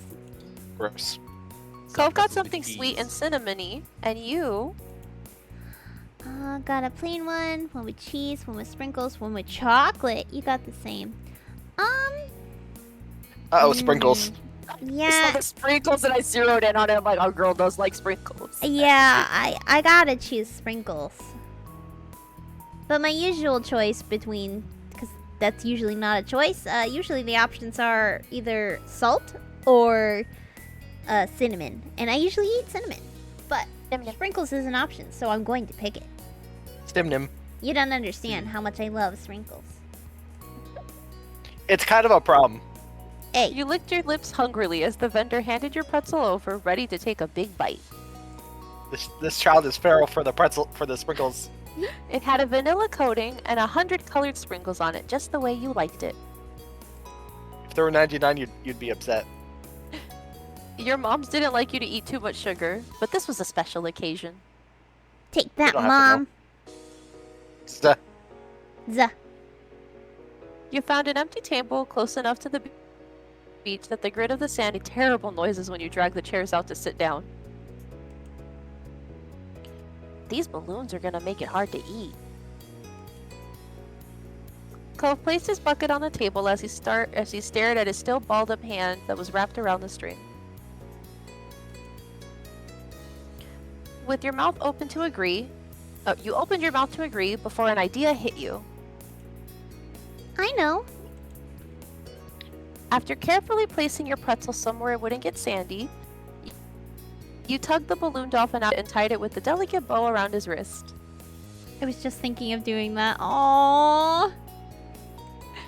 Gross. Cove got something sweet and cinnamony, and you... Got a plain one with cheese, one with sprinkles, one with chocolate. You got the same. Uh-oh, sprinkles. I saw Yeah, the sprinkles and I zeroed in on it. I'm like, our girl does like sprinkles. yeah, I gotta choose sprinkles. But my usual choice between, because that's usually not a choice, usually the options are either salt or cinnamon. And I usually eat cinnamon. But sprinkles is an option, so I'm going to pick it. Stimnim. You don't understand how much I love sprinkles. It's kind of a problem. Hey, You licked your lips hungrily as the vendor handed your pretzel over, ready to take a big bite. This child is feral for the sprinkles. It had a vanilla coating and 100 colored sprinkles on it, just the way you liked it. If there were 99, you'd be upset. Your moms didn't like you to eat too much sugar, but this was a special occasion. take that, don't have to Mom. Stuh. Zuh. You found an empty table close enough to the beach that the grit of the sand made terrible noises when you drag the chairs out to sit down. These balloons are gonna make it hard to eat. Cove placed his bucket on the table as he stared at his still balled-up hand that was wrapped around the string. With your mouth open to agree, you opened your mouth to agree before an idea hit you. I know. After carefully placing your pretzel somewhere it wouldn't get sandy, you tugged the balloon dolphin out and tied it with the delicate bow around his wrist. I was just thinking of doing that. Aww.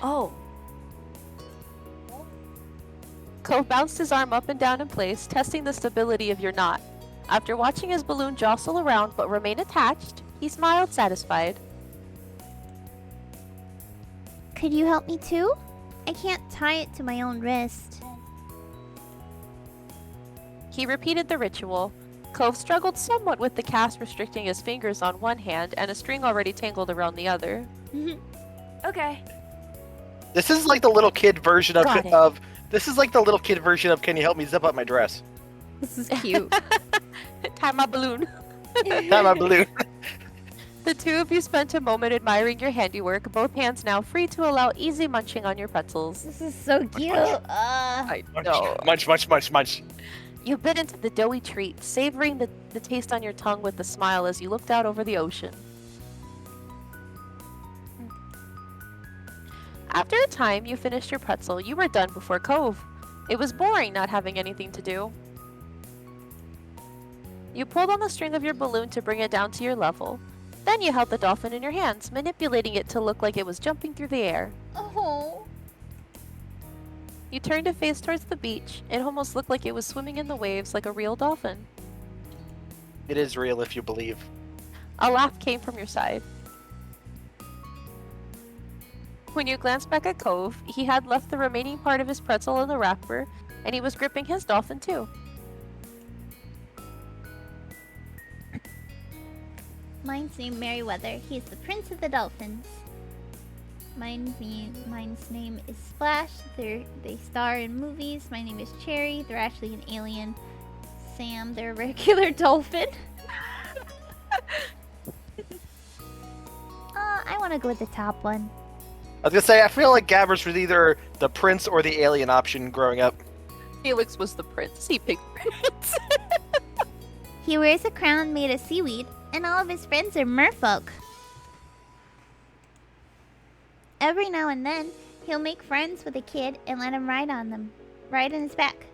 Oh. Cove bounced his arm up and down in place, testing the stability of your knot. After watching his balloon jostle around but remain attached, he smiled satisfied. Could you help me too? I can't tie it to my own wrist. He repeated the ritual. Cove struggled somewhat with the cast restricting his fingers on one hand and a string already tangled around the other. Okay. This is like the little kid version Got it. of this is like the little kid version of Can you help me zip up my dress? This is cute. Tie my balloon. Tie my balloon. The two of you spent a moment admiring your handiwork, both hands now free to allow easy munching on your pretzels. This is so cute. I know. Munch, munch, munch, munch. You bit into the doughy treat, savoring the taste on your tongue with a smile as you looked out over the ocean. After a time, you finished your pretzel. You were done before Cove. It was boring not having anything to do. You pulled on the string of your balloon to bring it down to your level. Then you held the dolphin in your hands, manipulating it to look like it was jumping through the air. Oh. You turned to face towards the beach. It almost looked like it was swimming in the waves like a real dolphin. It is real if you believe. A laugh came from your side. When you glanced back at Cove, he had left the remaining part of his pretzel in the wrapper, and he was gripping his dolphin too. Mine's named Merryweather. He's the prince of the dolphins. Mine's name is Splash. They star in movies. My name is Cherry. They're actually an alien. Sam, they're a regular dolphin. I want to go with the top one. I was gonna say I feel like Gabbers was either the prince or the alien option growing up. Felix was the prince. He picked Prince. He wears a crown made of seaweed, and all of his friends are merfolk. Every now and then, he'll make friends with a kid and let him ride on them. Ride on his back.